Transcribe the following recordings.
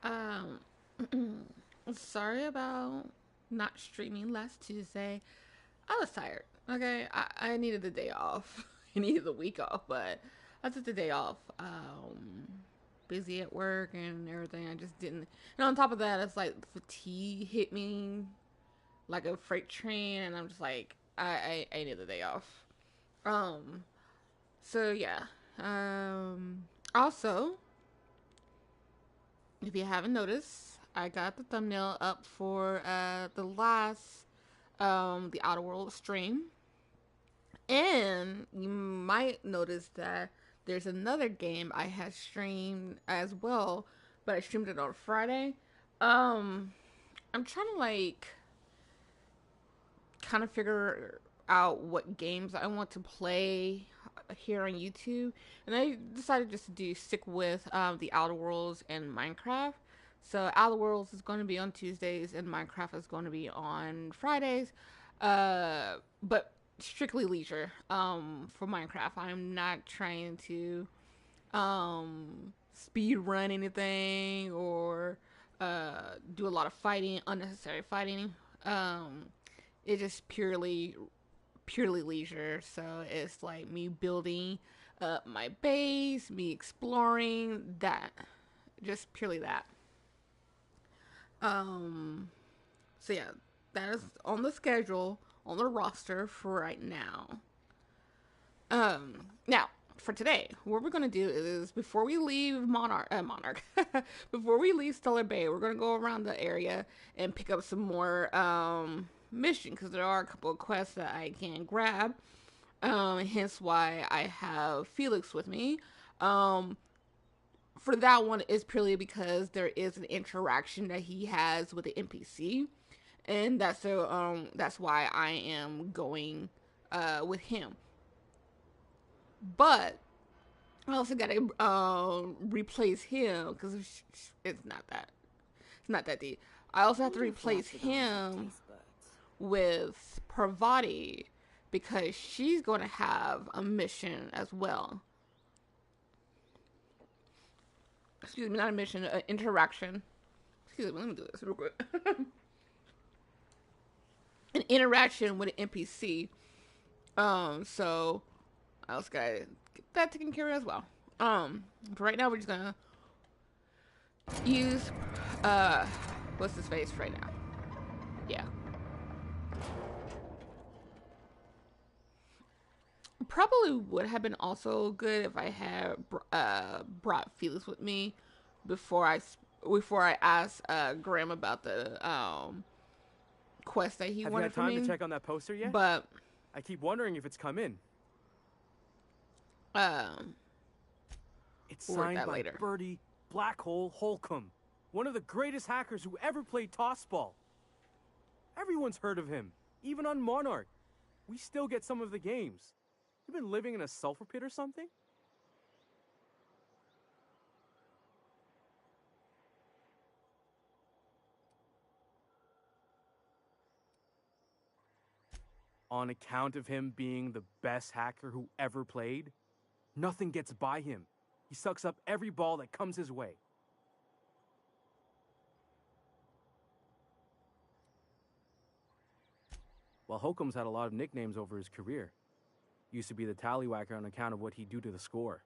Um, sorry about not streaming last Tuesday. I was tired. Okay, I needed the day off. I needed the week off, but I took the day off. Busy at work and everything. I just didn't. And on top of that, it's like fatigue hit me like a freight train, and I'm just like, I need the day off. Um, so yeah. Um, Also, if you haven't noticed, I got the thumbnail up for the last the Outer World stream. And you might notice that there's another game I had streamed as well, but I streamed it on Friday. Um I'm trying to like kind of figure out what games I want to play here on YouTube, and I decided just to do stick with the Outer Worlds and Minecraft. So Outer Worlds is going to be on Tuesdays, and Minecraft is going to be on Fridays. But strictly leisure. For Minecraft, I'm not trying to speed run anything or do a lot of fighting, unnecessary fighting. Um, it's just purely leisure. So it's like me building up my base, me exploring that, just purely that. Um, so yeah, that is on the schedule, on the roster for right now. Now for today, what we're gonna do is before we leave Monarch, before we leave Stellar Bay, we're gonna go around the area and pick up some more mission because there are a couple of quests that I can grab. Hence why I have Felix with me. Um, for that one is purely because there is an interaction that he has with the NPC, and that's why I am going with him. But I also gotta replace him because it's not that deep. I also have to replace him with Parvati because she's going to have a mission as well. Excuse me, not a mission, an interaction. Excuse me, let me do this real quick. An interaction with an NPC. So I also gotta get that taken care of as well. But right now we're just gonna use what's his face right now. Yeah. Probably would have been also good if I had brought Felix with me before I asked Graham about the quest that he Have you wanted had from time to me. check on that poster yet? But I keep wondering if it's come in. um, It's we'll work signed that by later. Bertie Black Hole Holcomb, one of the greatest hackers who ever played tossball. Everyone's heard of him, even on Monarch. We still get some of the games. You been living in a sulfur pit or something? On account of him being the best hacker who ever played, nothing gets by him. He sucks up every ball that comes his way. Well, Holcomb's had a lot of nicknames over his career. Used to be the tallywhacker on account of what he'd do to the score.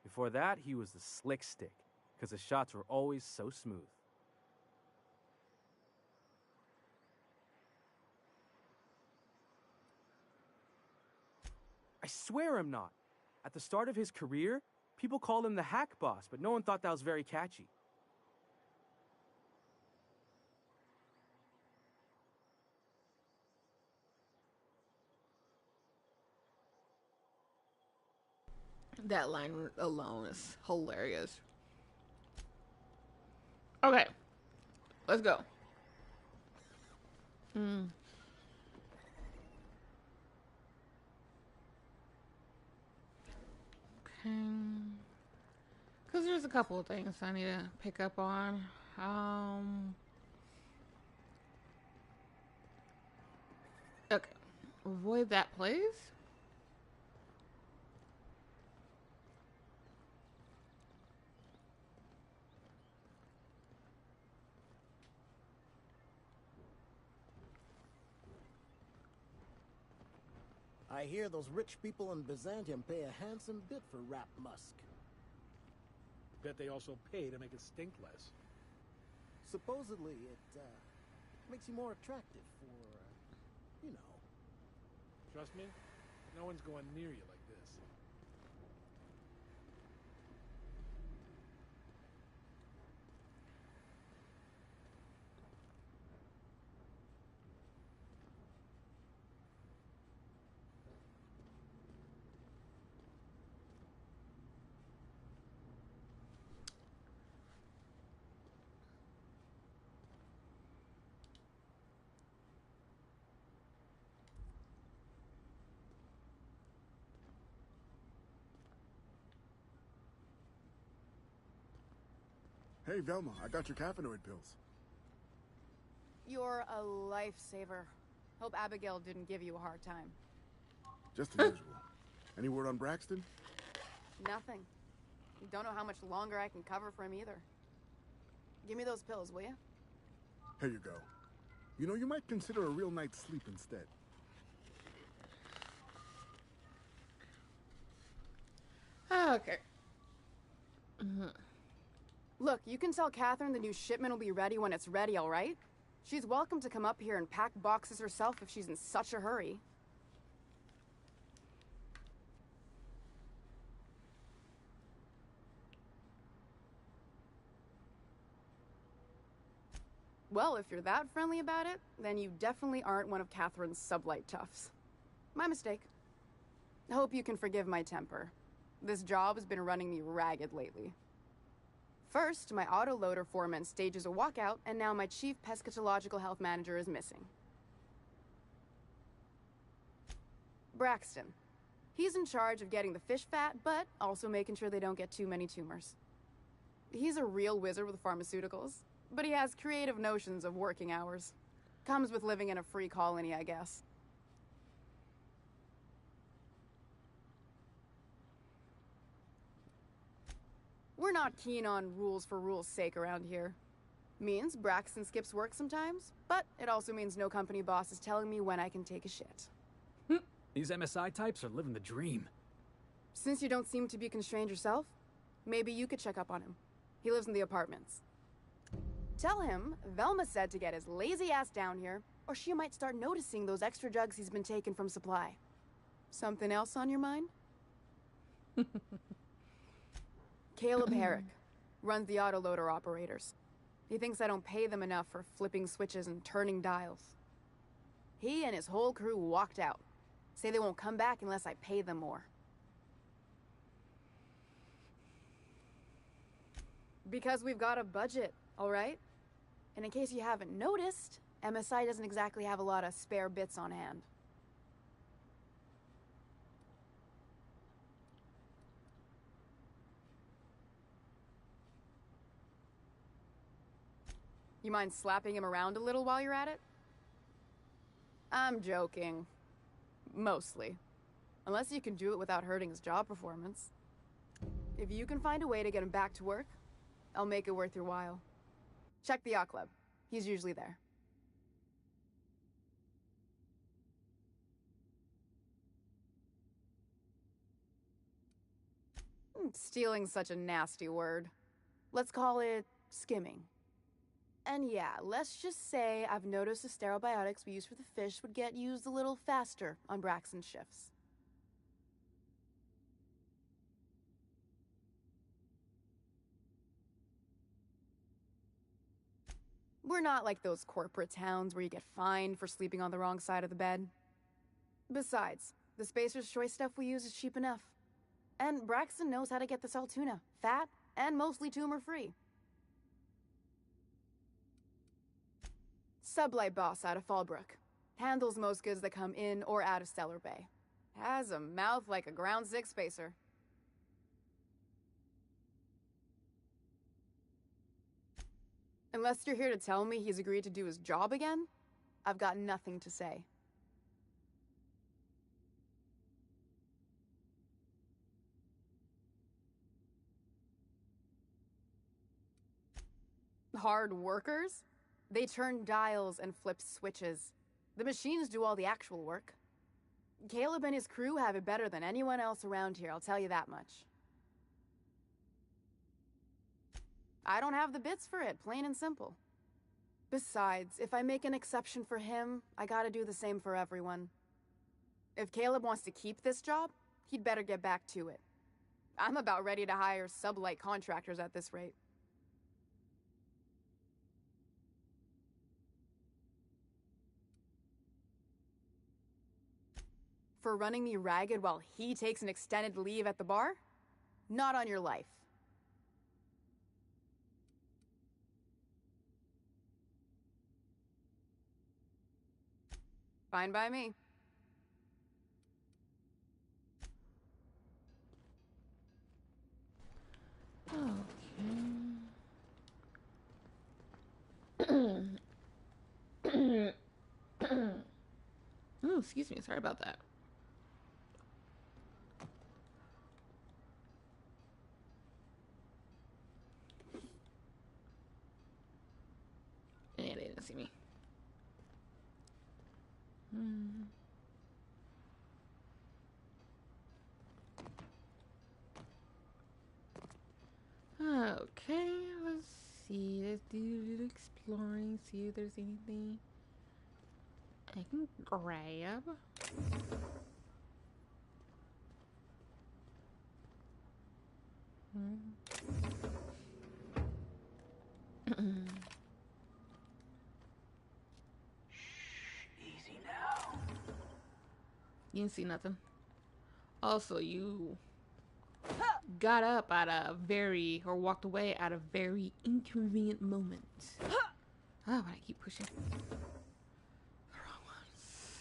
Before that, he was the slick stick, because his shots were always so smooth. I swear I'm not. At the start of his career, people called him the hack boss, but no one thought that was very catchy. That line alone is hilarious. Okay, let's go. Mm. Okay. Because there's a couple of things I need to pick up on. Okay. Avoid that place. I hear those rich people in Byzantium pay a handsome bit for Rap Musk. Bet they also pay to make it stink less. Supposedly, it makes you more attractive for, you know. Trust me, no one's going near you like this. Hey, Velma, I got your caffeinoid pills. You're a lifesaver. Hope Abigail didn't give you a hard time. Just the usual. Any word on Braxton? Nothing. Don't know how much longer I can cover for him either. Give me those pills, will you? Here you go. You know, you might consider a real night's sleep instead. Okay. Look, you can tell Catherine the new shipment will be ready when it's ready, all right? She's welcome to come up here and pack boxes herself if she's in such a hurry. Well, if you're that friendly about it, then you definitely aren't one of Catherine's sublight toughs. My mistake. Hope you can forgive my temper. This job has been running me ragged lately. First, my autoloader foreman stages a walkout, and now my chief pescatological health manager is missing. Braxton. He's in charge of getting the fish fat, but also making sure they don't get too many tumors. He's a real wizard with pharmaceuticals, but he has creative notions of working hours. Comes with living in a free colony, I guess. We're not keen on rules for rules' sake around here. Means Braxton skips work sometimes, but it also means no company boss is telling me when I can take a shit. These MSI types are living the dream. Since you don't seem to be constrained yourself, maybe you could check up on him. He lives in the apartments. Tell him Velma said to get his lazy ass down here, or she might start noticing those extra drugs he's been taking from supply. Something else on your mind? Caleb Herrick runs the autoloader operators. He thinks I don't pay them enough for flipping switches and turning dials. He and his whole crew walked out. Say they won't come back unless I pay them more. Because we've got a budget, all right? And in case you haven't noticed, MSI doesn't exactly have a lot of spare bits on hand. You mind slapping him around a little while you're at it? I'm joking. Mostly. Unless you can do it without hurting his job performance. If you can find a way to get him back to work, I'll make it worth your while. Check the yacht club. He's usually there. Stealing's such a nasty word. Let's call it skimming. And yeah, let's just say I've noticed the sterile biotics we use for the fish would get used a little faster on Braxton's shifts. We're not like those corporate towns where you get fined for sleeping on the wrong side of the bed. Besides, the Spacer's Choice stuff we use is cheap enough. And Braxton knows how to get the salt tuna, fat, and mostly tumor-free. Sublight boss out of Fallbrook. Handles most goods that come in or out of Stellar Bay. Has a mouth like a ground six spacer. Unless you're here to tell me he's agreed to do his job again, I've got nothing to say. Hard workers? They turn dials and flip switches. The machines do all the actual work. Caleb and his crew have it better than anyone else around here, I'll tell you that much. I don't have the bits for it, plain and simple. Besides, if I make an exception for him, I gotta do the same for everyone. If Caleb wants to keep this job, he'd better get back to it. I'm about ready to hire sublight contractors at this rate. For running me ragged while he takes an extended leave at the bar? Not on your life. Fine by me. Okay. Oh, excuse me. Sorry about that. Yeah, they didn't see me. Okay, let's see. Let's do exploring, see if there's anything I can grab. Easy now. You didn't see nothing. Also, you got up at a very, or walked away at a very inconvenient moment. Oh, but I keep pushing. The wrong ones.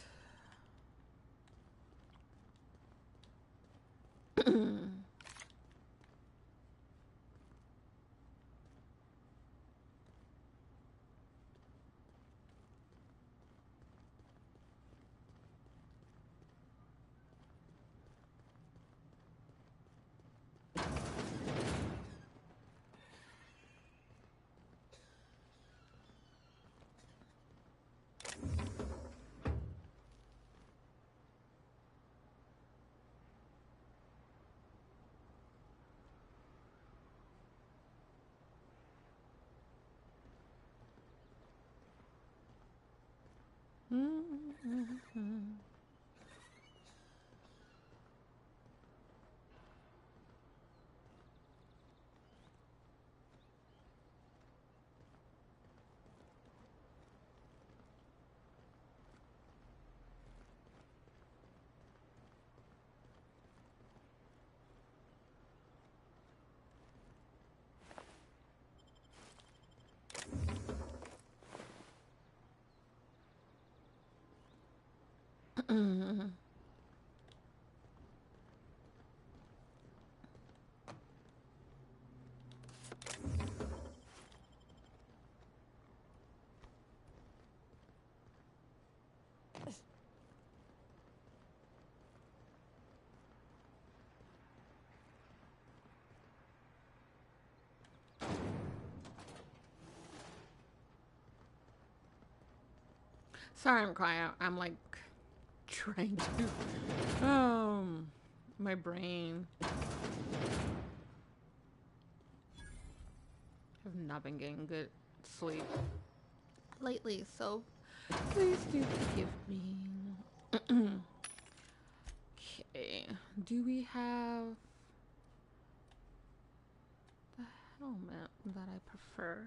Sorry, I'm crying. I'm like trying to. My brain. Have not been getting good sleep lately, so please do forgive me. Okay, do we have the helmet that I prefer?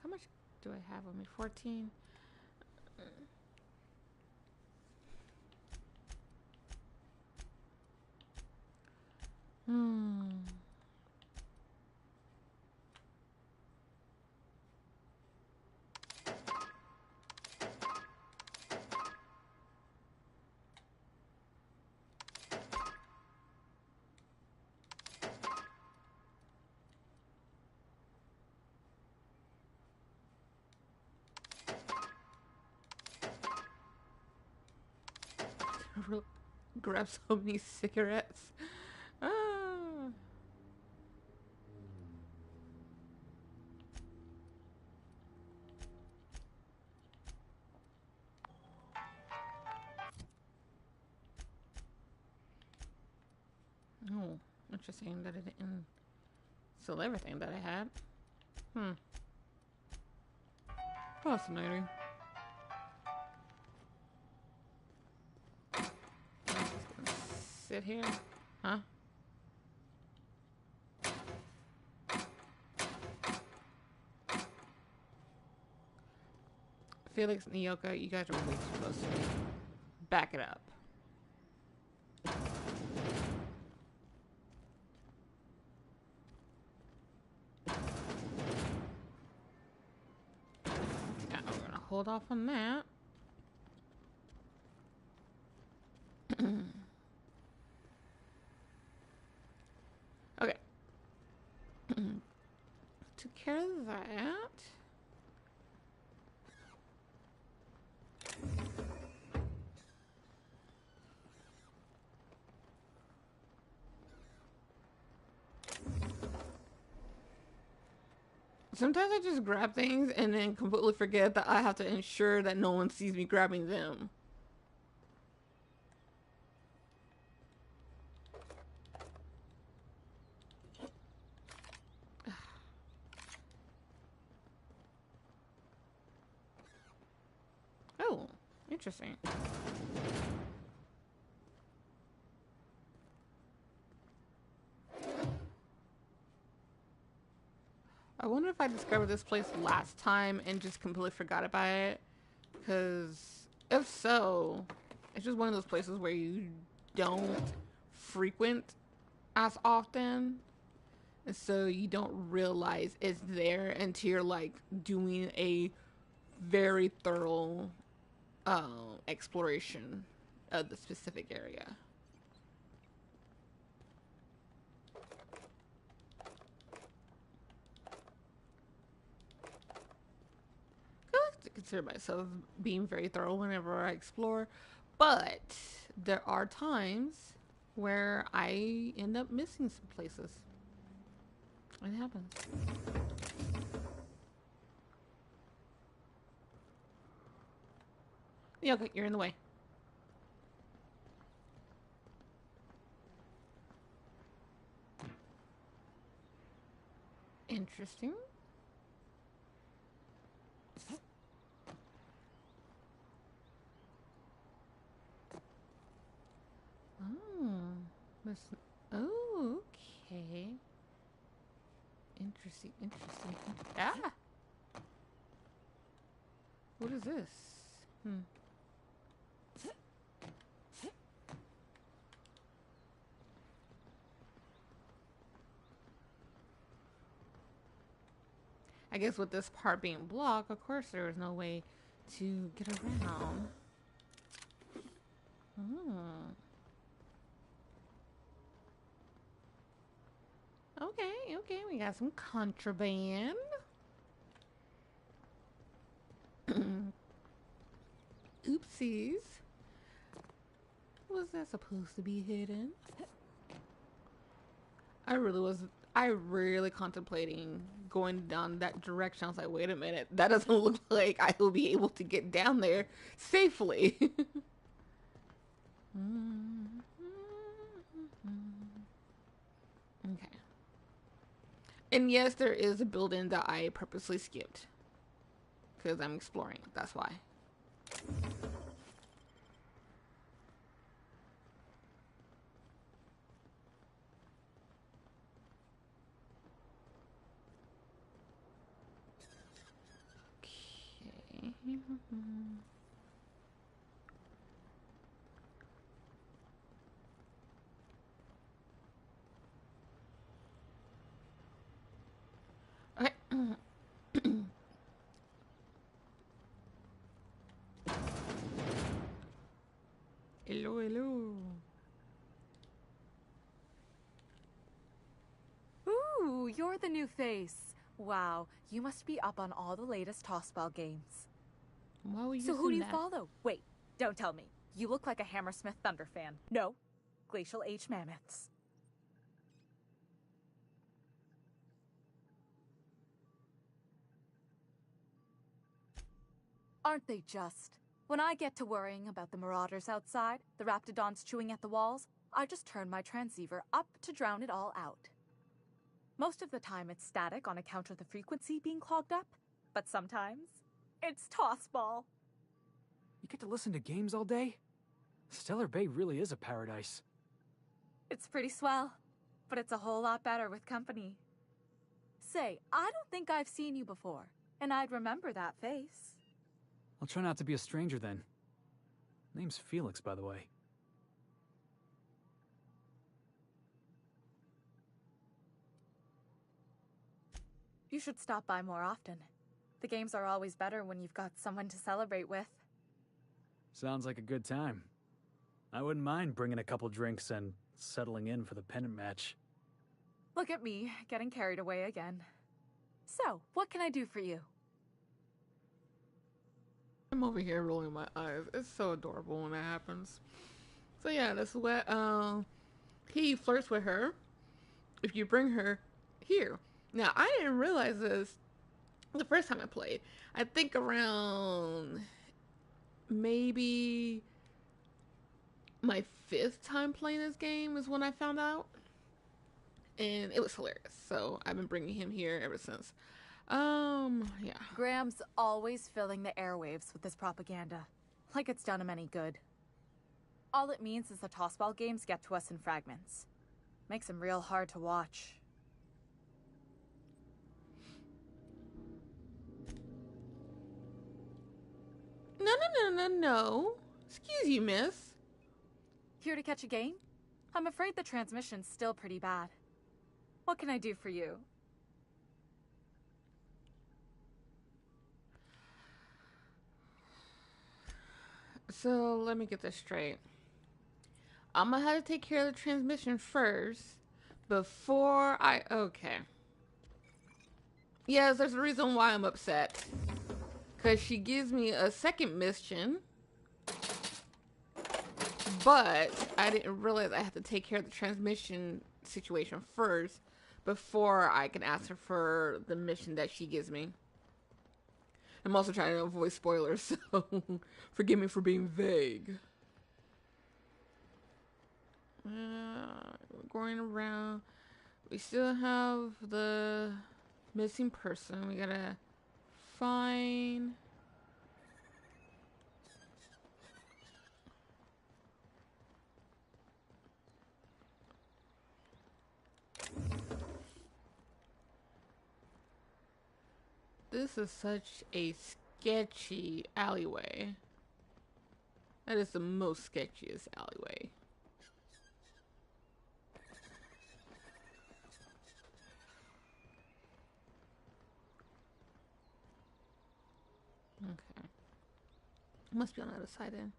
How much do I have on me? 14? Grab so many cigarettes. Ah. interesting that it didn't sell everything that I had. Fascinating. I'm just gonna sit here. Huh? Felix and Nyoka, you guys are way too close to me. Back it up. Yeah, we're gonna hold off on that. Okay. Took care of that. Sometimes I just grab things and then completely forget that I have to ensure that no one sees me grabbing them. Oh, interesting. I wonder if I discovered this place last time and just completely forgot about it. Because if so, it's just one of those places where you don't frequent as often. And so you don't realize it's there until you're like doing a very thorough exploration of the specific area. I like to consider myself being very thorough whenever I explore, but there are times where I end up missing some places. It happens. Yeah, okay, you're in the way. Interesting. Oh, this. Oh, okay. Interesting. Interesting. Ah. What is this? I guess with this part being blocked, of course there was no way to get around. Okay, okay, we got some contraband. Oopsies. Was that supposed to be hidden? I really contemplating going down that direction. I was like, wait a minute, that doesn't look like I will be able to get down there safely. Okay. And yes, there is a building that I purposely skipped. Because I'm exploring, that's why. Okay. Okay. Hello, hello. Ooh, you're the new face. Wow, you must be up on all the latest tossball games. Why were you So who do you that? follow? Wait, don't tell me. You look like a Hammersmith Thunder fan. No, Glacial H Mammoths. Aren't they just? When I get to worrying about the marauders outside, the raptidons chewing at the walls, I just turn my transceiver up to drown it all out. Most of the time it's static on account of the frequency being clogged up, but sometimes it's toss ball. You get to listen to games all day? Stellar Bay really is a paradise. It's pretty swell, but it's a whole lot better with company. Say, I don't think I've seen you before, and I'd remember that face. I'll try not to be a stranger then. Name's Felix, by the way. You should stop by more often. The games are always better when you've got someone to celebrate with. Sounds like a good time. I wouldn't mind bringing a couple drinks and settling in for the pennant match. Look at me, getting carried away again. So, what can I do for you? I'm over here rolling my eyes. It's so adorable when that happens. So yeah, that's what he flirts with her if you bring her here. Now I didn't realize this the first time I played. I think around maybe my 5th time playing this game is when I found out, and it was hilarious. So I've been bringing him here ever since. Yeah. Graham's always filling the airwaves with this propaganda, like it's done him any good. All it means is the tossball games get to us in fragments. Makes them real hard to watch. No. Excuse you, miss. Here to catch a game? I'm afraid the transmission's still pretty bad. What can I do for you? So let me get this straight. I'm gonna have to take care of the transmission first before I. Okay. Yes, there's a reason why I'm upset. Because she gives me a second mission, but I didn't realize I had to take care of the transmission situation first before I can ask her for the mission that she gives me. I'm also trying to avoid spoilers, so forgive me for being vague. We're going around. We still have the missing person. We gotta find. This is such a sketchy alleyway. That is the most sketchiest alleyway. Okay. Must be on the other side then.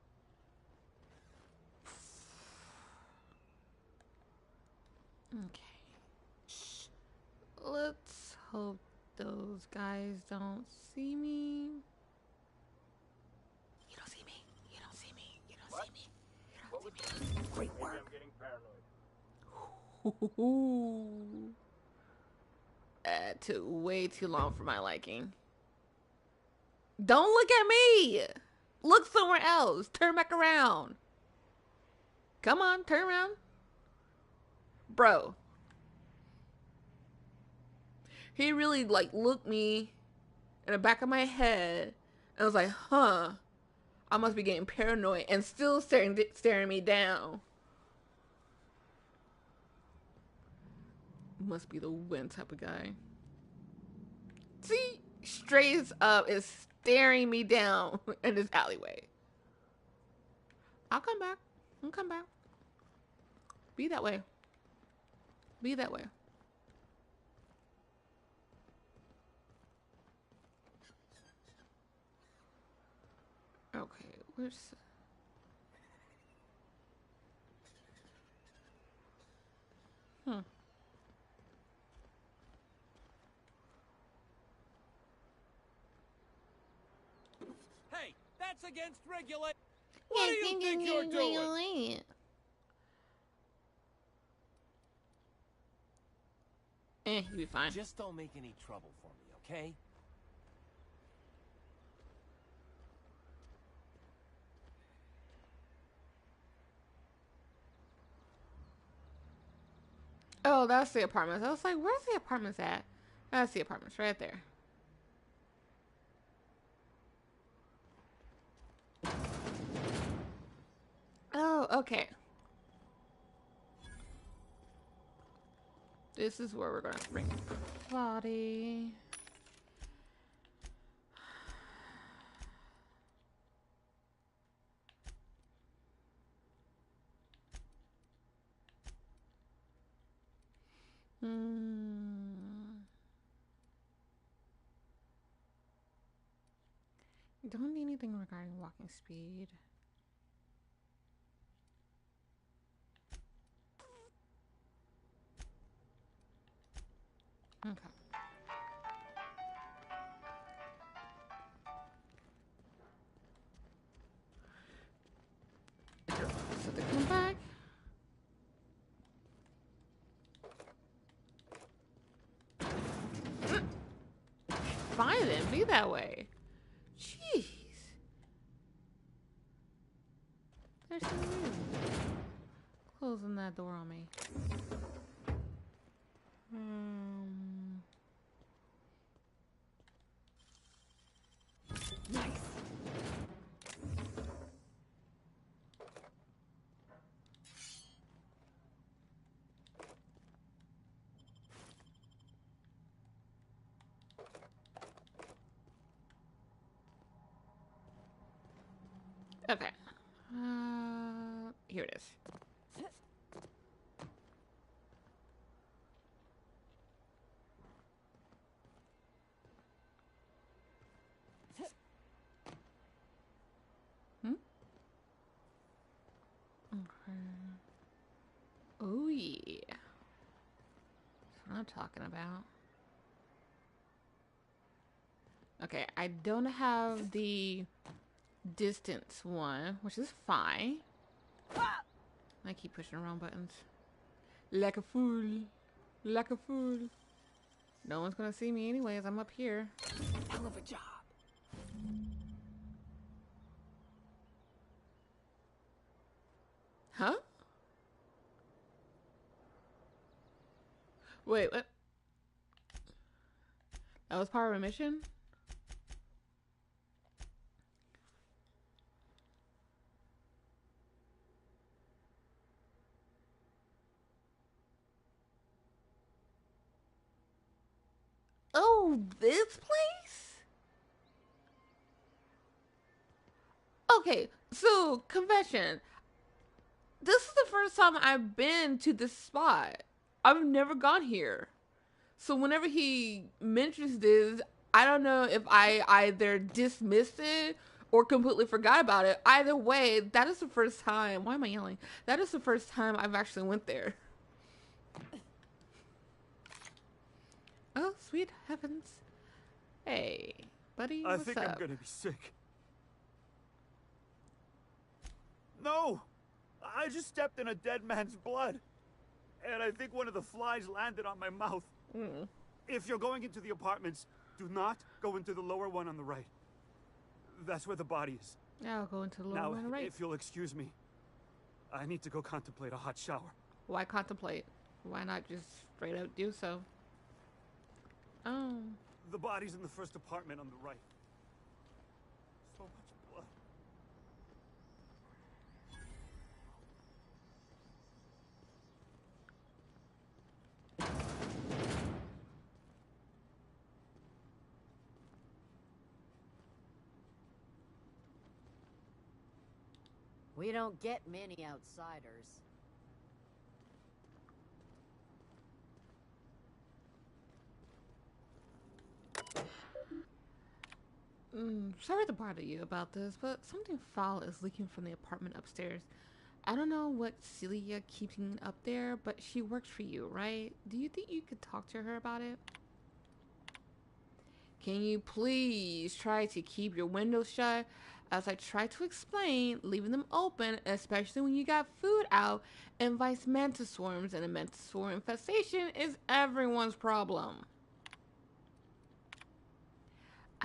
Okay. Let's hope those guys don't see me. You don't see me. You don't see me. You don't see me. You don't see me. Great work. I'm getting paranoid. That took way too long for my liking. Don't look at me. Look somewhere else. Turn back around. Come on, turn around. Bro. He really looked me in the back of my head and was like, huh, I must be getting paranoid, and still staring me down. Must be the win type of guy. See, straight up is staring me down in this alleyway. I'll come back. I'll come back. Be that way. Be that way. Okay, where's... Hey, that's against regulation. What do you think you're doing? You'll be fine. Just don't make any trouble for me, okay? Oh, that's the apartments. I was like, where's the apartments at? That's the apartments right there. Oh, okay. This is where we're going to bring body. Don't need anything regarding walking speed. Okay. So they come back. Fine then, be that way. Jeez. They're so rude. Closing that door on me. Nice. Okay. Here it is. Hmm? Okay. Oh yeah. That's what I'm talking about. Okay, I don't have the distance one, which is fine. I keep pushing the wrong buttons. Like a fool. Like a fool. No one's gonna see me anyways. I'm up here. Hell of a job. Huh? Wait, what? That was part of a mission? Oh, this place? Okay, so confession. This is the first time I've been to this spot. I've never gone here. So whenever he mentions this, I don't know if I either dismissed it or completely forgot about it. Either way, that is the first time. Why am I yelling? That is the first time I've actually went there. Oh, sweet heavens. Hey, buddy, I what's think up? I'm gonna be sick. No! I just stepped in a dead man's blood. And I think one of the flies landed on my mouth. If you're going into the apartments, do not go into the lower one on the right. That's where the body is. I'll go into the lower Now, one, right? if you'll excuse me, I need to go contemplate a hot shower. Why contemplate? Why not just straight up do so? Oh. The body's in the first apartment on the right. So much blood. We don't get many outsiders. Sorry to bother you about this, but something foul is leaking from the apartment upstairs. I don't know what Celia keeping up there, but she works for you, right? Do you think you could talk to her about it? Can you please try to keep your windows shut? As I try to explain, leaving them open, especially when you got food out, invites mantis swarms, and a mantis swarm infestation is everyone's problem.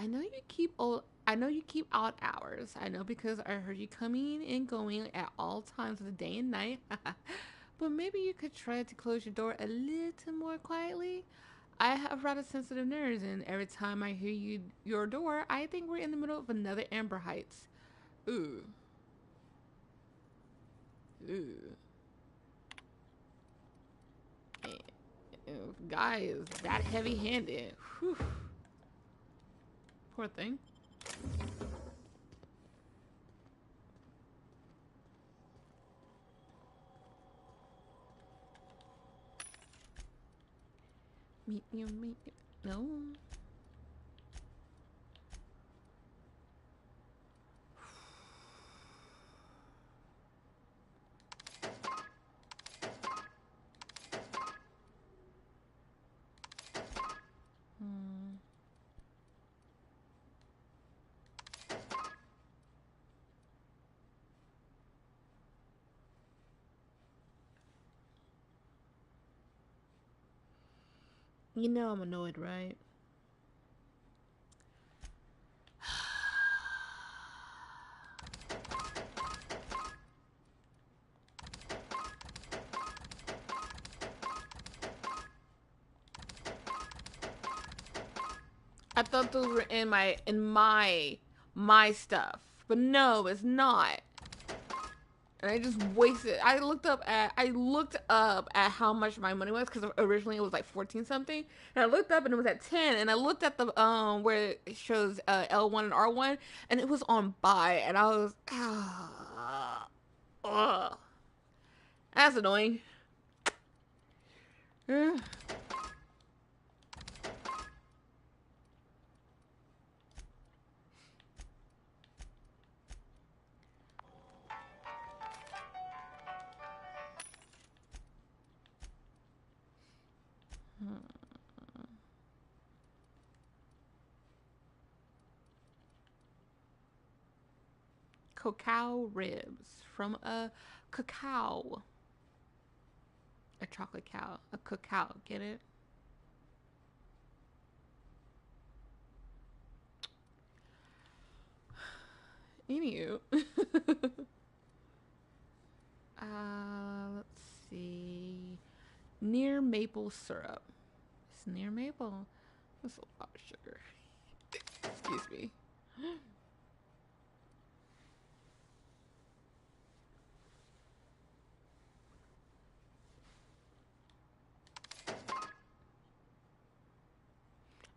I know you keep odd hours. I know because I heard you coming and going at all times of the day and night. but maybe you could try to close your door a little more quietly. I have rather sensitive nerves, and every time I hear your door, I think we're in the middle of another Amber Heights. Ooh. Ooh. Guy is that heavy-handed. Whew. Poor thing. Meet you. No. You know I'm annoyed, right? I thought those were in my stuff, but no, it's not. And I just wasted. I looked up at how much my money was because originally it was like 14 something, and I looked up and it was at 10. And I looked at the where it shows L1 and R1, and it was on buy, and I was that's annoying. Cacao ribs from a cacao. A chocolate cow. A cacao. Get it? Anywho. Let's see. Near maple syrup. It's near maple. That's a lot of sugar. Excuse me.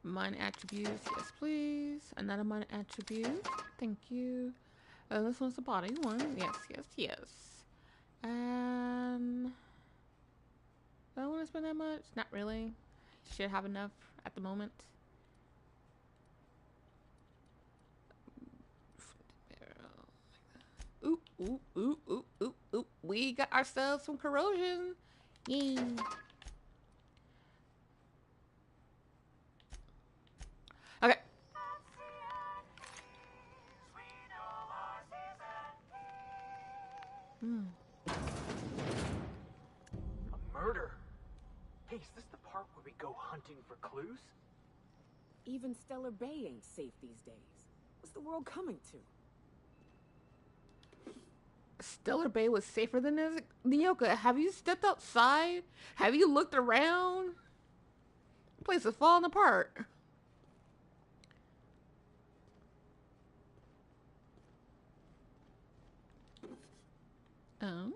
Mine attributes, yes please. Another mine attribute, thank you. This one's the body one, yes. And I don't want to spend that much, not really. Should have enough at the moment. Ooh. We got ourselves some corrosion. Yay. Okay. A murder? Hey, is this the part where we go hunting for clues? Even Stellar Bay ain't safe these days. What's the world coming to? Stellar Bay was safer than this? Nyoka, have you stepped outside? Have you looked around? The place is falling apart. Oh.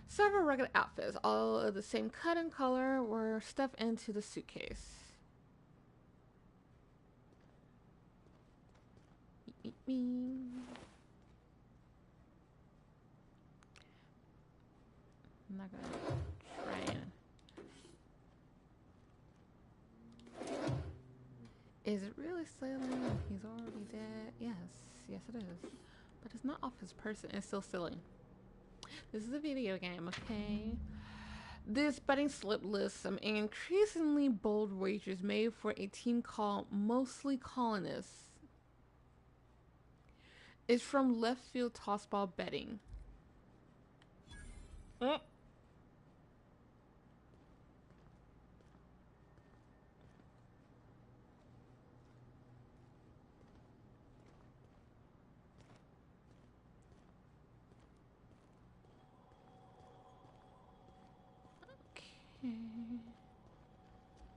Several rugged outfits, all of the same cut and color, were stuffed into the suitcase. I'm not gonna try and... Is it really sailing? He's already dead. Yes it is. But it's not off his person. It's still sailing. This is a video game, okay? This betting slip lists some increasingly bold wagers made for a team called Mostly Colonists. It's from Left Field Tossball Betting.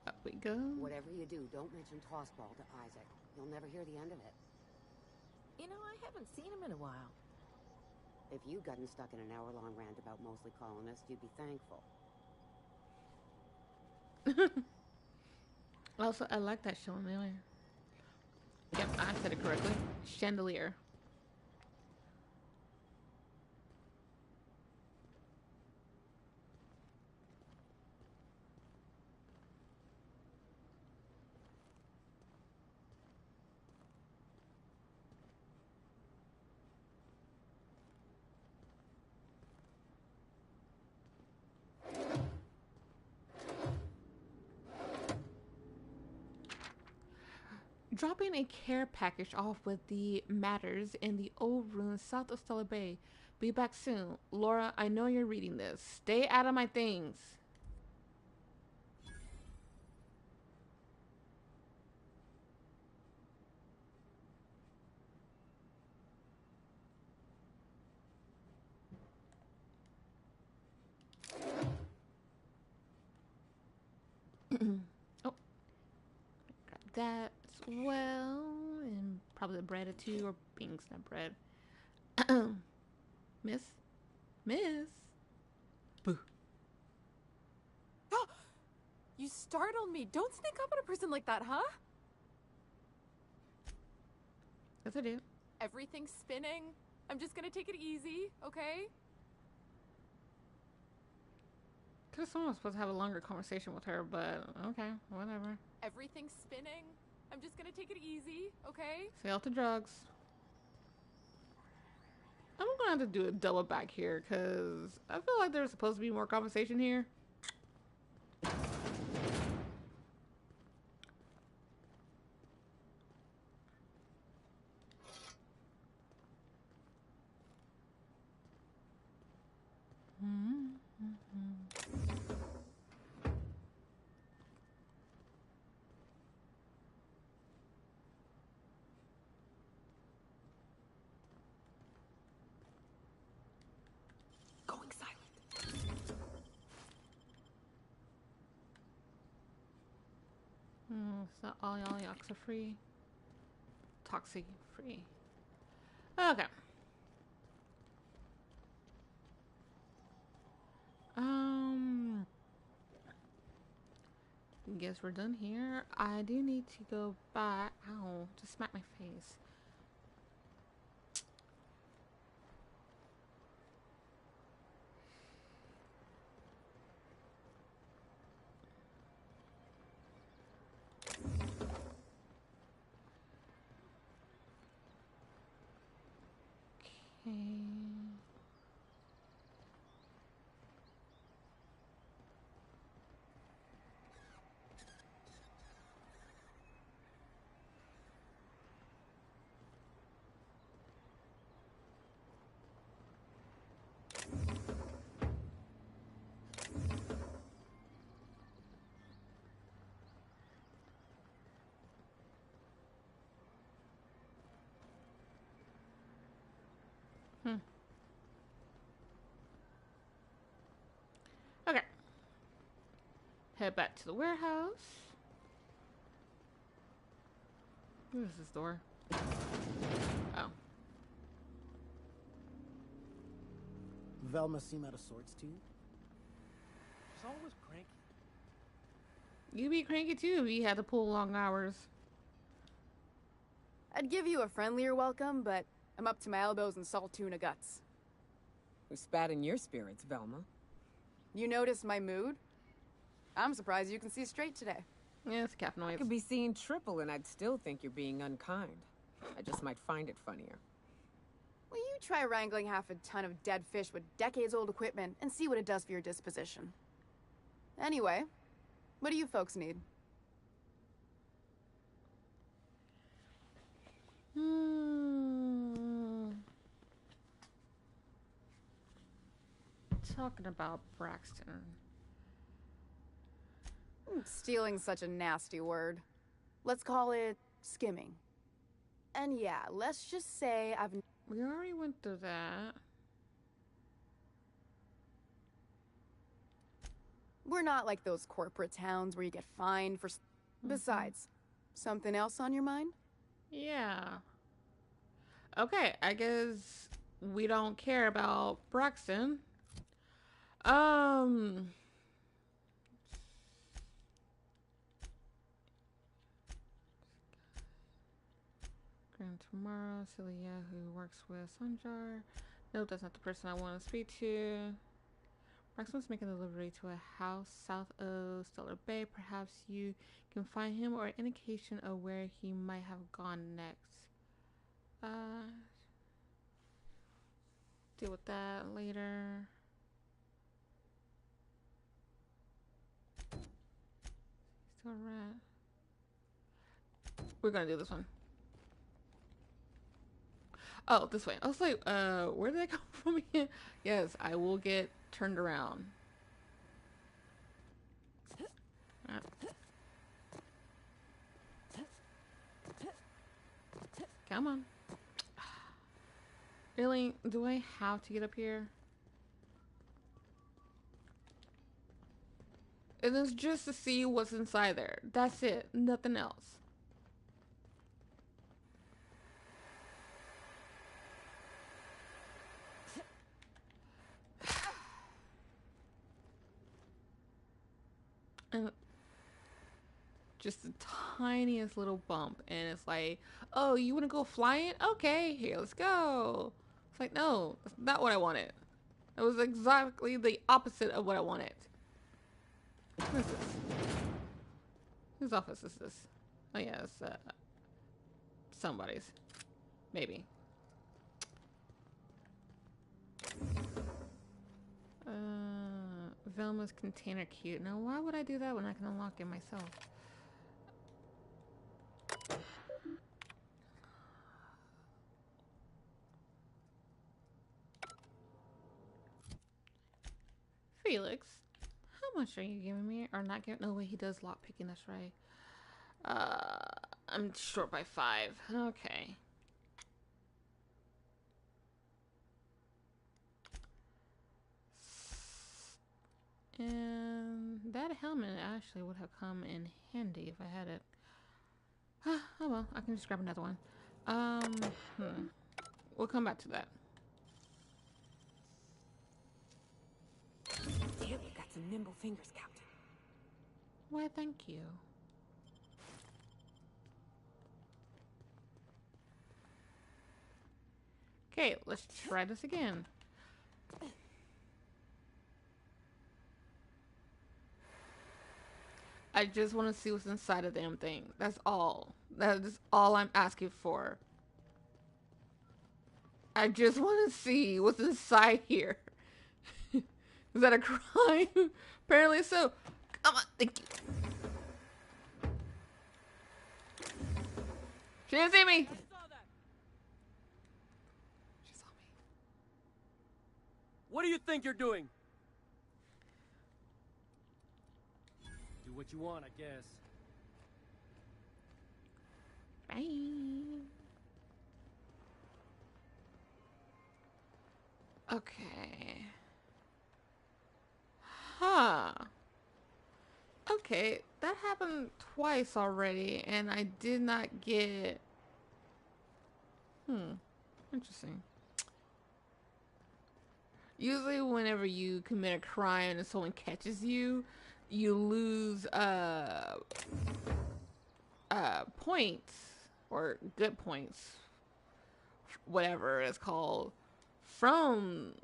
Up we go. Whatever you do, don't mention tossball to Isaac. You'll never hear the end of it. You know, I haven't seen him in a while. If you'd gotten stuck in an hour-long rant about mostly colonists, you'd be thankful. Also, I like that chandelier. Yep, I said it correctly. Chandelier. Dropping a care package off with the matters in the old ruins south of Stellar Bay. Be back soon. Laura, I know you're reading this. Stay out of my things. Oh. Grab that as well. And probably the bread too, or beans, not bread. Miss? Miss? Boo. You startled me. Don't sneak up on a person like that, huh? Yes, I do. Everything's spinning. I'm just gonna take it easy, okay? Could have someone was supposed to have a longer conversation with her, but okay, whatever. Everything's spinning. I'm just gonna take it easy, okay? Stay off the drugs. I'm gonna have to do a double back here because I feel like there's supposed to be more conversation here. Going silent. So all y'all yucks are free. Toxic free. Okay. Guess we're done here. I do need to go back. Ow, just smack my face. Okay. Okay. Head back to the warehouse. What is this door? Oh. Velma seem out of sorts to you? She's always cranky. You'd be cranky too if you had to pull long hours. I'd give you a friendlier welcome, but I'm up to my elbows in salt tuna guts. Who spat in your spirits, Velma? You noticed my mood? I'm surprised you can see straight today. Yeah, it's cat noise. I could be seeing triple and I'd still think you're being unkind. I just might find it funnier. Will you try wrangling half a ton of dead fish with decades-old equipment and see what it does for your disposition? Anyway, what do you folks need? Talking about Braxton. Stealing's such a nasty word. Let's call it skimming. And yeah, let's just say We already went through that. We're not like those corporate towns where you get fined for... Besides, something else on your mind? Yeah. Okay, I guess we don't care about Braxton. Grand tomorrow, Celia, who works with Sanjar. No, that's not the person I want to speak to. Braxton's making a delivery to a house south of Stellar Bay. Perhaps you can find him or indication of where he might have gone next. Deal with that later. Still rat. We're gonna do this one. Oh, this way. I was like, where did I come from again? Yes, I will get turned around. Come on. Really? Do I have to get up here? And it's just to see what's inside there. That's it. Nothing else. And just the tiniest little bump, and it's like, oh, you want to go flying? Okay, here, let's go. It's like, no, that's not what I wanted. It was exactly the opposite of what I wanted. What is this? Whose office is this? Oh yeah, it's somebody's. Maybe. Velma's container cute. Now why would I do that when I can unlock it myself? Felix, how much are you giving me? Or not giving? No way, he does lock picking, that's right. I'm short by 5. Okay. And that helmet actually would have come in handy if I had it. Oh well, I can just grab another one. We'll come back to that. Damn, you got some nimble fingers, Captain. Why, thank you. Okay, let's try this again. I just want to see what's inside of the damn thing. That's all. That is all I'm asking for. I just want to see what's inside here. Is that a crime? Apparently so. Come on, thank you. She didn't see me. She saw me. What do you think you're doing? Do what you want, I guess. Bye. Okay. Huh. Okay, that happened twice already, and I did not get... Interesting. Usually whenever you commit a crime and someone catches you, you lose points, or good points, whatever it's called, from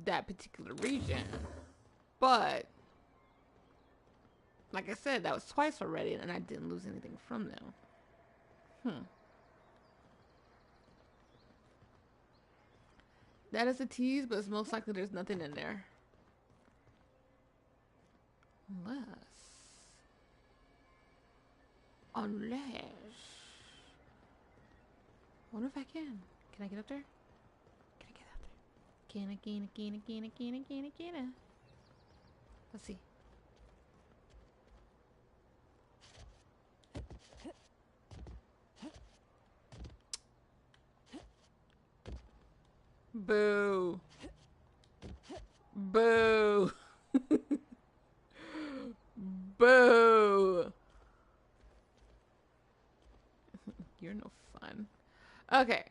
that particular region. But like I said, that was twice already, and I didn't lose anything from them. That is a tease, but it's most likely there's nothing in there. Unless... I wonder if I can. Can I get up there? Can I get up there? Can I? Let's see. Boo. Boo. Boo! You're no fun. Okay.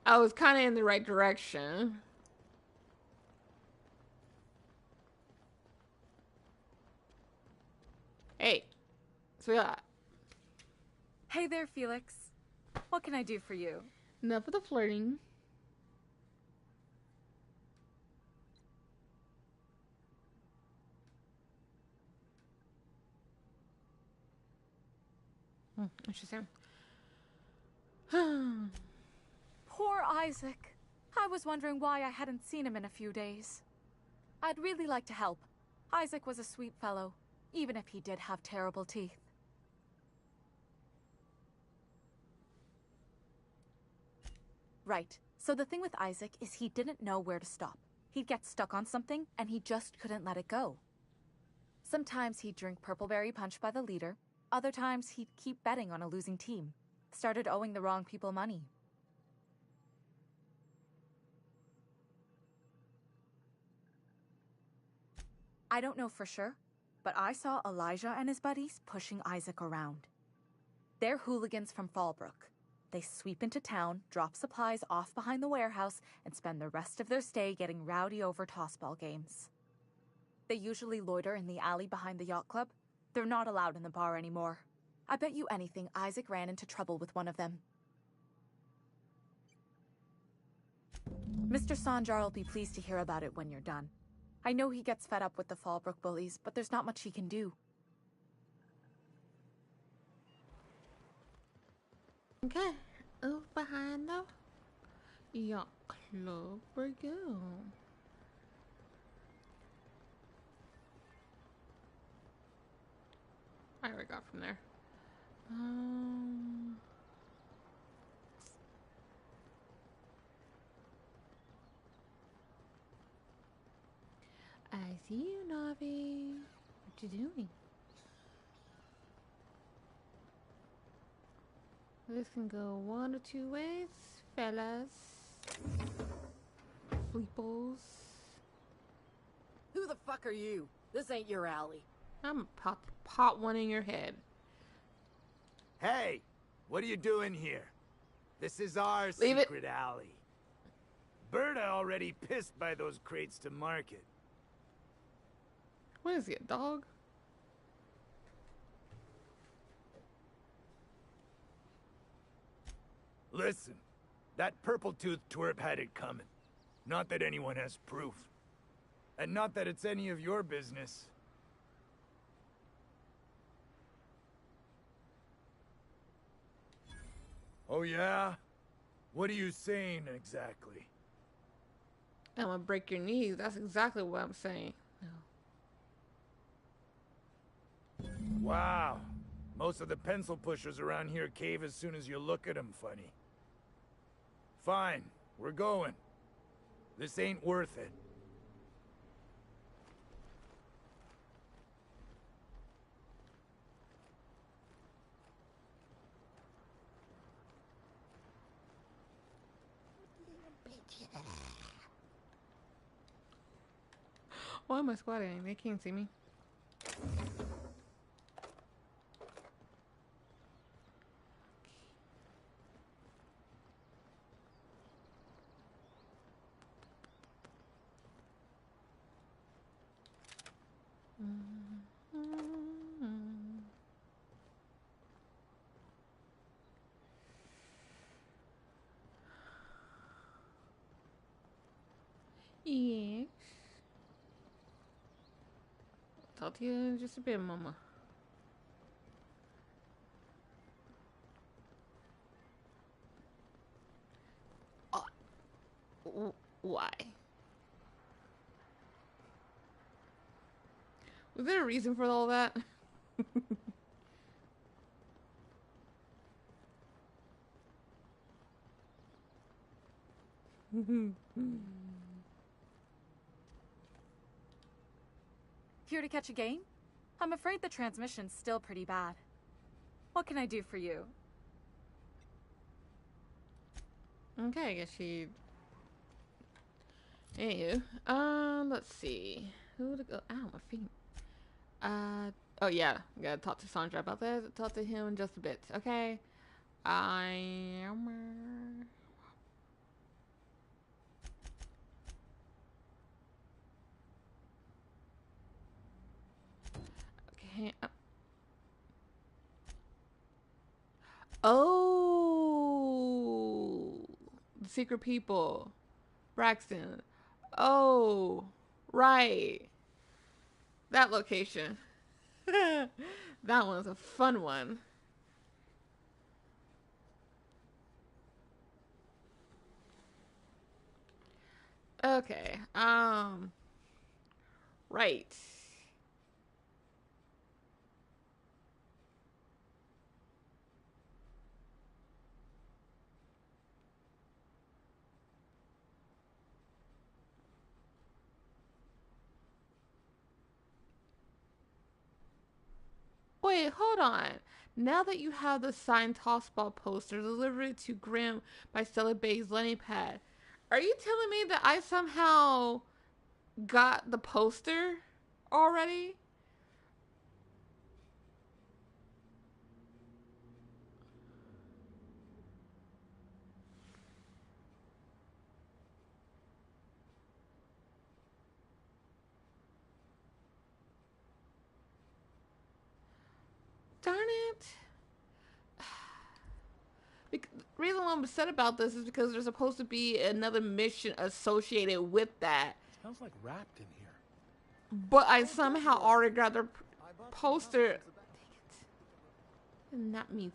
I was kind of in the right direction. Hey, sweetheart. Hey there, Felix. What can I do for you? Enough of the flirting. Interesting. Poor Isaac. I was wondering why I hadn't seen him in a few days. I'd really like to help. Isaac was a sweet fellow, even if he did have terrible teeth. Right. So the thing with Isaac is he didn't know where to stop. He'd get stuck on something, and he just couldn't let it go. Sometimes he'd drink Purpleberry Punch by the liter. Other times he'd keep betting on a losing team. Started owing the wrong people money. I don't know for sure, but I saw Elijah and his buddies pushing Isaac around. They're hooligans from Fallbrook. They sweep into town, drop supplies off behind the warehouse, and spend the rest of their stay getting rowdy over tossball games. They usually loiter in the alley behind the yacht club. They're not allowed in the bar anymore. I bet you anything Isaac ran into trouble with one of them. Mr. Sanjar will be pleased to hear about it when you're done. I know he gets fed up with the Fallbrook bullies, but there's not much he can do. Okay, over behind the yacht club we go. I already got from there. I see you, Navi. What you doing? This can go one or two ways, fellas. Fleeples. Who the fuck are you? This ain't your alley. I'm pot one in your head. Hey, what are you doing here? This is our Leave secret alley. Berta already pissed by those crates to market. What is he, a dog? Listen, that purple-toothed twerp had it coming. Not that anyone has proof. And not that it's any of your business. Oh yeah? What are you saying exactly? I'm gonna break your knees. That's exactly what I'm saying. No. Wow. Most of the pencil pushers around here cave as soon as you look at them funny. Fine, we're going. This ain't worth it. Why am I squatting? They can't see me. Yes. Talk to you in just a bit, Mama. Why? Was there a reason for all that? Here to catch a game? I'm afraid the transmission's still pretty bad. What can I do for you? Okay, I guess she Anywho, let's see. Who to go? Ow, my feet. Oh yeah, gotta talk to Sandra about that. Talk to him in just a bit, okay? I am. Okay. Oh, the secret people, Braxton. Oh, right. That location. That one's a fun one. Okay. Right. Wait, hold on. Now that you have the signed tossball poster delivered to Grim by Stella Bay's Lenny Pad, are you telling me that I somehow got the poster already? Darn it. The reason why I'm upset about this is because there's supposed to be another mission associated with that. Smells like wrapped in here. But I somehow already got the poster. Dang it. Did not mean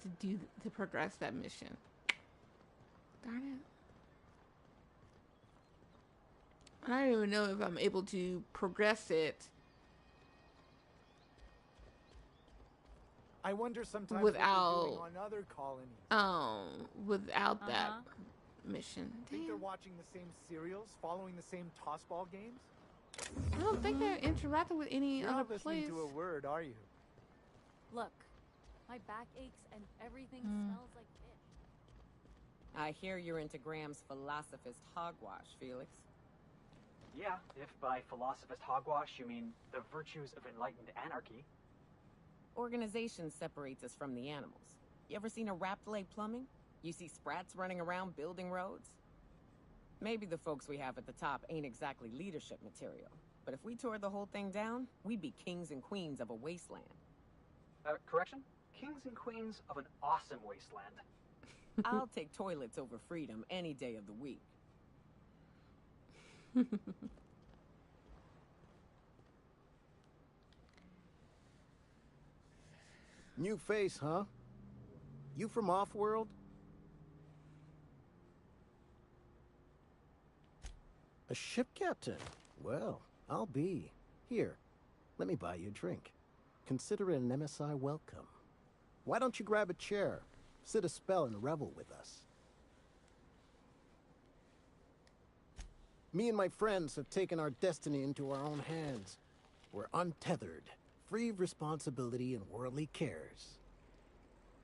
to progress that mission. Darn it. I don't even know if I'm able to progress it. I wonder sometimes without what they're doing on other colonies. Without that mission. Think they're watching the same serials, following the same tossball games? I don't think they're interacting with any You're other not listening place. to a word, are you? Look, my back aches and everything smells like it. I hear you're into Graham's philosophist hogwash, Felix. Yeah, if by philosophist hogwash you mean the virtues of enlightened anarchy. Organization separates us from the animals. You ever seen a rapt lay plumbing? You see sprats running around building roads? Maybe the folks we have at the top ain't exactly leadership material, but if we tore the whole thing down, we'd be kings and queens of a wasteland. Correction? Kings and queens of an awesome wasteland. I'll take toilets over freedom any day of the week. New face, huh? You from off-world? A ship captain? Well, I'll be. Here, let me buy you a drink. Consider it an MSI welcome. Why don't you grab a chair, sit a spell and revel with us? Me and my friends have taken our destiny into our own hands. We're untethered, free of responsibility and worldly cares.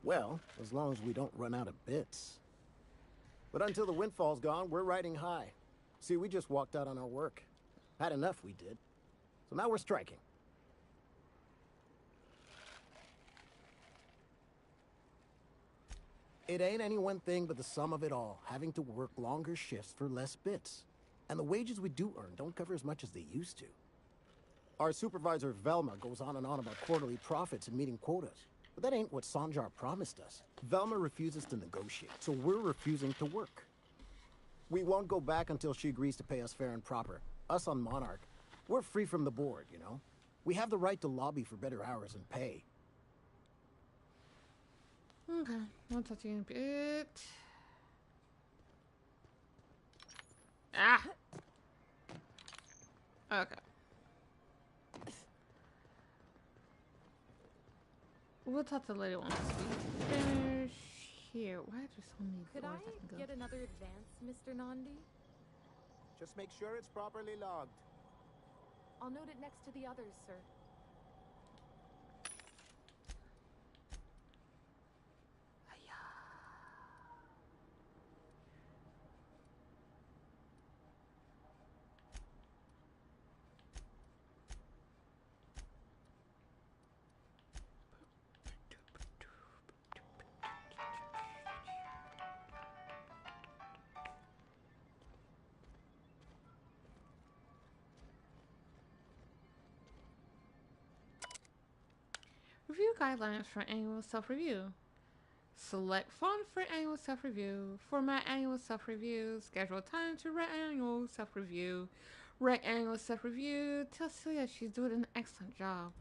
Well, as long as we don't run out of bits. But until the windfall's gone, we're riding high. See, we just walked out on our work. Had enough, we did. So now we're striking. It ain't any one thing but the sum of it all, having to work longer shifts for less bits. And the wages we do earn don't cover as much as they used to. Our supervisor, Velma, goes on and on about quarterly profits and meeting quotas. But that ain't what Sanjar promised us. Velma refuses to negotiate, so we're refusing to work. We won't go back until she agrees to pay us fair and proper. Us on Monarch, we're free from the board, you know? We have the right to lobby for better hours and pay. Okay, I'll touch you in a bit. Ah! Okay. We'll talk to the lady once we finish here. Why are there so many Could doors I can go? get another advance, Mr. Nandi? Just make sure it's properly logged. I'll note it next to the others, sir. Review guidelines for annual self-review. Select font for annual self-review. Format annual self-review. Schedule time to write annual self-review. Write annual self-review. Tell Celia she's doing an excellent job.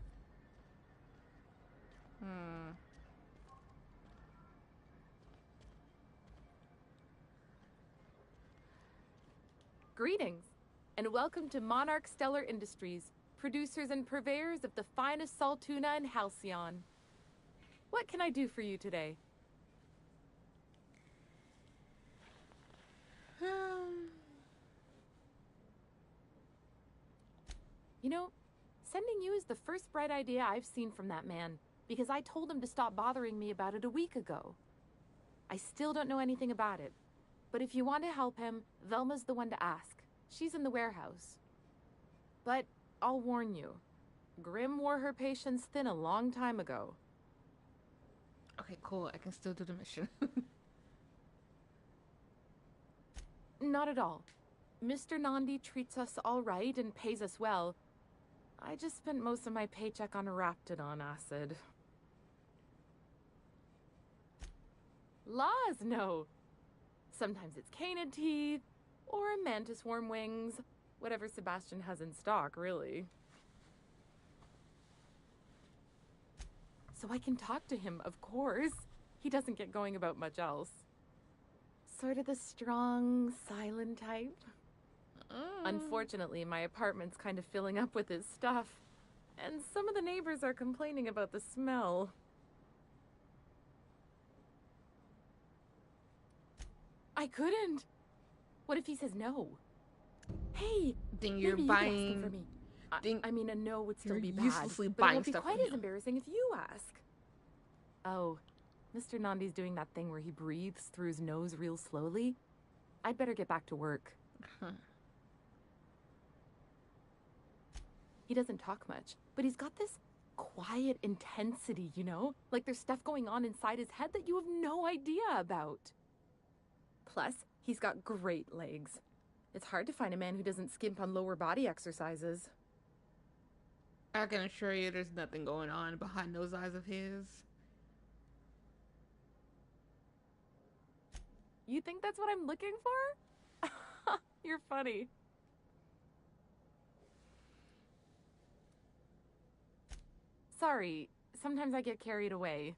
Greetings, and welcome to Monarch Stellar Industries, producers and purveyors of the finest salt tuna in Halcyon. What can I do for you today? You know, sending you is the first bright idea I've seen from that man, because I told him to stop bothering me about it a week ago. I still don't know anything about it, but if you want to help him, Velma's the one to ask. She's in the warehouse. But I'll warn you, Grim wore her patience thin a long time ago. Okay, cool. I can still do the mission. Not at all. Mr. Nandi treats us all right and pays us well. I just spent most of my paycheck on Raptidon acid. Laws, no. Sometimes it's canid teeth, or mantis worm wings. Whatever Sebastian has in stock, really. So I can talk to him, of course. He doesn't get going about much else. Sort of the strong, silent type. Unfortunately, my apartment's kind of filling up with his stuff. And some of the neighbors are complaining about the smell. I couldn't. What if he says no? Hey, then you're maybe buying. You can ask him for me. I mean, a no would still be bad. Uselessly but buying it won't be stuff quite from as him. embarrassing if you ask. Oh, Mr. Nandi's doing that thing where he breathes through his nose real slowly. I'd better get back to work. He doesn't talk much, but he's got this quiet intensity, you know? Like there's stuff going on inside his head that you have no idea about. Plus, he's got great legs. It's hard to find a man who doesn't skimp on lower body exercises. I can assure you there's nothing going on behind those eyes of his. You think that's what I'm looking for? You're funny. Sorry, sometimes I get carried away.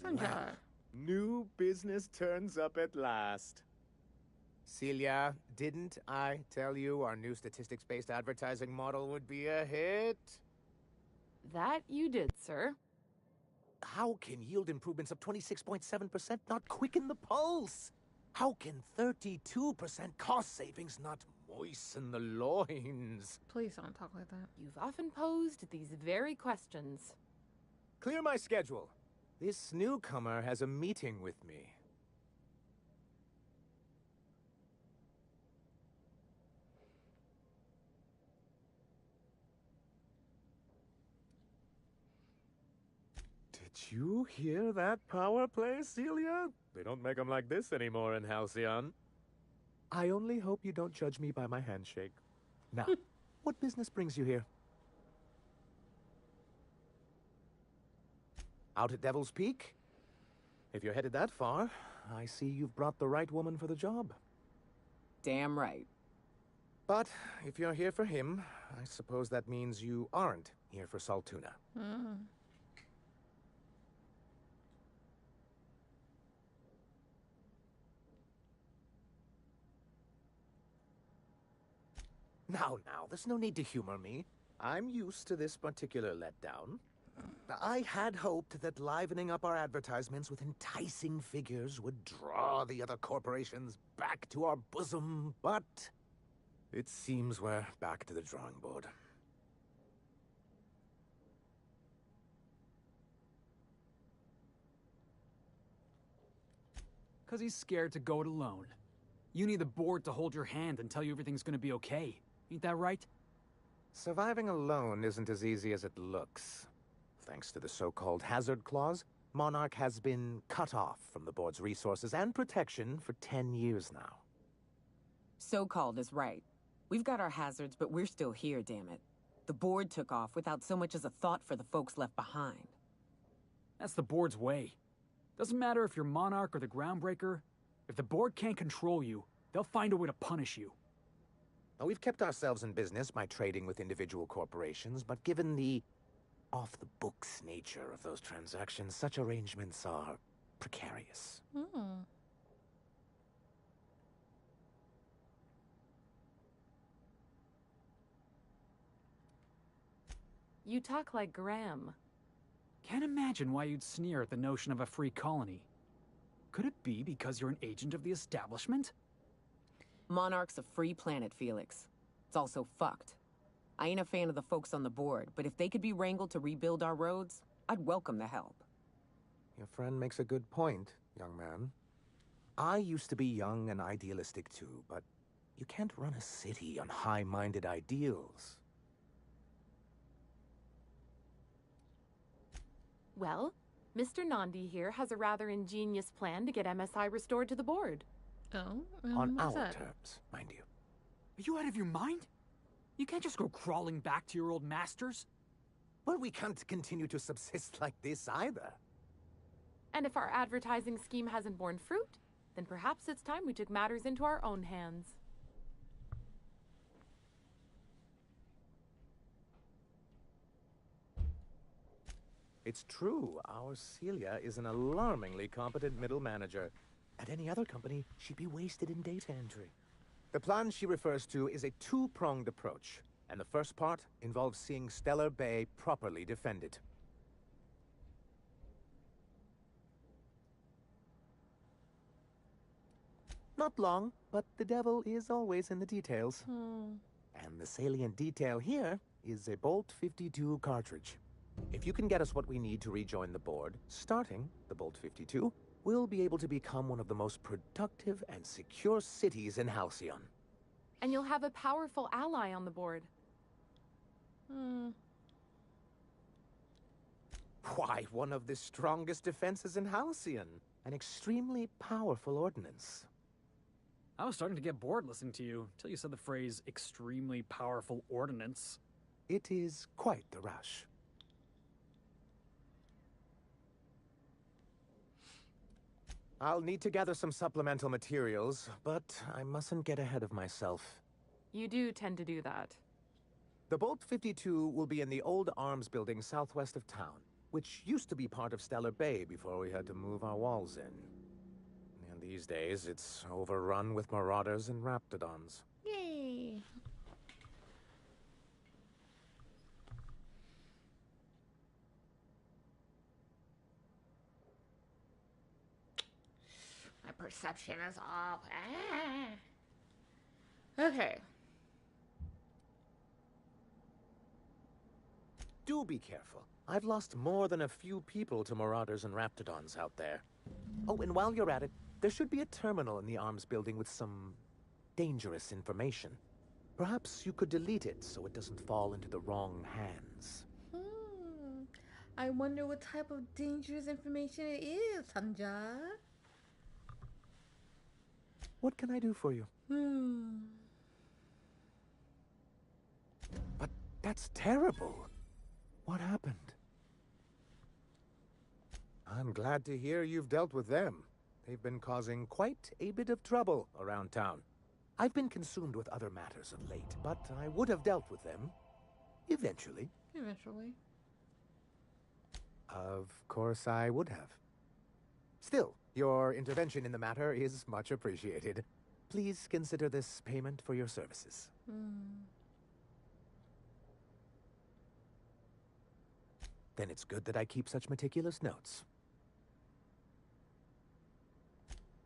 Wow. New business turns up at last. Celia, didn't I tell you our new statistics-based advertising model would be a hit? That you did, sir. How can yield improvements of 26.7% not quicken the pulse? How can 32% cost savings not moisten the loins? Please don't talk like that. You've often posed these very questions. Clear my schedule. This newcomer has a meeting with me. Did you hear that power play, Celia? They don't make them like this anymore in Halcyon. I only hope you don't judge me by my handshake. Now, what business brings you here? Out at Devil's Peak? If you're headed that far, I see you've brought the right woman for the job. Damn right. But if you're here for him, I suppose that means you aren't here for Saltuna. Now, there's no need to humor me. I'm used to this particular letdown. I had hoped that livening up our advertisements with enticing figures would draw the other corporations back to our bosom, but it seems we're back to the drawing board. Because he's scared to go it alone. You need the board to hold your hand and tell you everything's gonna be okay. Ain't that right? Surviving alone isn't as easy as it looks. Thanks to the so-called hazard clause, Monarch has been cut off from the board's resources and protection for 10 years now. So-called is right. We've got our hazards, but we're still here, damn it. The board took off without so much as a thought for the folks left behind. That's the board's way. Doesn't matter if you're Monarch or the Groundbreaker. If the board can't control you, they'll find a way to punish you. Now, we've kept ourselves in business by trading with individual corporations, but given the off-the-books nature of those transactions, such arrangements are precarious. You talk like Graham. Can't imagine why you'd sneer at the notion of a free colony. Could it be because you're an agent of the establishment? Monarch's a free planet, Felix. It's also fucked. I ain't a fan of the folks on the board, but if they could be wrangled to rebuild our roads, I'd welcome the help. Your friend makes a good point, young man. I used to be young and idealistic too, but you can't run a city on high-minded ideals. Well, Mr. Nandi here has a rather ingenious plan to get MSI restored to the board. Oh, On what's our that? terms, mind you. Are you out of your mind? You can't just go crawling back to your old masters. Well, we can't continue to subsist like this either. And if our advertising scheme hasn't borne fruit, then perhaps it's time we took matters into our own hands. It's true, our Celia is an alarmingly competent middle manager. At any other company, she'd be wasted in data entry. The plan she refers to is a two-pronged approach, and the first part involves seeing Stellar Bay properly defended. Not long, but the devil is always in the details. And the salient detail here is a Bolt 52 cartridge. If you can get us what we need to rejoin the board, starting the Bolt 52, we'll be able to become one of the most productive and secure cities in Halcyon. And you'll have a powerful ally on the board. Why, one of the strongest defenses in Halcyon. An extremely powerful ordnance. I was starting to get bored listening to you, till you said the phrase, extremely powerful ordnance. It is quite the rush. I'll need to gather some supplemental materials, but I mustn't get ahead of myself. You do tend to do that. The Bolt 52 will be in the old arms building southwest of town, which used to be part of Stellar Bay before we had to move our walls in. And these days, it's overrun with marauders and raptidons. Yay! My perception is off. Okay. Do be careful. I've lost more than a few people to marauders and raptidons out there. Oh, and while you're at it, there should be a terminal in the arms building with some dangerous information. Perhaps you could delete it so it doesn't fall into the wrong hands. I wonder what type of dangerous information it is, Sanja. What can I do for you? But that's terrible. What happened? I'm glad to hear you've dealt with them. They've been causing quite a bit of trouble around town. I've been consumed with other matters of late, but I would have dealt with them. Eventually. Eventually. Of course I would have. Still, your intervention in the matter is much appreciated. Please consider this payment for your services. Then it's good that I keep such meticulous notes.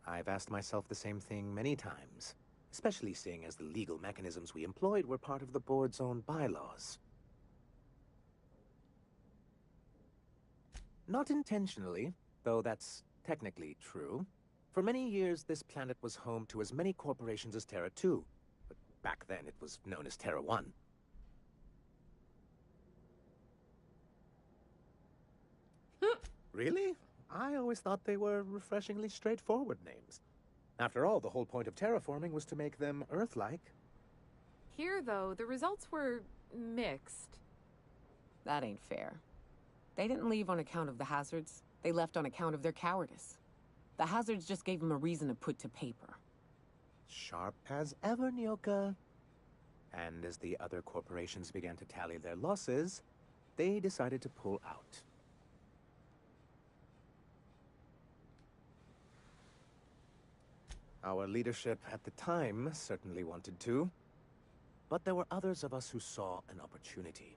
I've asked myself the same thing many times, especially seeing as the legal mechanisms we employed were part of the board's own bylaws. Not intentionally, though that's technically true. For many years, this planet was home to as many corporations as Terra 2, but back then it was known as Terra 1. Really? I always thought they were refreshingly straightforward names. After all, the whole point of terraforming was to make them Earth-like. Here, though, the results were mixed. That ain't fair. They didn't leave on account of the hazards. They left on account of their cowardice. The hazards just gave them a reason to put to paper. Sharp as ever, Nyoka. And as the other corporations began to tally their losses, they decided to pull out. Our leadership at the time certainly wanted to, but there were others of us who saw an opportunity.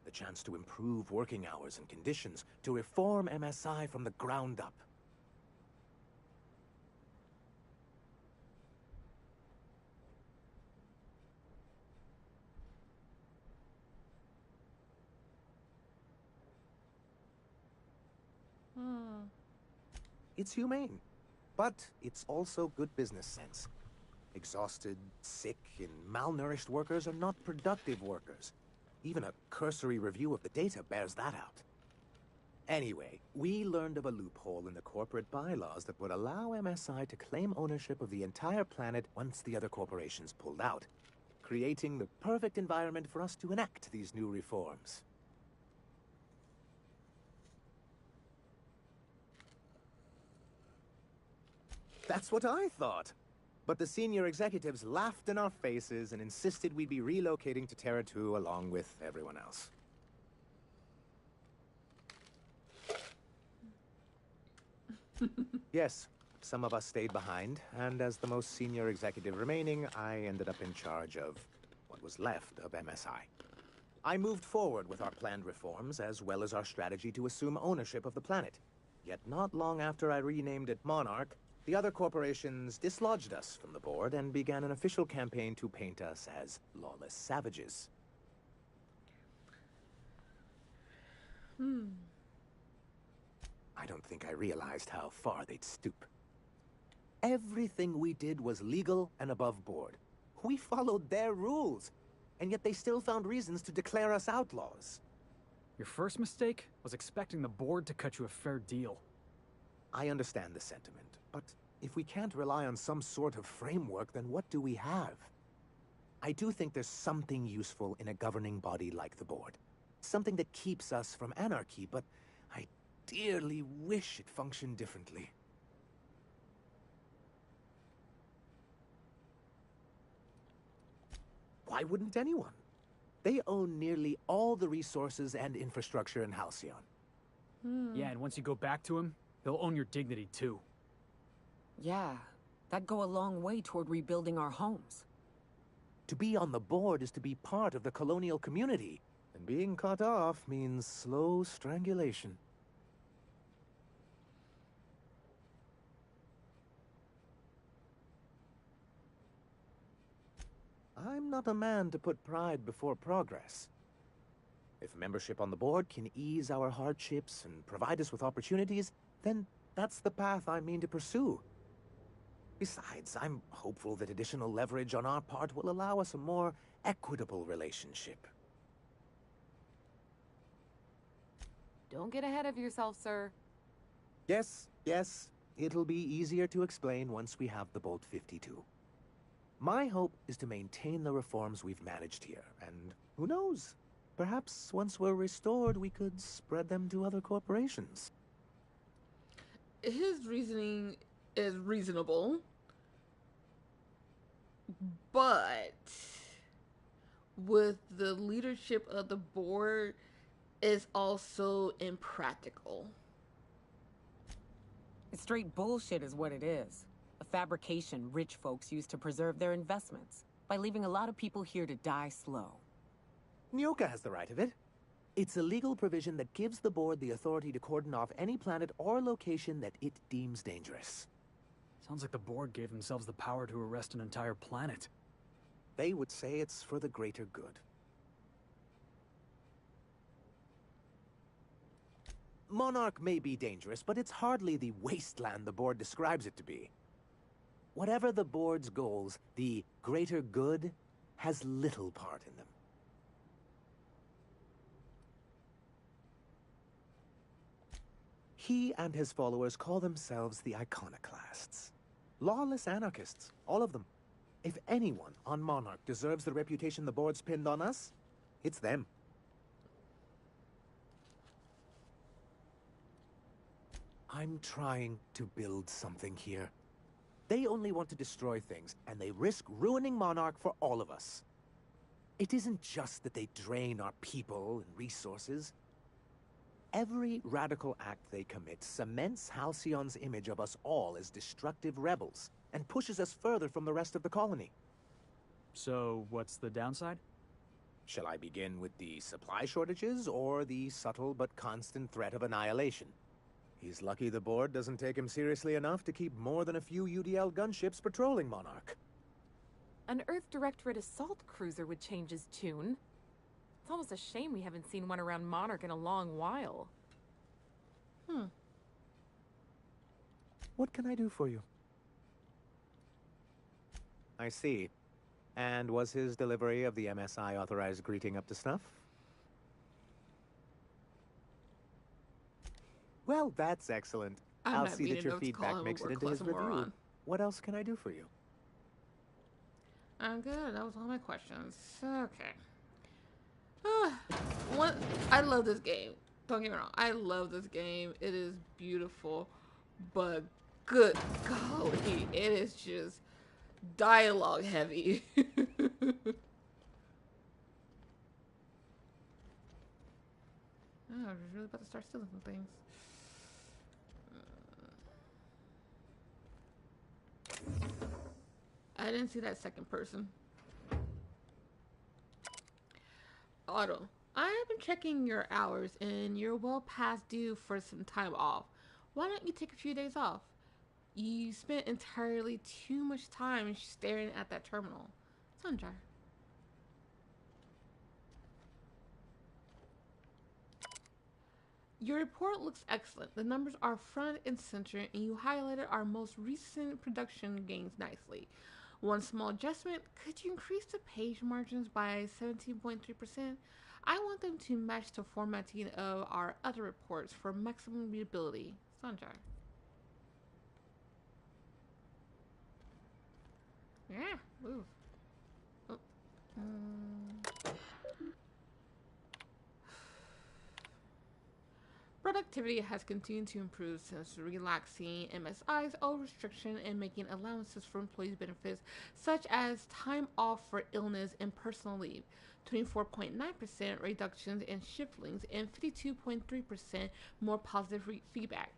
The chance to improve working hours and conditions, to reform MSI from the ground up. It's humane, but it's also good business sense. Exhausted, sick, and malnourished workers are not productive workers. Even a cursory review of the data bears that out. Anyway, we learned of a loophole in the corporate bylaws that would allow MSI to claim ownership of the entire planet once the other corporations pulled out, creating the perfect environment for us to enact these new reforms. That's what I thought. But the senior executives laughed in our faces and insisted we'd be relocating to Terra 2 along with everyone else. Yes, some of us stayed behind, and as the most senior executive remaining, I ended up in charge of what was left of MSI. I moved forward with our planned reforms, as well as our strategy to assume ownership of the planet. Yet not long after I renamed it Monarch, the other corporations dislodged us from the board and began an official campaign to paint us as lawless savages. I don't think I realized how far they'd stoop. Everything we did was legal and above board. We followed their rules, and yet they still found reasons to declare us outlaws. Your first mistake was expecting the board to cut you a fair deal. I understand the sentiment, but if we can't rely on some sort of framework, then what do we have? I do think there's something useful in a governing body like the board. Something that keeps us from anarchy, but I dearly wish it functioned differently. Why wouldn't anyone? They own nearly all the resources and infrastructure in Halcyon. Yeah, and once you go back to him, he'll own your dignity too. Yeah, that'd go a long way toward rebuilding our homes. To be on the board is to be part of the colonial community, and being cut off means slow strangulation. I'm not a man to put pride before progress. If membership on the board can ease our hardships and provide us with opportunities, then that's the path I mean to pursue. Besides, I'm hopeful that additional leverage on our part will allow us a more equitable relationship. Don't get ahead of yourself, sir. Yes, it'll be easier to explain once we have the Bolt 52. My hope is to maintain the reforms we've managed here, and who knows? Perhaps once we're restored, we could spread them to other corporations. His reasoning is reasonable, but with the leadership of the board is also impractical. It's straight bullshit is what it is. A fabrication rich folks use to preserve their investments by leaving a lot of people here to die slow. Nyoka has the right of it. It's a legal provision that gives the board the authority to cordon off any planet or location that it deems dangerous. Sounds like the board gave themselves the power to arrest an entire planet. They would say it's for the greater good. Monarch may be dangerous, but it's hardly the wasteland the board describes it to be. Whatever the board's goals, the greater good has little part in them. He and his followers call themselves the Iconoclasts. Lawless anarchists, all of them. If anyone on Monarch deserves the reputation the board's pinned on us, It's them. I'm trying to build something here. They only want to destroy things, and they risk ruining Monarch for all of us. It isn't just that they drain our people and resources. Every radical act they commit cements Halcyon's image of us all as destructive rebels, and pushes us further from the rest of the colony. So, what's the downside? Shall I begin with the supply shortages, or the subtle but constant threat of annihilation? He's lucky the board doesn't take him seriously enough to keep more than a few UDL gunships patrolling Monarch. An Earth Directorate assault cruiser would change his tune. It's almost a shame we haven't seen one around Monarch in a long while. What can I do for you? I see. And was his delivery of the MSI authorized greeting up to snuff? Well, that's excellent. I'll see that your feedback makes it into his review. What else can I do for you? I'm good. That was all my questions. Okay. I love this game. Don't get me wrong. I love this game. It is beautiful. But good golly, it is just dialogue heavy. Oh, I was really about to start stealing some things. I didn't see that second person. Otto, I have been checking your hours and you're well past due for some time off. Why don't you take a few days off? You spent entirely too much time staring at that terminal. Sanjar. Your report looks excellent. The numbers are front and center, and you highlighted our most recent production gains nicely. One small adjustment, could you increase the page margins by 17.3%? I want them to match the formatting of our other reports for maximum readability. Sanjar. Yeah, move. Oh. Productivity has continued to improve since relaxing MSI's old restriction and making allowances for employees' benefits, such as time off for illness and personal leave, 24.9% reductions in shiftlings, and 52.3% more positive feedback.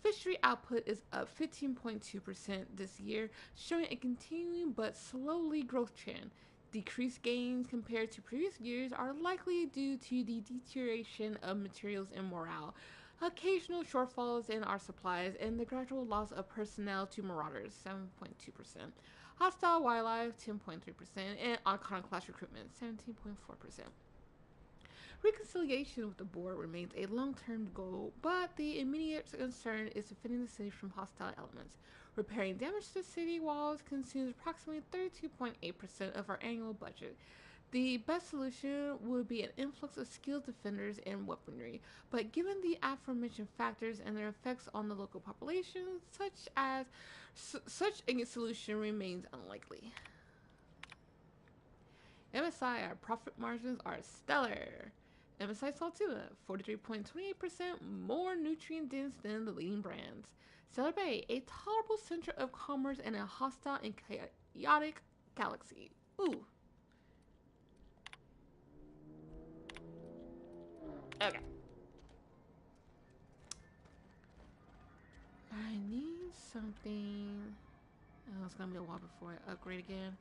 Fishery output is up 15.2% this year, showing a continuing but slowly growth trend. Decreased gains compared to previous years are likely due to the deterioration of materials and morale, occasional shortfalls in our supplies, and the gradual loss of personnel to marauders, 7.2%, hostile wildlife, 10.3%, and iconoclast recruitment, 17.4%. Reconciliation with the board remains a long-term goal, but the immediate concern is defending the city from hostile elements. Repairing damage to the city walls consumes approximately 32.8% of our annual budget. The best solution would be an influx of skilled defenders and weaponry, but given the aforementioned factors and their effects on the local population, such a solution remains unlikely. MSI, our profit margins are stellar. MSI Saltuna, 43.28% more nutrient dense than the leading brands. Stellar Bay, a tolerable center of commerce in a hostile and chaotic galaxy. Ooh. Okay. I need something. Oh, it's gonna be a while before I upgrade again.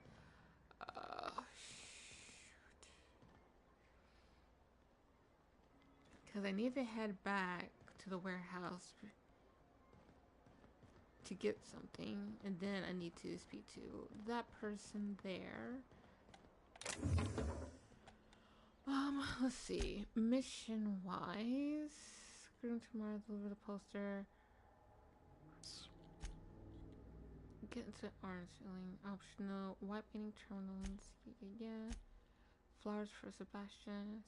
Because I need to head back to the warehouse to get something, and then I need to speak to that person there. Let's see. Mission wise, screw tomorrow, deliver the poster. Get into orange ceiling. Optional. White painting terminals. Yeah. Flowers for Sebastian.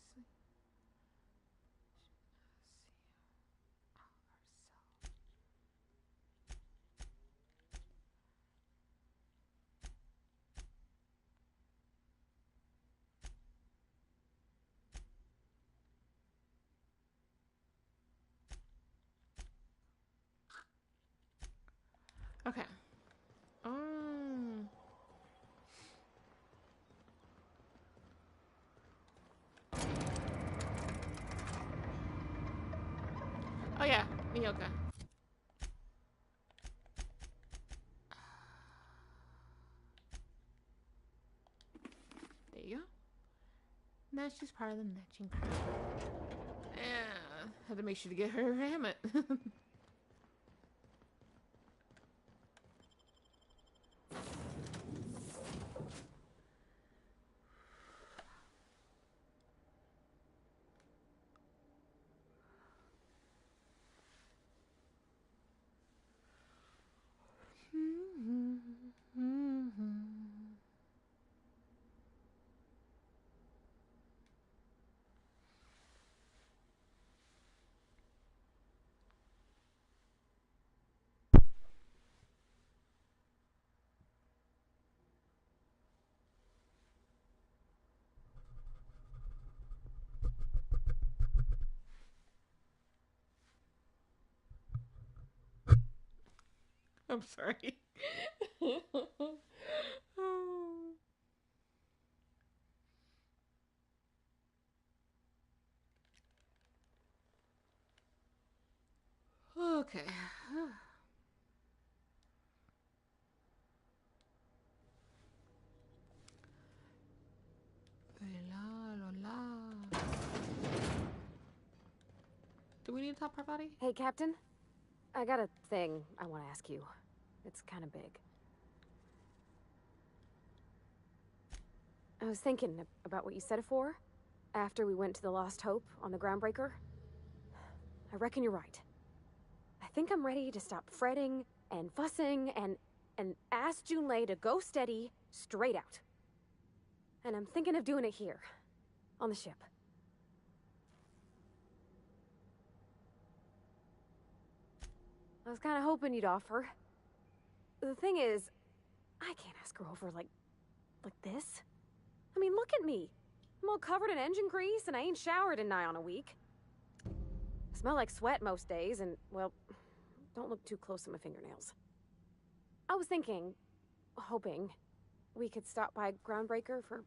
Oh yeah, Nyoka. There you go. Now she's part of the matching crew. Yeah, had to make sure to get her helmet. I'm sorry. Okay. La, la, la. Do we need to talk our body? Hey, Captain. I got a thing I want to ask you. It's kind of big. I was thinking about what you said afore, after we went to the Lost Hope on the Groundbreaker. I reckon you're right. I think I'm ready to stop fretting and fussing and ask Junlei to go steady, straight out. And I'm thinking of doing it here, on the ship. I was kind of hoping you'd offer. The thing is, I can't ask her over like this. I mean, look at me. I'm all covered in engine grease and I ain't showered in nigh on a week. I smell like sweat most days and, well, don't look too close at my fingernails. I was thinking, hoping, we could stop by Groundbreaker for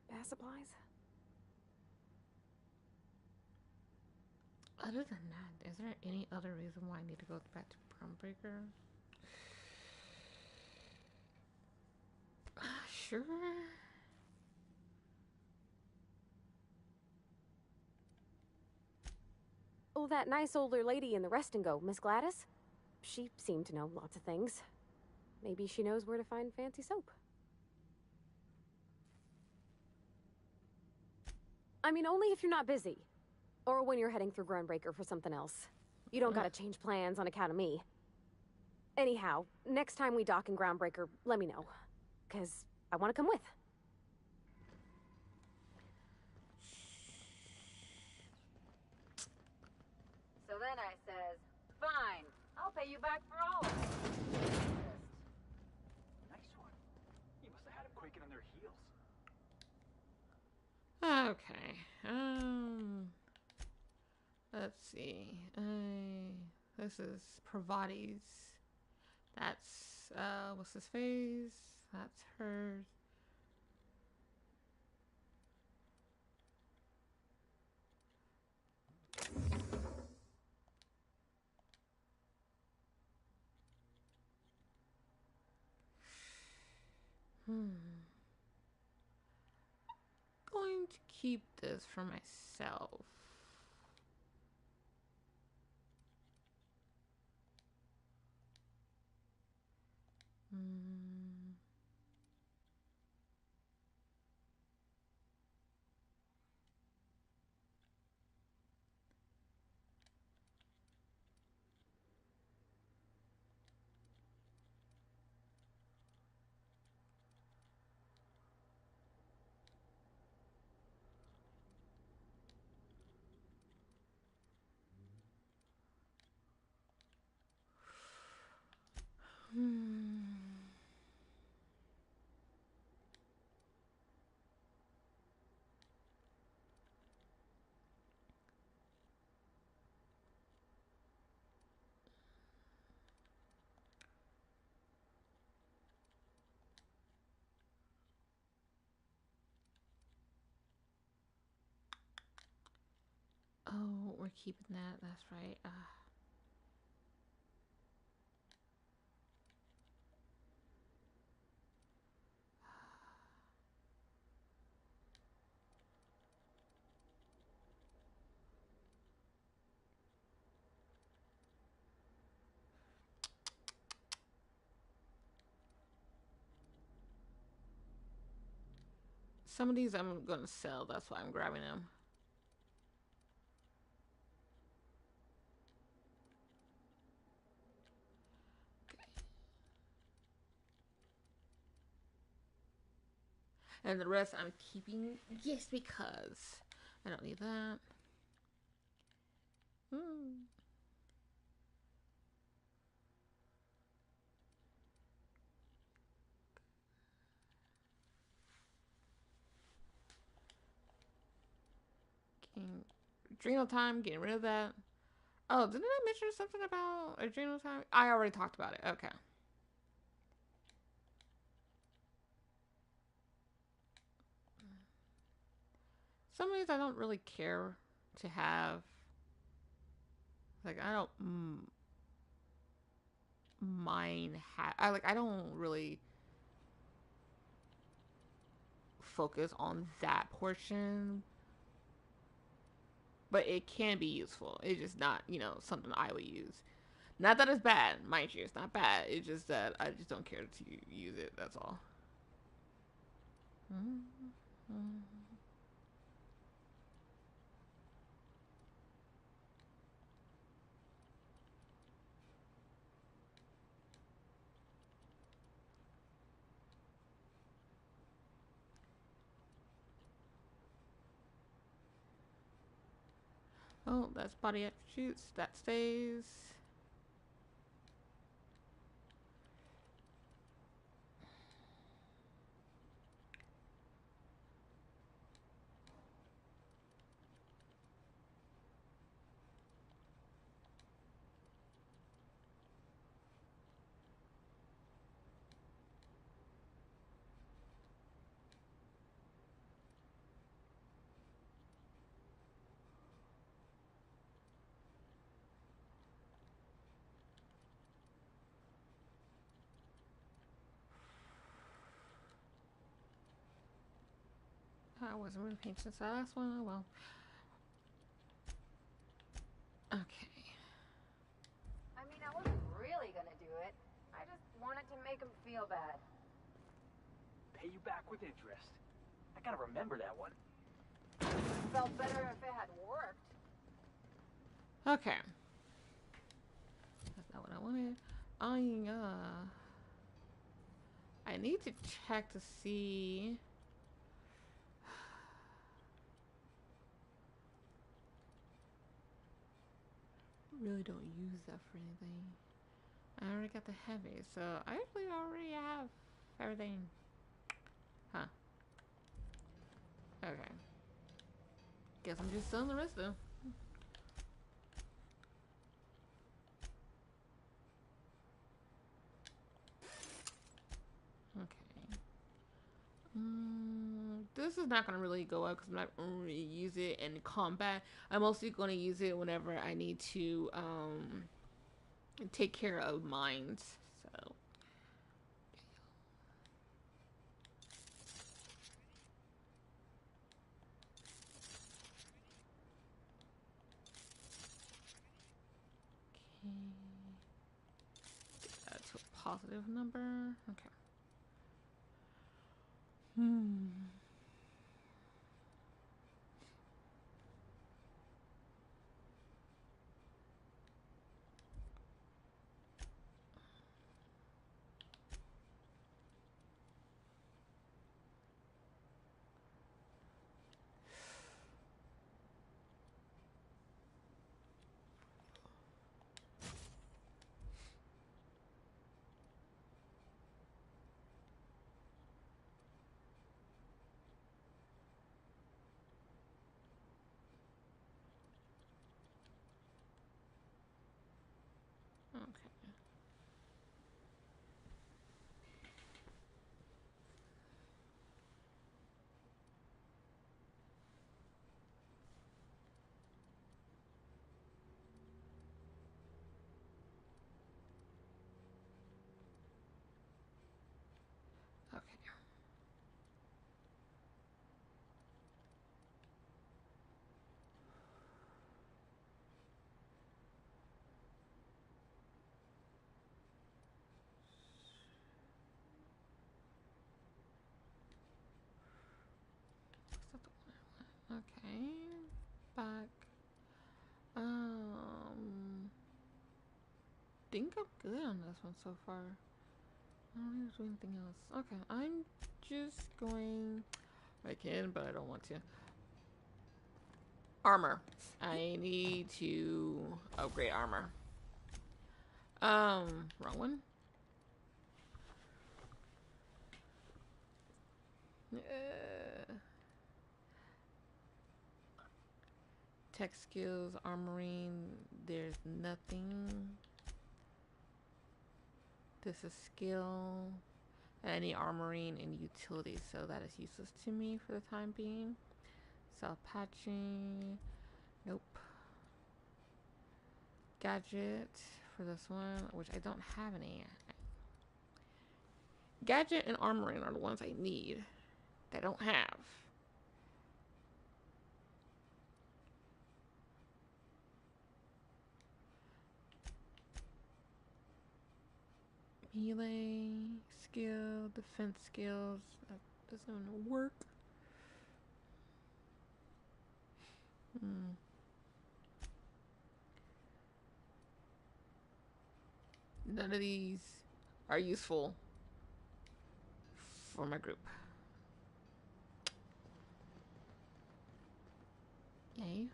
bath supplies. Other than that, is there any other reason why I need to go back to Groundbreaker? Sure. Oh, that nice older lady in the rest and go, Miss Gladys? She seemed to know lots of things. Maybe she knows where to find fancy soap. I mean, only if you're not busy. Or when you're heading through Groundbreaker for something else. You don't gotta change plans on account of me. Anyhow, next time we dock in Groundbreaker, let me know. 'Cause I want to come with. So then I says, fine, I'll pay you back for all of it. Nice one. You must have had them quaking on their heels. Okay. Let's see. This is Pravati's. That's what's his face? That's hers. Going to keep this for myself. Oh, we're keeping that. That's right. Some of these I'm gonna sell. That's why I'm grabbing them. And the rest I'm keeping just because I don't need that. Adrenal time, getting rid of that. Oh, didn't I mention something about adrenal time? I already talked about it. Okay. Some of these I don't really care to have. Like, I don't mind I don't really focus on that portion, but it can be useful. It's just not, you know, something I would use. Not that it's bad, mind you, it's not bad. It's just that I just don't care to use it. That's all. Oh, that's body attributes. That stays. I wasn't really paying attention to the last one. Oh, well. Okay. I mean, I wasn't really gonna do it. I just wanted to make him feel bad. Pay you back with interest. I gotta remember that one. Felt better if it had worked. Okay. That's not what I wanted. I need to check to see. Really don't use that for anything. I already got the heavy, so I actually already have everything. Huh. Okay. Guess I'm just selling the rest though. Okay. This is not going to really go up because I'm not going to really use it in combat. I'm mostly going to use it whenever I need to take care of mines. So. Okay. Get that to a positive number. Okay. back. Think I'm good on this one so far. I don't need to do anything else. Okay, I'm just going. I can, but I don't want to. Armor. I need to upgrade armor. Wrong one. Tech skills, armoring. There's nothing. This is skill. I need armoring and utility, so that is useless to me for the time being. Self patching. Nope. Gadget for this one, which I don't have any. Gadget and armoring are the ones I need that I don't have. Melee skill, defense skills. That doesn't work. None of these are useful for my group. Yay.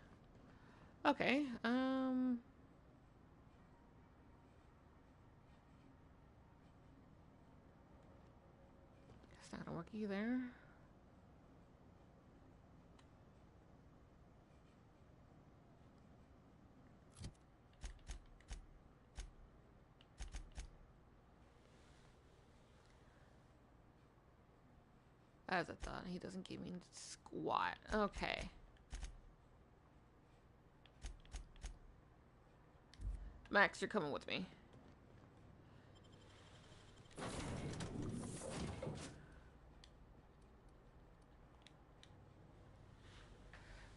Okay, that's not gonna work either. As I thought, he doesn't give me squat. Okay. Max, you're coming with me.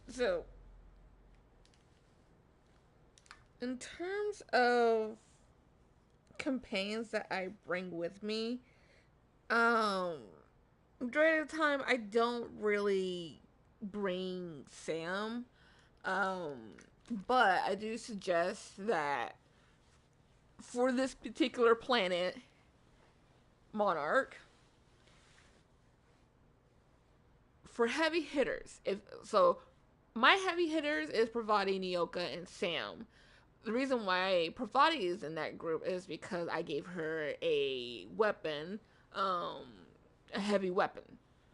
So, in terms of companions that I bring with me, majority of the time I don't really bring Sam. But I do suggest that for this particular planet, Monarch, for heavy hitters, my heavy hitters is Pravati, Nyoka, and Sam. The reason why Pravati is in that group is because I gave her a weapon, a heavy weapon.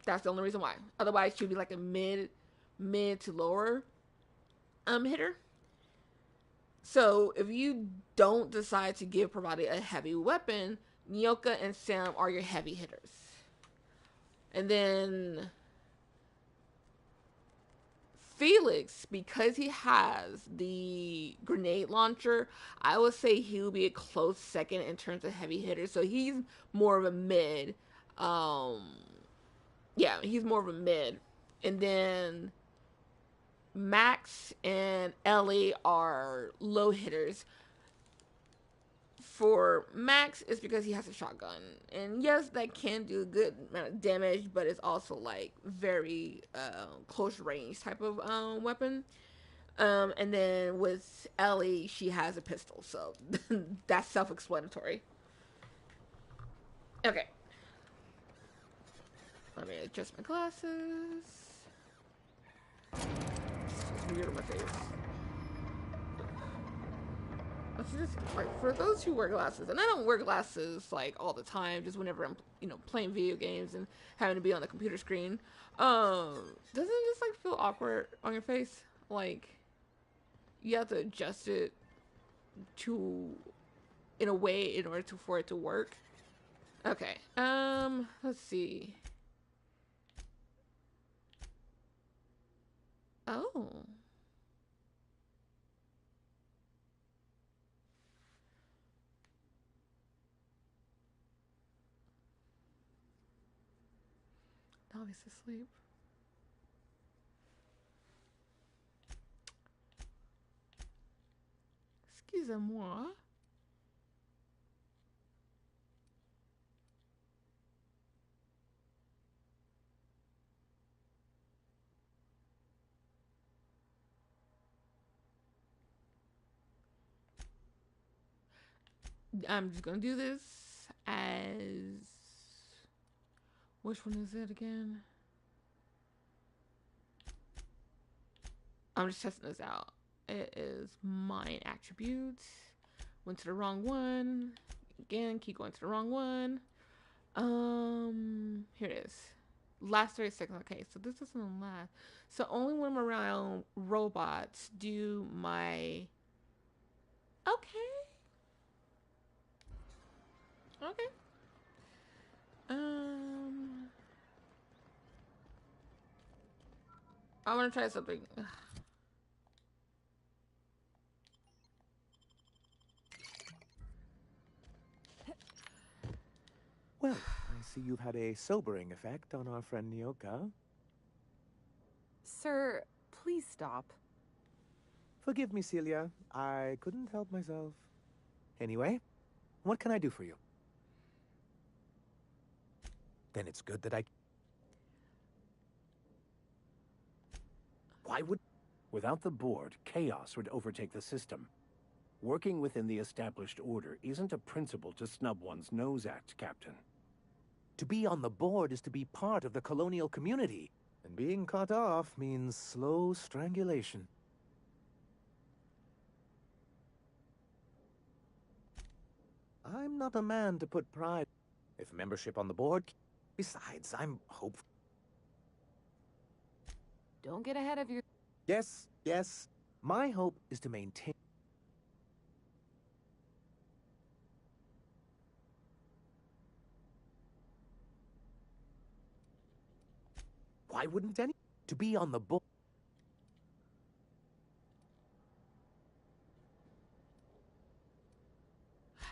That's the only reason why. Otherwise, she'd be like a mid to lower hitter. So if you don't decide to give Pravati a heavy weapon, Nyoka and Sam are your heavy hitters. And then Felix, because he has the grenade launcher, I would say he will be a close second in terms of heavy hitters. So he's more of a mid. Yeah, he's more of a mid. And then Max and Ellie are low hitters. For Max, it's because he has a shotgun. And yes, that can do a good amount of damage, but it's also like very close range type of weapon. And then with Ellie, she has a pistol, so that's self-explanatory. Okay. Let me adjust my glasses. It's weird on my face. Just, like, for those who wear glasses, and I don't wear glasses like all the time, just whenever I'm, playing video games and having to be on the computer screen. Doesn't it just like feel awkward on your face? Like you have to adjust it in a way in order for it to work. Okay. Let's see. Oh. Now he's asleep. Excusez-moi. I'm just gonna do this as, which one is it again? I'm just testing this out. It is mine attributes. Went to the wrong one. Again, keep going to the wrong one. Here it is. Last 30 seconds. Okay, so this doesn't last. So only when I'm around robots do my... Okay. Okay. I want to try something. Well, I see you've had a sobering effect on our friend Nyoka. Sir, please stop. Forgive me, Celia. I couldn't help myself. Anyway, what can I do for you? Then it's good that I... Why would... Without the board, chaos would overtake the system. Working within the established order isn't a principle to snub one's nose at, Captain. To be on the board is to be part of the colonial community. And being cut off means slow strangulation. I'm not a man to put pride... If membership on the board... Besides, I'm hopeful. Don't get ahead of your... Yes, yes. My hope is to maintain... Why wouldn't any... To be on the board...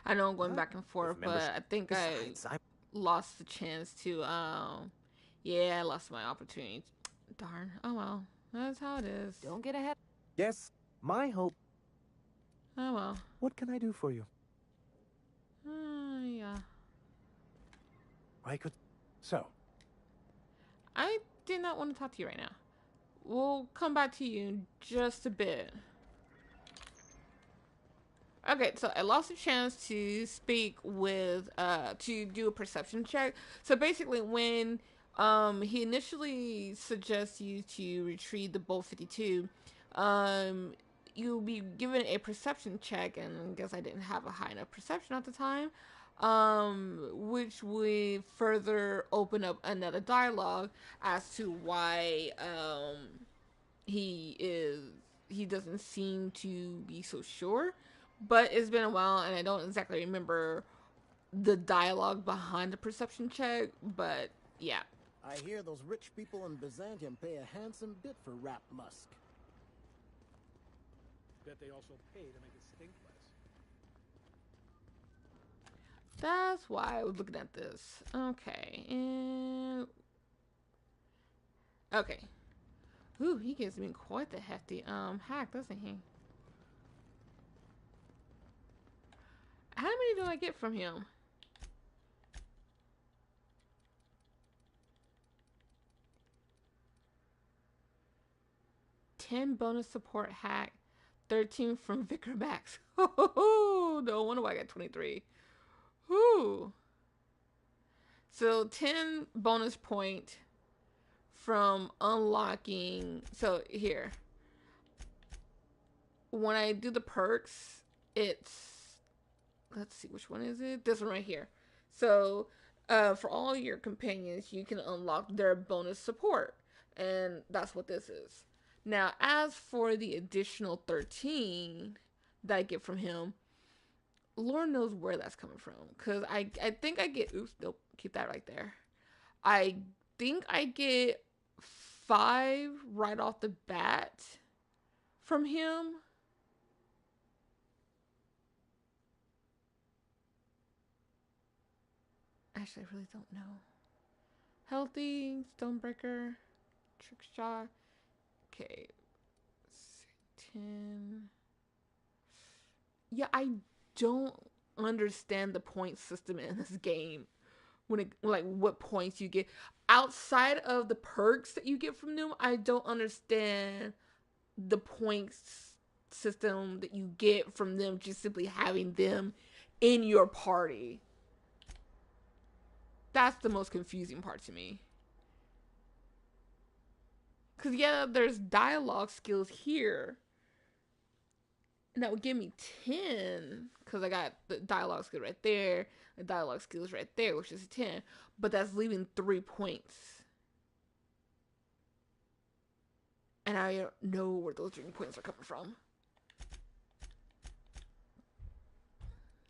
I know I'm going back and forth, but I think I lost the chance to, yeah, I lost my opportunity. Darn. Oh well. That's how it is. Don't get ahead. Yes, my hope... Oh well. What can I do for you? Yeah. I could... So? I did not want to talk to you right now. We'll come back to you in just a bit. Okay, so I lost a chance to speak with, to do a perception check. So basically when, he initially suggests you to retrieve the Bolt 52, you'll be given a perception check, and I guess I didn't have a high enough perception at the time, which would further open up another dialogue as to why, he doesn't seem to be so sure. But it's been a while, and I don't exactly remember the dialogue behind the perception check, but yeah. I hear those rich people in Byzantium pay a handsome bit for Rap Musk. Bet they also pay to make it stink less. That's why I was looking at this. Okay, and... Okay. Ooh, he gives me quite the hefty, hack, doesn't he? How many do I get from him? $10 bonus support hack, 13 from Vicar Max. No wonder why I got 23. Whoo. So 10 bonus point from unlocking. So here, when I do the perks, it's, let's see, which one is it? This one right here. So, for all your companions, you can unlock their bonus support. And that's what this is. Now, as for the additional 13 that I get from him, Lord knows where that's coming from. Because I think I get, oops, nope, keep that right there. I think I get 5 right off the bat from him. Actually, I really don't know. Healthy, Stonebreaker, Trick Shot. Okay. 10. Yeah, I don't understand the point system in this game. When it, like, what points you get. Outside of the perks that you get from them, I don't understand the points system that you get from them just simply having them in your party. That's the most confusing part to me. Because, yeah, there's dialogue skills here. And that would give me 10. Because I got the dialogue skill right there. The dialogue skills right there, which is 10. But that's leaving 3 points. And I don't know where those 3 points are coming from.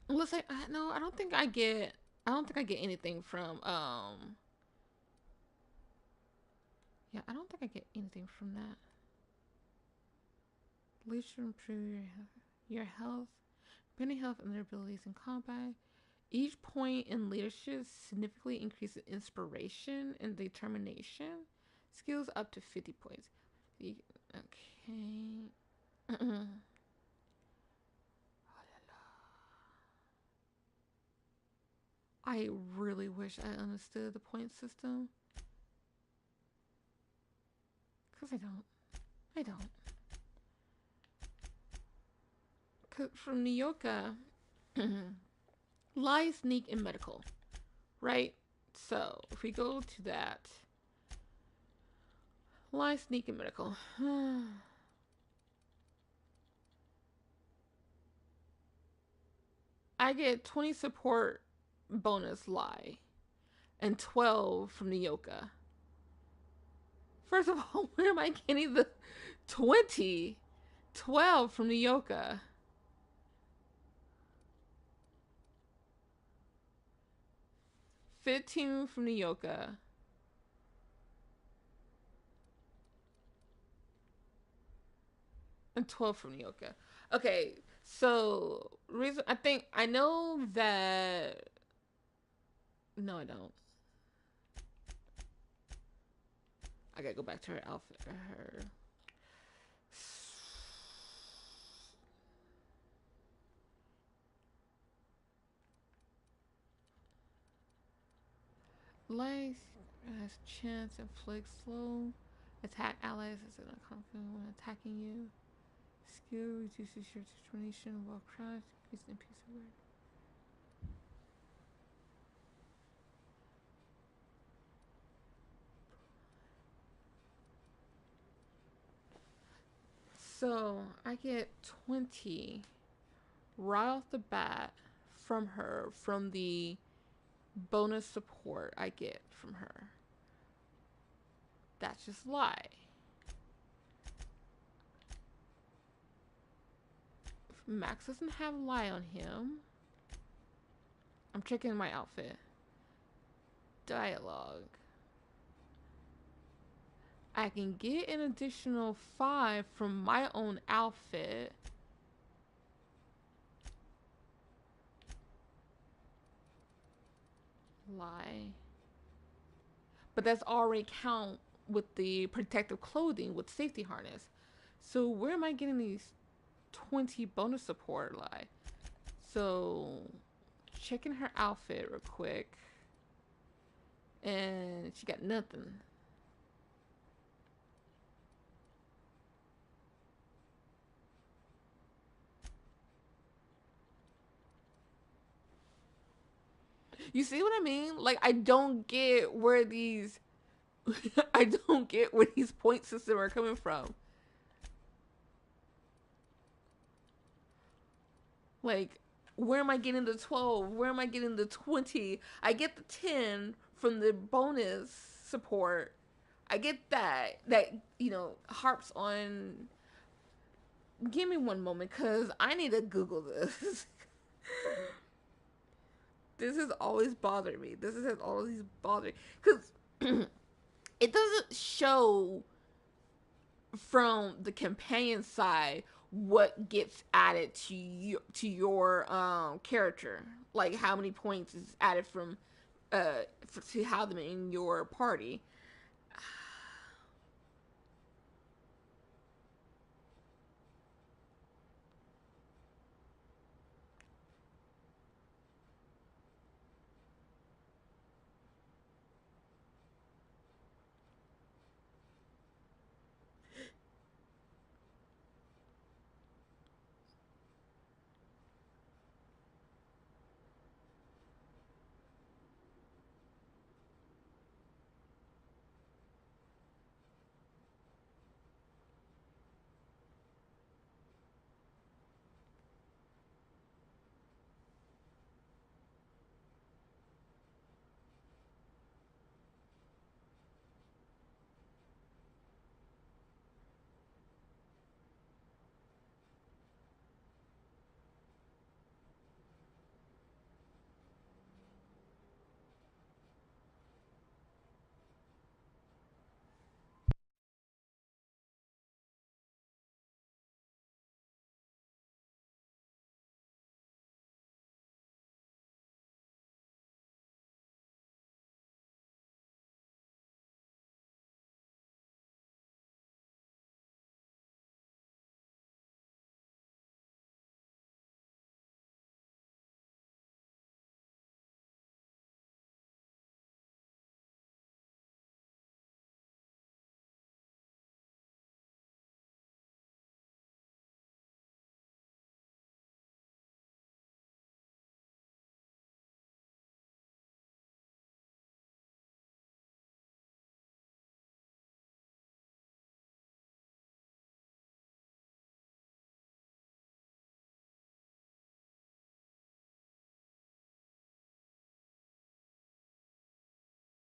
Unless no, I don't think I get anything from, yeah, I don't think I get anything from that. Leadership improve your health, many health and their abilities in combat. Each point in leadership significantly increases inspiration and determination. Skills up to 50 points. Okay. I really wish I understood the point system. Because I don't. Cause from Nyoka, lie, sneak, and medical. Right? So, if we go to that. Lie, sneak, and medical. I get 20 support bonus lie. And 12 from Nyoka. First of all, where am I getting the 20? 12 from Nyoka. $15 from Nyoka. And 12 from Nyoka. Okay, so reason I know that. No, I don't. I gotta go back to her outfit. Her. Life has chance, inflict slow. Attack allies as an confident when attacking you. Skill reduces your determination while crouched. Increase in piece of work. So I get 20 right off the bat from her, from the bonus support I get from her. That's just lie. If Max doesn't have lie on him, I'm checking my outfit. Dialogue. I can get an additional 5 from my own outfit. Lie. But that's already count with the protective clothing with safety harness. So where am I getting these 20 bonus support lie? So checking her outfit real quick. And she got nothing. You see what I mean? Like, I don't get where these I don't get where these point systems are coming from. Like, where am I getting the 12? Where am I getting the 20? I get the 10 from the bonus support. I get that harps on. Give me one moment, because I need to Google this. This has always bothered me. This has always bothered me. Because it doesn't show from the companion side what gets added to your character. Like, how many points is added from to have them in your party.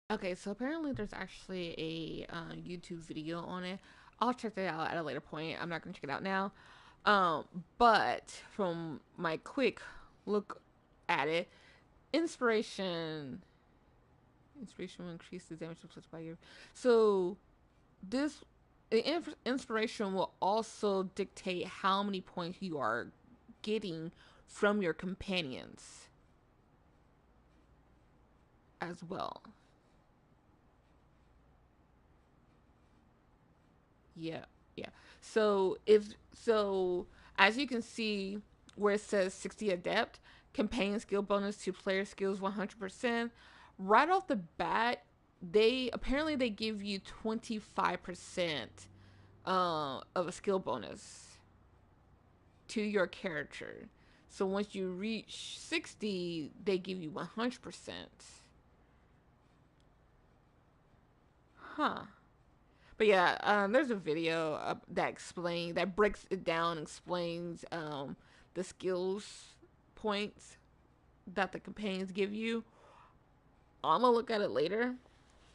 Okay, so apparently there's actually a YouTube video on it. I'll check that out at a later point. I'm not gonna check it out now. But from my quick look at it, inspiration will increase the damage inflicted by you. So this inspiration will also dictate how many points you are getting from your companions as well. Yeah, yeah. So as you can see where it says 60 adept, companion skill bonus to player skills 100%, right off the bat, they give you 25% of a skill bonus to your character. So once you reach 60, they give you 100%. Huh. But yeah, there's a video that breaks it down, explains the skills points that the companions give you. I'm gonna look at it later,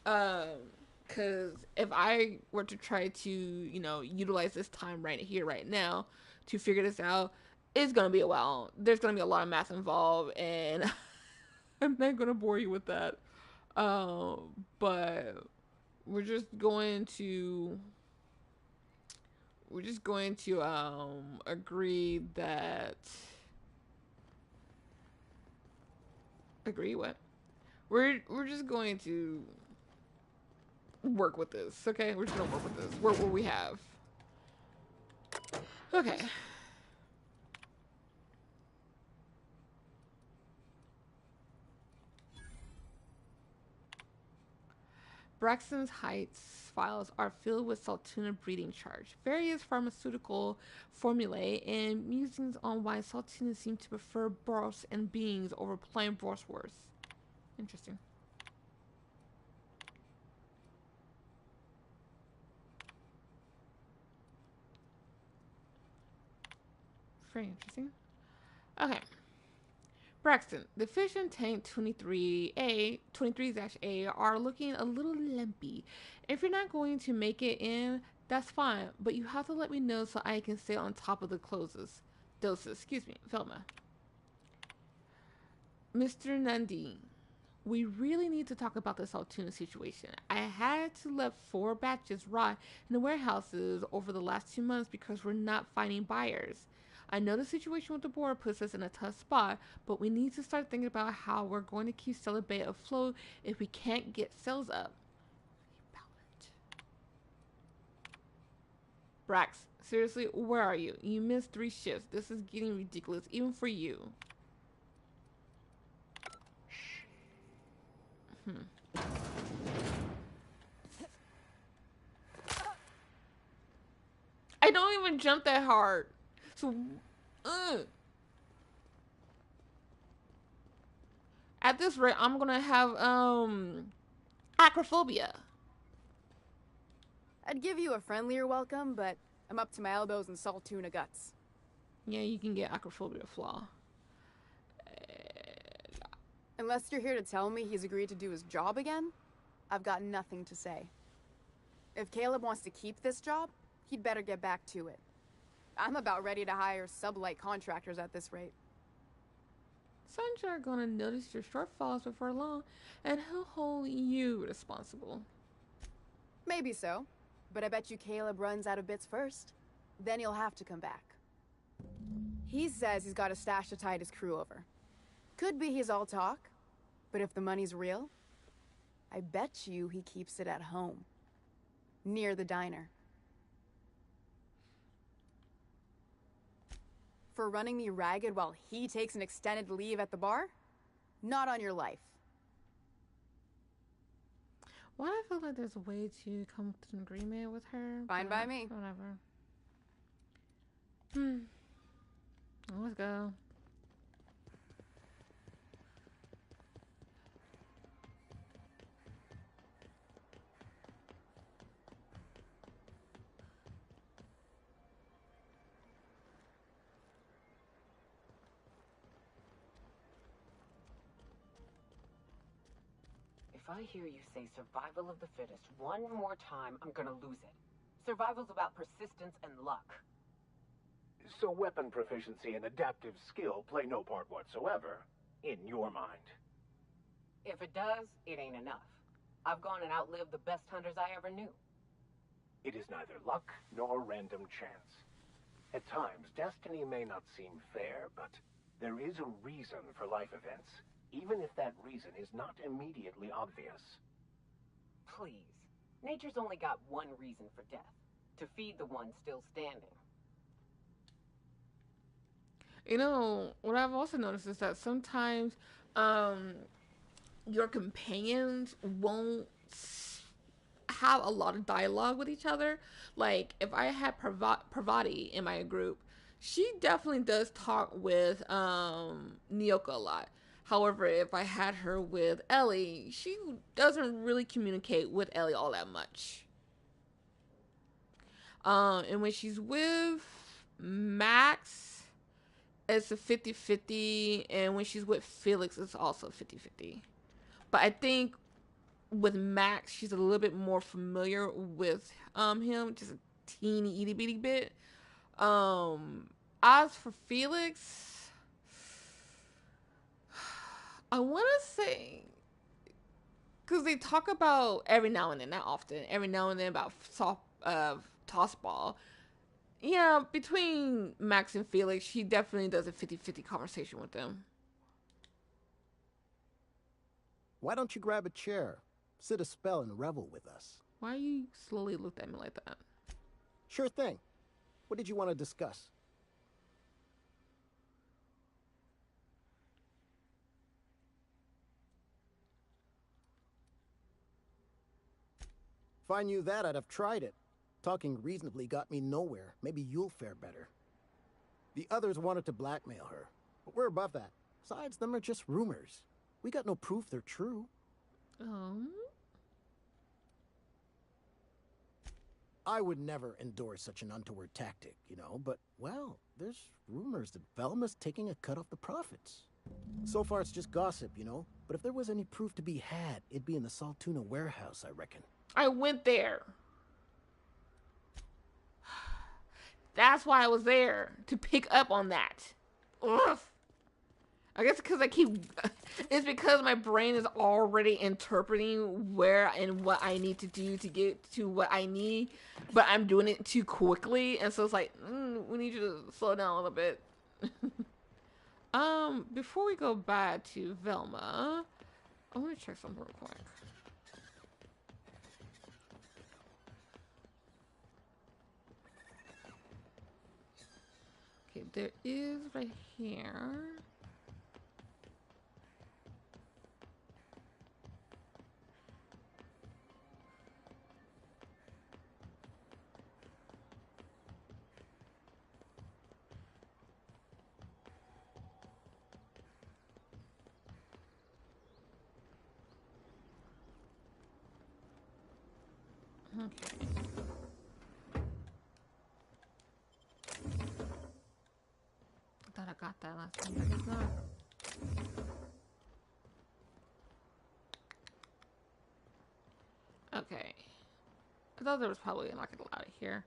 because if I were to try to utilize this time right here, right now, to figure this out, it's gonna be a while. There's gonna be a lot of math involved, and I'm not gonna bore you with that. But we're just going to agree that what we're just going to work with this. Okay, we're just gonna work with this. What we have. Okay. Braxton's Heights files are filled with Saltuna breeding charge, various pharmaceutical formulae, and musings on why Saltuna seem to prefer broths and beings over plain bratwurst. Interesting. Very interesting. Okay. Braxton, the fission tank 23-A are looking a little lumpy. If you're not going to make it in, that's fine, but you have to let me know so I can stay on top of the doses. Excuse me, Velma. Mr. Nundy, we really need to talk about this Altoona situation. I had to let 4 batches rot in the warehouses over the last 2 months because we're not finding buyers. I know the situation with the board puts us in a tough spot, but we need to start thinking about how we're going to keep Stellar Bay afloat if we can't get sales up. Brax, seriously, where are you? You missed 3 shifts. This is getting ridiculous, even for you. I don't even jump that hard. So, at this rate, I'm gonna have acrophobia. I'd give you a friendlier welcome, but I'm up to my elbows in salt tuna guts. Yeah, you can get acrophobia flaw. Unless you're here to tell me he's agreed to do his job again, I've got nothing to say. If Caleb wants to keep this job, he'd better get back to it. I'm about ready to hire sublight contractors at this rate. Sanjay are gonna notice your shortfalls before long, and he'll hold you responsible. Maybe so, but I bet you Caleb runs out of bits first. Then he'll have to come back. He says he's got a stash to tide his crew over. Could be he's all talk, but if the money's real, I bet you he keeps it at home. Near the diner. For running me ragged while he takes an extended leave at the bar? Not on your life. Why do I feel like there's a way to come to an agreement with her? Fine by me. Whatever. Let's go. If I hear you say survival of the fittest one more time, I'm gonna lose it. Survival's about persistence and luck. So weapon proficiency and adaptive skill play no part whatsoever, in your mind. If it does, it ain't enough. I've gone and outlived the best hunters I ever knew. It is neither luck nor random chance. At times, destiny may not seem fair, but there is a reason for life events, even if that reason is not immediately obvious. Please. Nature's only got one reason for death. To feed the one still standing. You know, what I've also noticed is that sometimes your companions won't have a lot of dialogue with each other. Like, if I had Parvati in my group, she definitely does talk with Nyoka a lot. However, if I had her with Ellie, she doesn't really communicate with Ellie all that much. And when she's with Max, it's a 50-50, and when she's with Felix, it's also 50-50. But I think with Max, she's a little bit more familiar with him, just a teeny itty bitty bit. As for Felix, I want to say, because they talk about every now and then, not often, every now and then about toss ball. Yeah, between Max and Felix, she definitely does a 50-50 conversation with them. Why don't you grab a chair, sit a spell, and revel with us? Why you slowly looked at me like that? Sure thing. What did you want to discuss? If I knew that, I'd have tried it. Talking reasonably got me nowhere. Maybe you'll fare better. The others wanted to blackmail her, but we're above that. Besides, them are just rumors. We got no proof they're true. I would never endorse such an untoward tactic, you know, but, well, there's rumors that Velma's taking a cut off the profits. So far, it's just gossip, you know, but if there was any proof to be had, it'd be in the Saltuna warehouse, I reckon. I went there. That's why I was there, to pick up on that. Ugh. I guess because it's because my brain is already interpreting where and what I need to do to get to what I need, but I'm doing it too quickly, and so it's like, we need you to slow down a little bit. Before we go back to Velma, I want to check something real quick. Okay, there is right here. Okay. I thought I got that last time, but I guess not. Okay. I thought there was probably like a lot of here.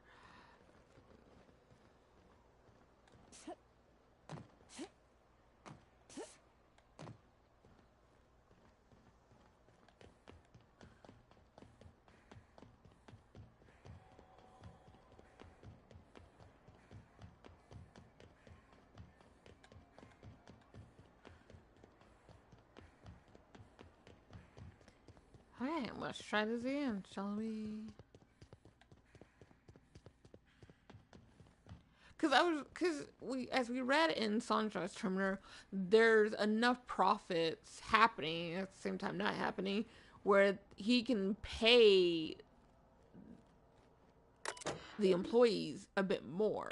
Alright, let's try this again, shall we? As we read in Sandra's Terminator, there's enough profits happening at the same time not happening, where he can pay the employees a bit more.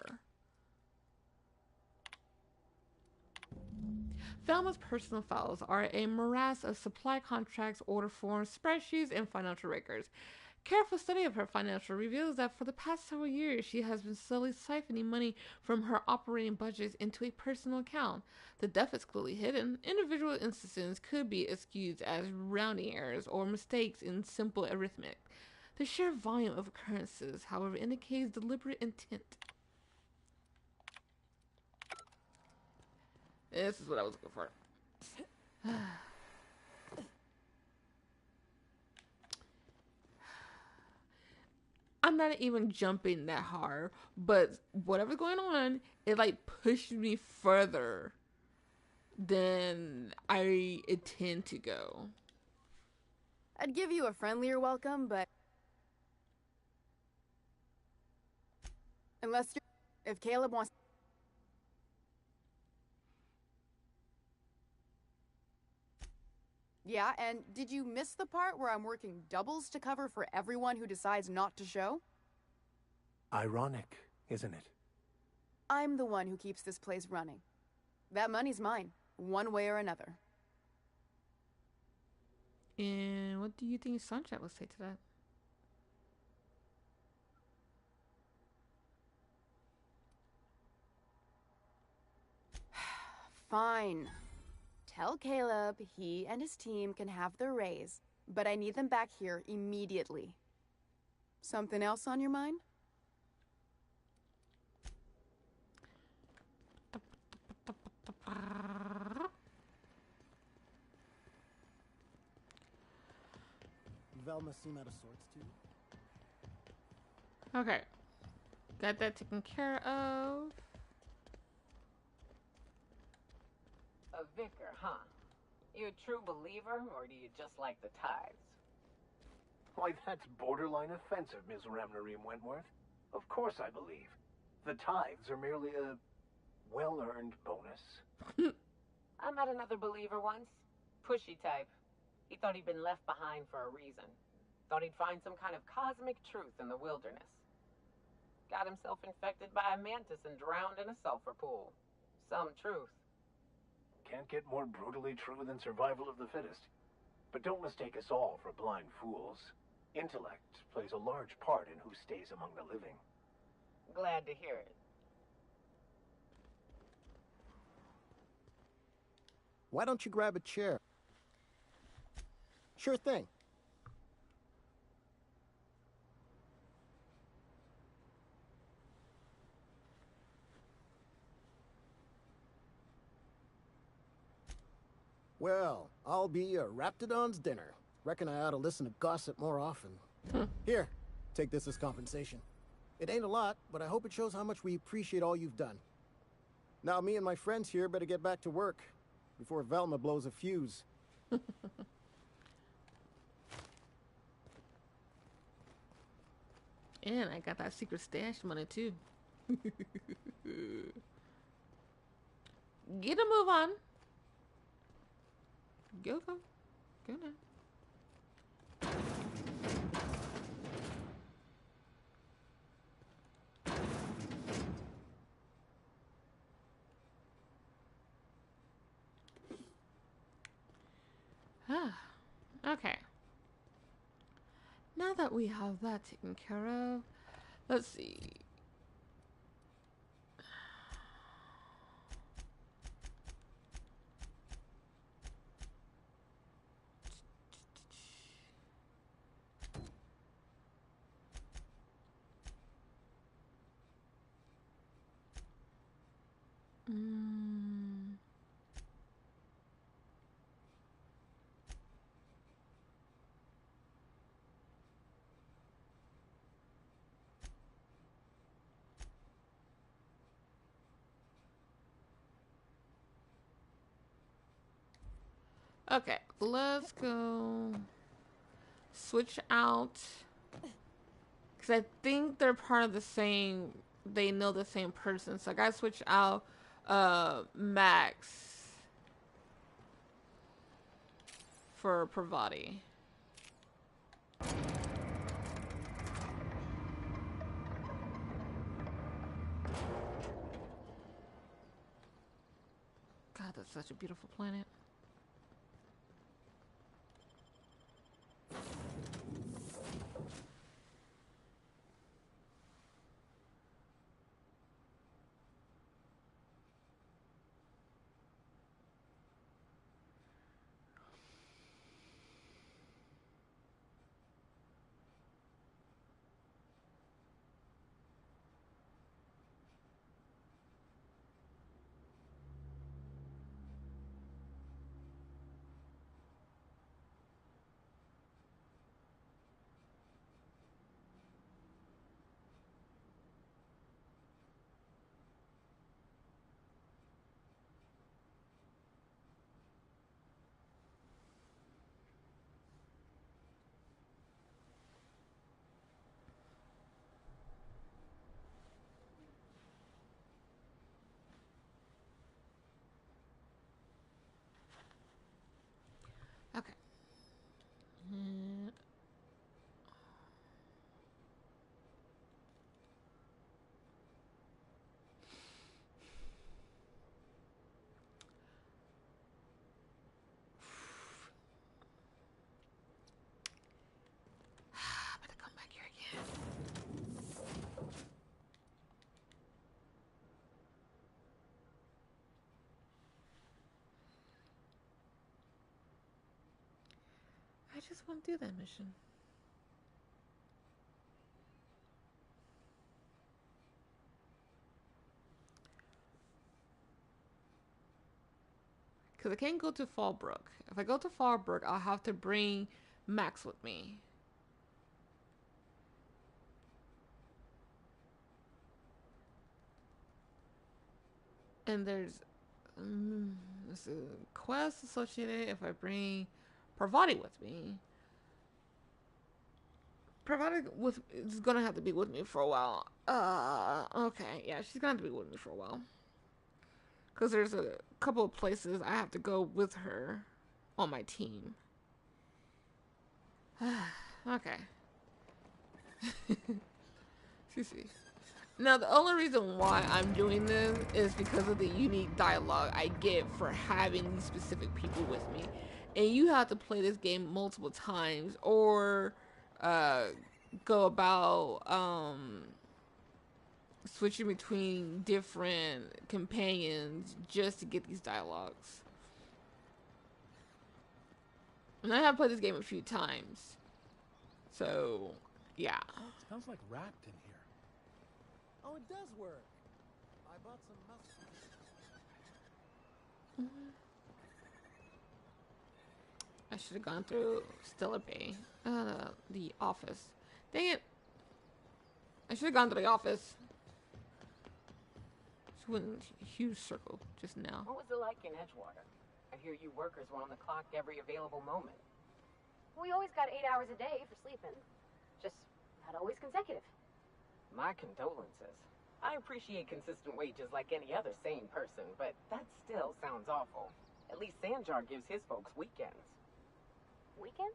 Velma's personal files are a morass of supply contracts, order forms, spreadsheets, and financial records. Careful study of her financial reveals that for the past several years she has been slowly siphoning money from her operating budgets into a personal account. The debt is clearly hidden. Individual instances could be excused as rounding errors or mistakes in simple arithmetic. The sheer volume of occurrences, however, indicates deliberate intent. This is what I was looking for. I'm not even jumping that hard, but whatever's going on, it like pushed me further than I intend to go. I'd give you a friendlier welcome, but unless if Caleb wants. Yeah, and did you miss the part where I'm working doubles to cover for everyone who decides not to show? Ironic, isn't it? I'm the one who keeps this place running. That money's mine, one way or another. And what do you think Sunshine will say to that? Fine. Tell Caleb he and his team can have their raise, but I need them back here immediately. Something else on your mind? Velma seem out of sorts too? Okay. Got that taken care of. A vicar, huh? You a true believer, or do you just like the tithes? Why, that's borderline offensive, Ms. Ramnareem Wentworth. Of course I believe. The tithes are merely a well-earned bonus. I met another believer once. Pushy type. He thought he'd been left behind for a reason. Thought he'd find some kind of cosmic truth in the wilderness. Got himself infected by a mantis and drowned in a sulfur pool. Some truth. Can't get more brutally true than survival of the fittest. But don't mistake us all for blind fools. Intellect plays a large part in who stays among the living. Glad to hear it. Why don't you grab a chair? Sure thing. Well, I'll be a Raptidon's dinner. Reckon I ought to listen to gossip more often. Here, take this as compensation. It ain't a lot, but I hope it shows how much we appreciate all you've done. Now me and my friends here better get back to work before Velma blows a fuse. And I got that secret stash money too. Get a move on. Go. Go now. Okay. Now that we have that taken care of, let's see. Okay, let's go switch out, because I think they're part of the same, they know the same person, so I gotta switch out Max for Pravati. God, that's such a beautiful planet. just want to do that mission. Because I can't go to Fallbrook. If I go to Fallbrook, I'll have to bring Max with me. And there's a quest associated if I bring Parvati with me. Parvati is gonna have to be with me for a while. Okay, yeah, she's gonna have to be with me for a while. Because there's a couple of places I have to go with her on my team. Okay. CC. Now, the only reason why I'm doing this is because of the unique dialogue I get for having these specific people with me. And you have to play this game multiple times or go about switching between different companions just to get these dialogues. And I have played this game a few times. So, yeah. Oh, it smells like wrapped in here. Oh, it does work. I bought some mustard. I should have gone through Stellar Bay. The office. Dang it. I should have gone to the office. Just went in a huge circle just now. What was it like in Edgewater? I hear you workers were on the clock every available moment. We always got 8 hours a day for sleeping. Just not always consecutive. My condolences. I appreciate consistent wages like any other sane person, but that still sounds awful. At least Sanjar gives his folks weekends. Weekends?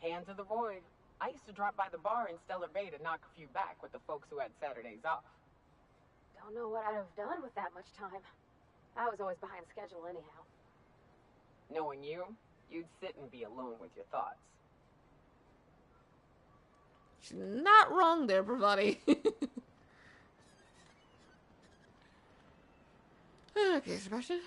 Hand to the void. I used to drop by the bar in Stellar Bay to knock a few back with the folks who had Saturdays off. Don't know what I'd have done with that much time. I was always behind schedule anyhow. Knowing you, you'd sit and be alone with your thoughts. She's not wrong there, Parvati. Okay, Sebastian.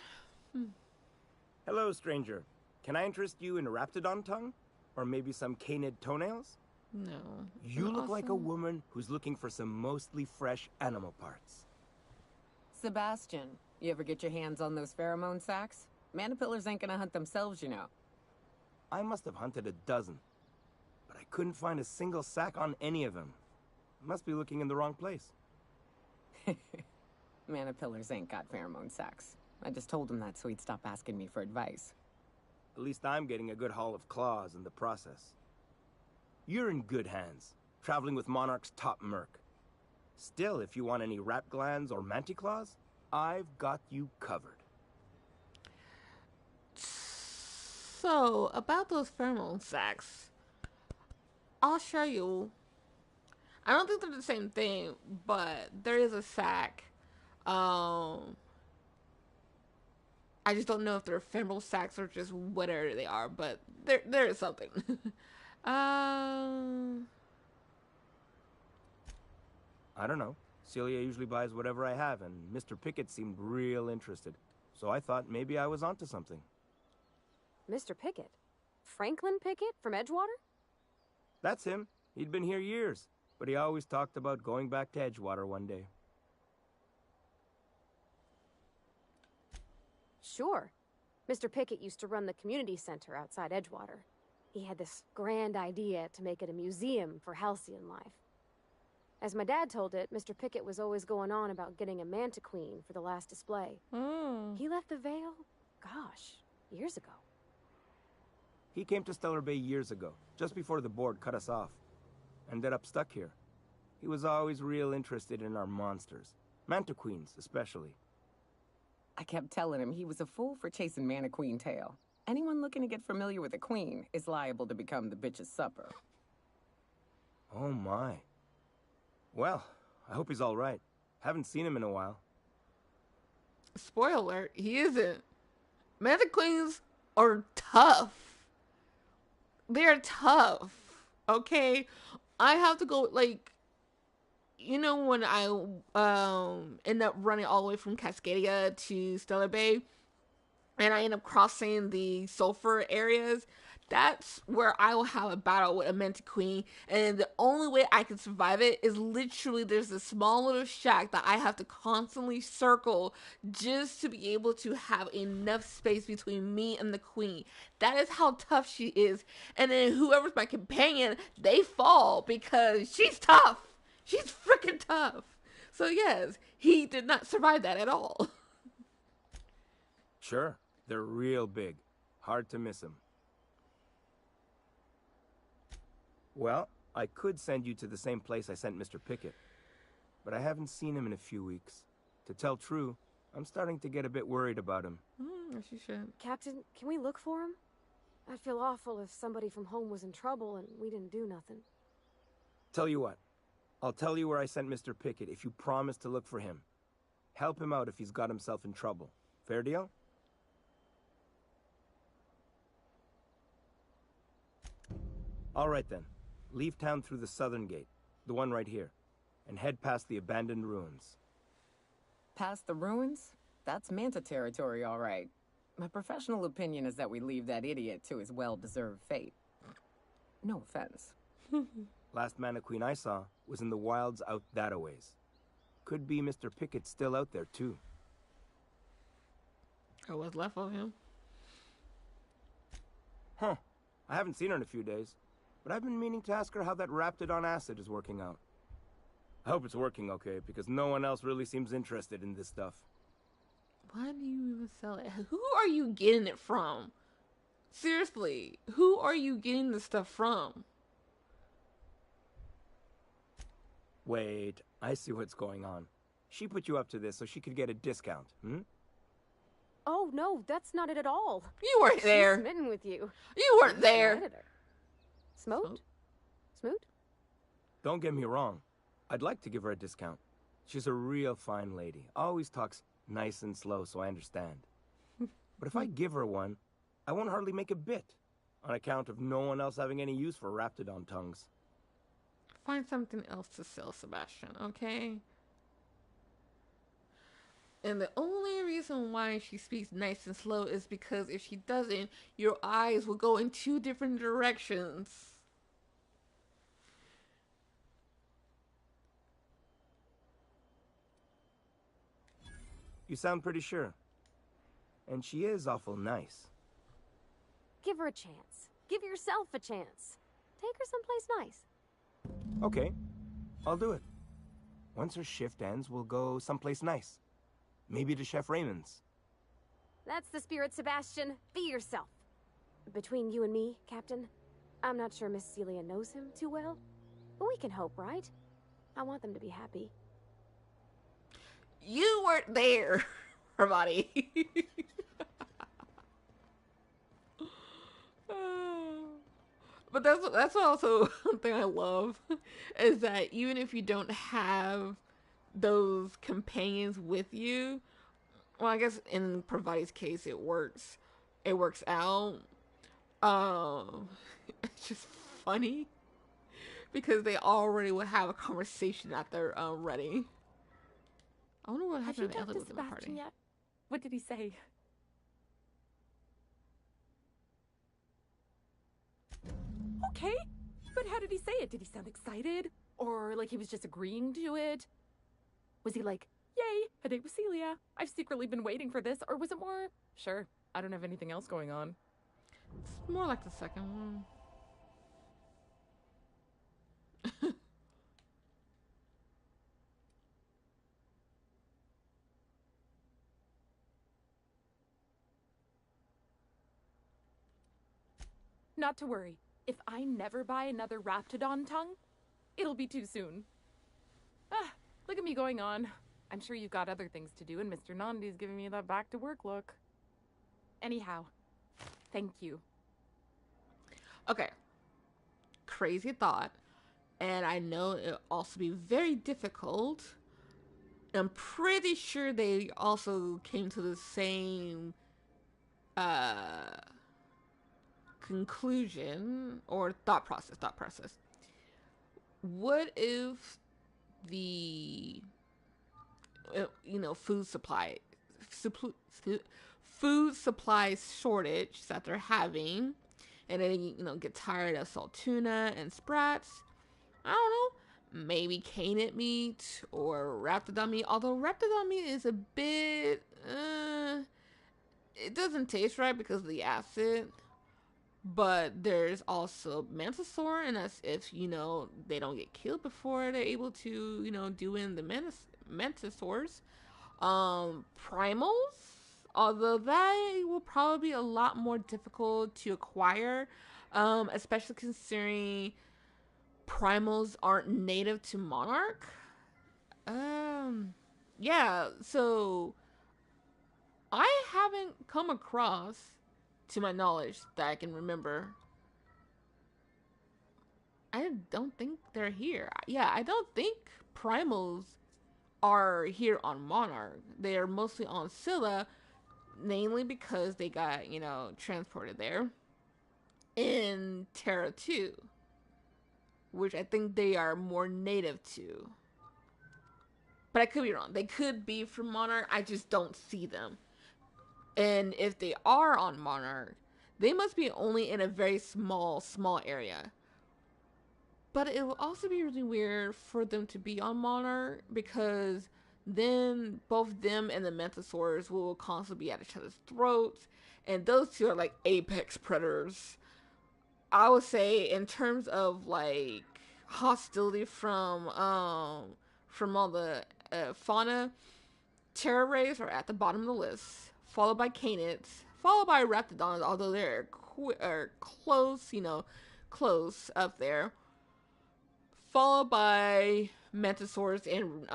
Hello, stranger. Can I interest you in a raptidon tongue? Or maybe some canid toenails? No. You look like a woman who's looking for some mostly fresh animal parts. Sebastian, you ever get your hands on those pheromone sacs? Manipillars ain't gonna hunt themselves, you know. I must have hunted a dozen, but I couldn't find a single sack on any of them. Must be looking in the wrong place. Manipillars ain't got pheromone sacs. I just told him that so he'd stop asking me for advice. At least I'm getting a good haul of claws in the process. You're in good hands, traveling with Monarch's top merc. Still, if you want any rat glands or manticlaws, I've got you covered. So, about those pheromone sacs, I'll show you. I don't think they're the same thing, but there is a sac. I just don't know if they're ephemeral sacs or just whatever they are, but there is something. I don't know. Celia usually buys whatever I have, and Mr. Pickett seemed real interested. So I thought maybe I was onto something. Mr. Pickett? Franklin Pickett from Edgewater? That's him. He'd been here years, but he always talked about going back to Edgewater one day. Sure. Mr. Pickett used to run the community center outside Edgewater. He had this grand idea to make it a museum for halcyon life. As my dad told it, Mr. Pickett was always going on about getting a manta queen for the last display. He left the Vale, gosh, years ago. He came to Stellar Bay years ago, just before the board cut us off. Ended up stuck here. He was always real interested in our monsters. Manta queens, especially. I kept telling him he was a fool for chasing Mana Queen tail. Anyone looking to get familiar with a queen is liable to become the bitch's supper. Oh my. Well, I hope he's all right. Haven't seen him in a while. Spoiler alert, he isn't. Manta queens are tough. They're tough. Okay? I have to go, like, you know, when I end up running all the way from Cascadia to Stellar Bay, and I end up crossing the sulfur areas, that's where I will have a battle with a Mantiqueen, and the only way I can survive it is literally there's a small little shack that I have to constantly circle just to be able to have enough space between me and the queen. That is how tough she is. And then whoever's my companion, they fall because she's tough. She's freaking tough. So yes, he did not survive that at all. Sure, they're real big. Hard to miss them. Well, I could send you to the same place I sent Mr. Pickett, but I haven't seen him in a few weeks. To tell true, I'm starting to get a bit worried about him. Yes, you should. Captain, can we look for him? I'd feel awful if somebody from home was in trouble and we didn't do nothing. Tell you what, I'll tell you where I sent Mr. Pickett if you promise to look for him. Help him out if he's got himself in trouble. Fair deal? All right then. Leave town through the southern gate, the one right here, and head past the abandoned ruins. Past the ruins? That's Manta territory, all right. My professional opinion is that we leave that idiot to his well-deserved fate. No offense. Last Mantiqueen I saw was in the wilds out that-a-ways. Could be Mr. Pickett still out there, too. Or what's left of him. Huh. I haven't seen her in a few days, but I've been meaning to ask her how that Raptidon acid is working out. I hope it's working okay, because no one else really seems interested in this stuff. Why do you even sell it? Who are you getting it from? Seriously, who are you getting this stuff from? Wait, I see what's going on. She put you up to this so she could get a discount, hmm? Oh, no, that's not it at all. You weren't there. She's smitten with you. You weren't there. Smote? Smoot? Don't get me wrong. I'd like to give her a discount. She's a real fine lady. Always talks nice and slow, so I understand. But if I give her one, I won't hardly make a bit, on account of no one else having any use for Raptidon tongues. Find something else to sell, Sebastian, okay? And the only reason why she speaks nice and slow is because if she doesn't, your eyes will go in two different directions. You sound pretty sure. And she is awful nice. Give her a chance. Give yourself a chance. Take her someplace nice. Okay, I'll do it. Once her shift ends, we'll go someplace nice. Maybe to Chef Raymond's. That's the spirit, Sebastian. Be yourself. Between you and me, Captain, I'm not sure Miss Celia knows him too well, but we can hope, right? I want them to be happy. You weren't there, Hermione. But that's also one thing I love, is that even if you don't have those companions with you, well, I guess in Pravati's case it works out. It's just funny because they already would have a conversation at their ready. I wonder what happened to the other Have you talked to Sebastian yet? What did he say? Okay, but how did he say it? Did he sound excited? Or like he was just agreeing to it? Was he like, yay, a date with Celia. I've secretly been waiting for this. Or was it more, sure, I don't have anything else going on? It's more like the second one. Not to worry. If I never buy another Raptidon tongue, it'll be too soon. Ah, look at me going on. I'm sure you've got other things to do, and Mr. Nandi's giving me that back-to-work look. Anyhow, thank you. Okay. Crazy thought. And I know it'll also be very difficult. I'm pretty sure they also came to the same conclusion or thought process. What if the food supply shortage that they're having and then you know get tired of salt tuna and sprats. I don't know, maybe canid meat or raptidon meat. Although raptidon meat is a bit, it doesn't taste right because of the acid. But there's also Mantisaur, and that's if, you know, they don't get killed before they're able to, you know, do in the Mantisaurs. Primals, although that will probably be a lot more difficult to acquire, especially considering primals aren't native to Monarch. Yeah, so I haven't come across, to my knowledge, that I can remember. I don't think they're here. Yeah, I don't think primals are here on Monarch. They are mostly on Scylla, mainly because they got, you know, transported there. In Terra 2, which I think they are more native to. But I could be wrong. They could be from Monarch. I just don't see them. And if they are on Monarch, they must be only in a very small area. But it will also be really weird for them to be on Monarch because then both them and the Mantisaurs will constantly be at each other's throats. And those two are like apex predators. I would say in terms of like hostility from all the fauna, Terra rays are at the bottom of the list, followed by canids, followed by raptidons, although they're close, you know, close up there, followed by Mantisaurs and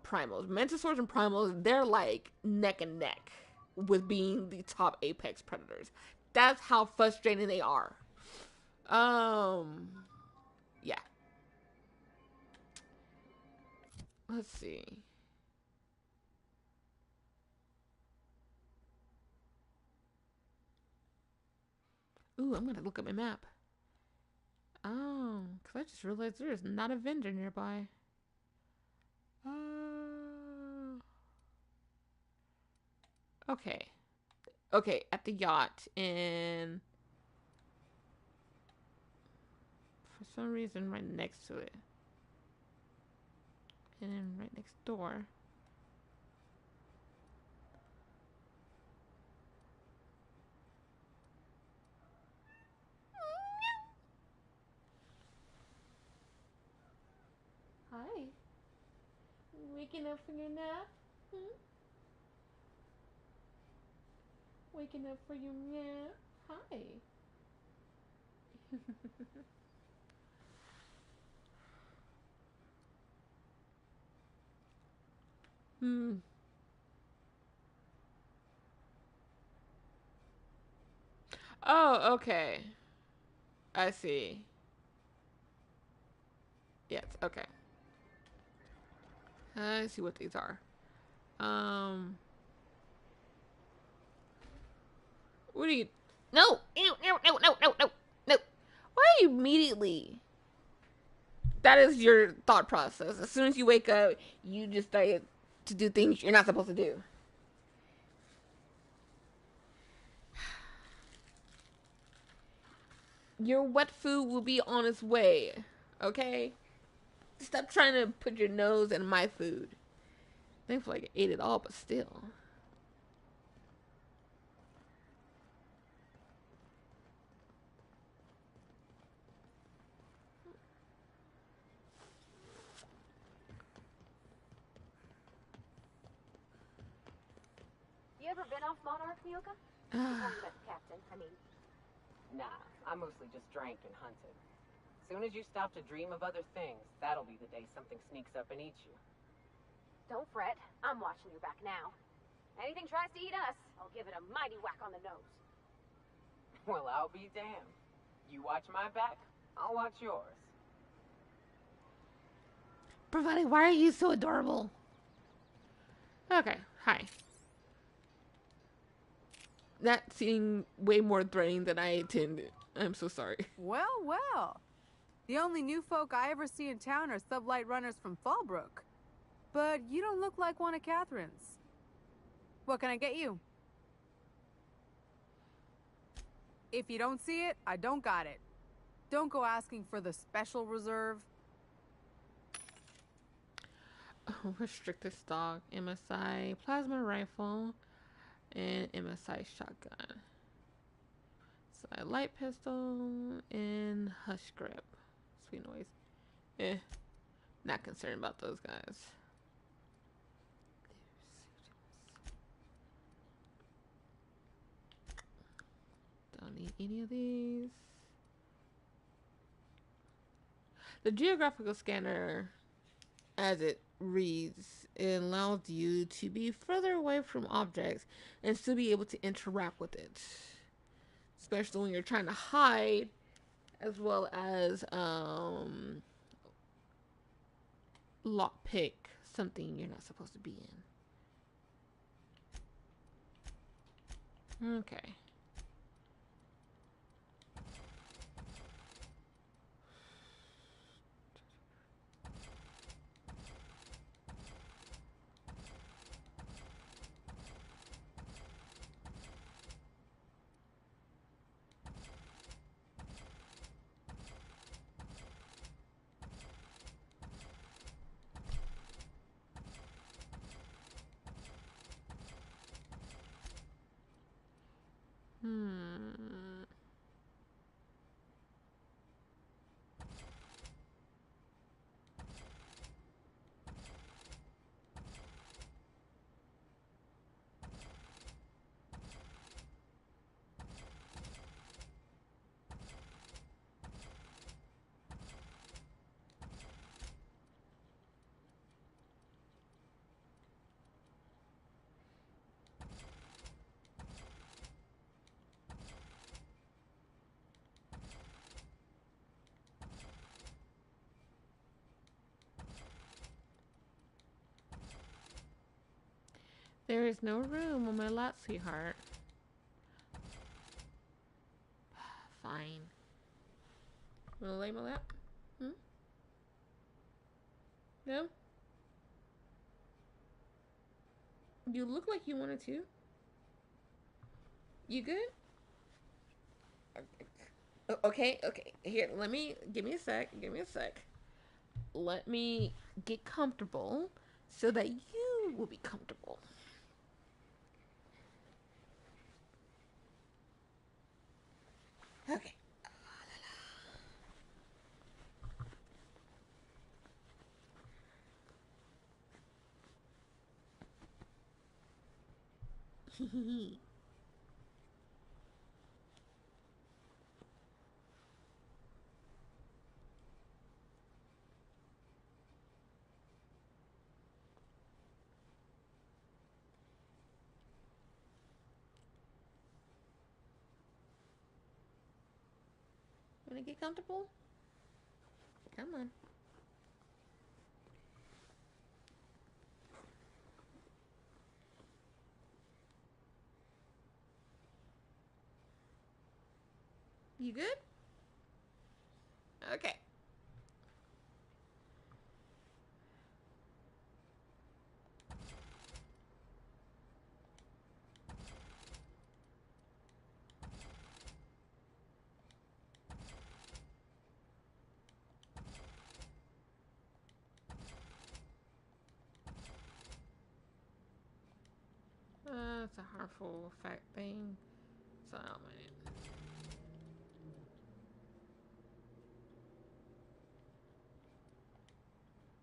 primals. Mantisaurs and primals, they're like neck and neck with being the top apex predators. That's how frustrating they are. Yeah. Let's see. Ooh, I'm gonna look at my map. Oh, because I just realized there is not a vendor nearby. Okay. Okay, at the yacht in... For some reason, right next to it. And then right next door. Hi. Waking up from your nap? Waking up for your nap? Hi. Oh, okay. I see. Yes, okay. I see what these are. What are you... No! Ew, no, no, no, no, no, no. Why are you immediately... That is your thought process. As soon as you wake up, you just start to do things you're not supposed to do. Your wet food will be on its way, okay? Stop trying to put your nose in my food. Thankfully, I ate it all, but still. You ever been off Monarch, Mioka? Before you met the captain, I mean. Nah, I mostly just drank and hunted. Soon as you stop to dream of other things, that'll be the day something sneaks up and eats you. Don't fret. I'm watching your back now. Anything tries to eat us, I'll give it a mighty whack on the nose. Well, I'll be damned. You watch my back, I'll watch yours. Bravati, why are you so adorable? Okay, hi. That seemed way more threatening than I intended. I'm so sorry. Well, well. The only new folk I ever see in town are sublight runners from Fallbrook. But you don't look like one of Catherine's. What can I get you? If you don't see it, I don't got it. Don't go asking for the special reserve. Restricted stock, MSI plasma rifle, and MSI shotgun. So a light pistol and hush grip. Sweet noise. Not concerned about those guys. Don't need any of these. The geographical scanner, as it reads, it allows you to be further away from objects and still be able to interact with it. Especially when you're trying to hide, as well as lockpick something you're not supposed to be in. Okay. There is no room on my lot, sweetheart. Fine. Wanna lay my lap? No? You look like you wanted to. You good? Okay. Here, give me a sec. Let me get comfortable so that you will be comfortable. Okay. Wanna get comfortable? Come on. You good? Okay. It's a harmful effect thing, so I don't mind it.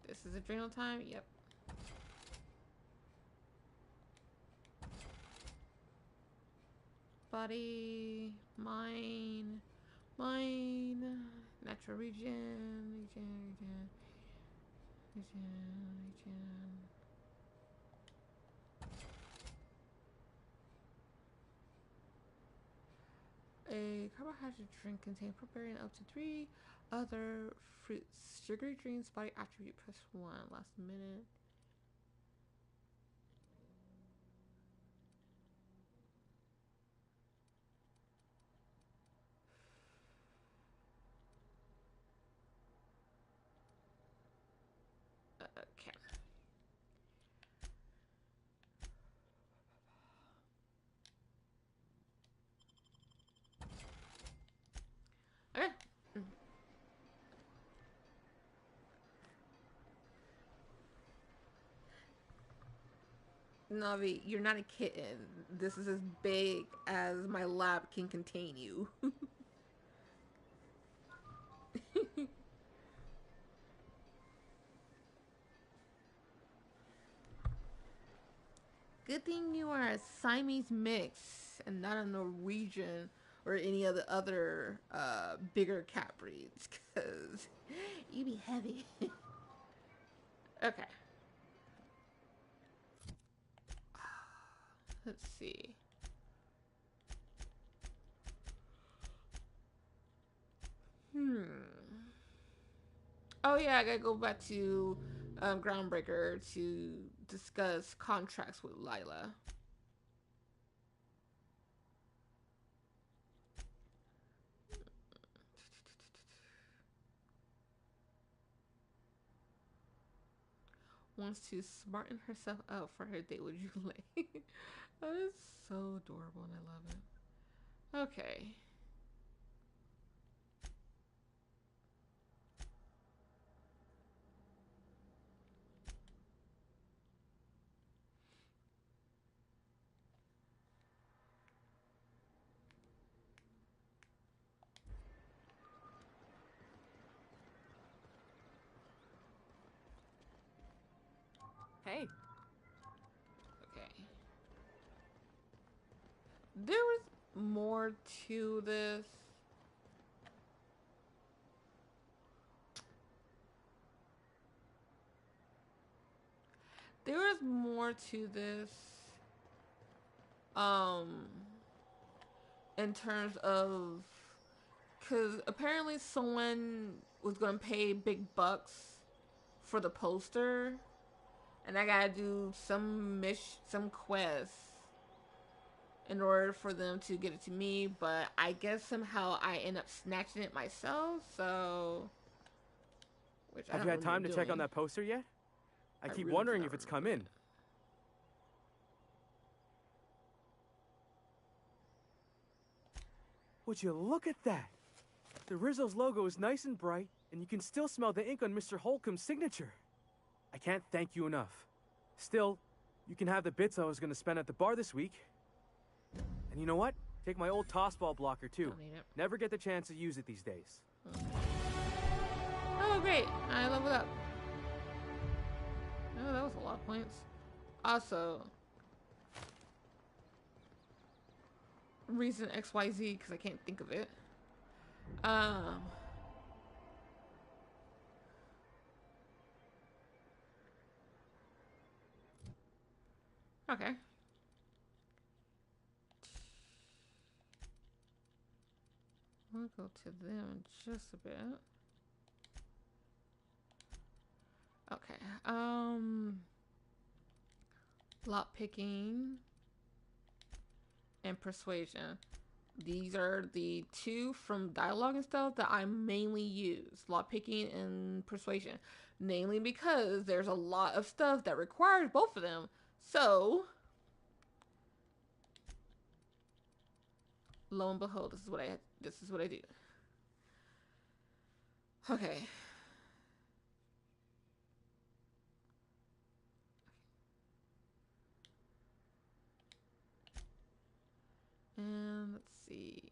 This is adrenal time? Yep. Body, mind, natural regen. A carbohydrate drink contains preparing up to 3 other fruits. Sugary drinks, body attribute, press 1. Last minute. Okay. Navi, you're not a kitten. This is as big as my lab can contain you. Good thing you are a Siamese mix and not a Norwegian or any of the other bigger cat breeds, because you be heavy. Okay. Let's see. Oh yeah, I gotta go back to Groundbreaker to discuss contracts with Lila. Wants to smarten herself up for her date with Julie. That is so adorable and I love it. Okay. Hey. Okay. There was more to this. There was more to this. In terms of, because apparently someone was gonna pay big bucks for the poster, and I gotta do some quest in order for them to get it to me. But I guess somehow I end up snatching it myself. So, which Have you had time to check on that poster yet? I keep wondering if it's come in. Would you look at that? The Rizzo's logo is nice and bright, and you can still smell the ink on Mr. Holcomb's signature. I can't thank you enough. Still, you can have the bits I was going to spend at the bar this week. And you know what? Take my old tossball blocker, too. Never get the chance to use it these days. Oh, great. I leveled up. Oh, that was a lot of points. Also, reason XYZ, because I can't think of it. Okay. We'll go to them in just a bit. Okay. Lock picking and persuasion. These are the two from dialogue and stuff that I mainly use. Lock picking and persuasion. Namely because there's a lot of stuff that requires both of them. So, lo and behold, this is what I do. Okay. And let's see.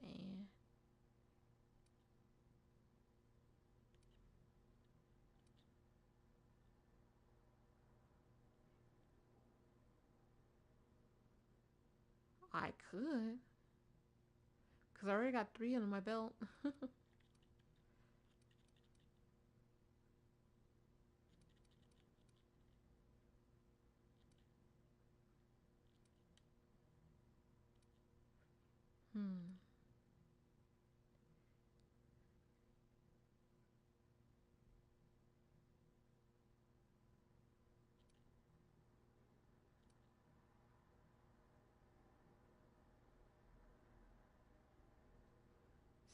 And I could. Because I already got 3 under my belt.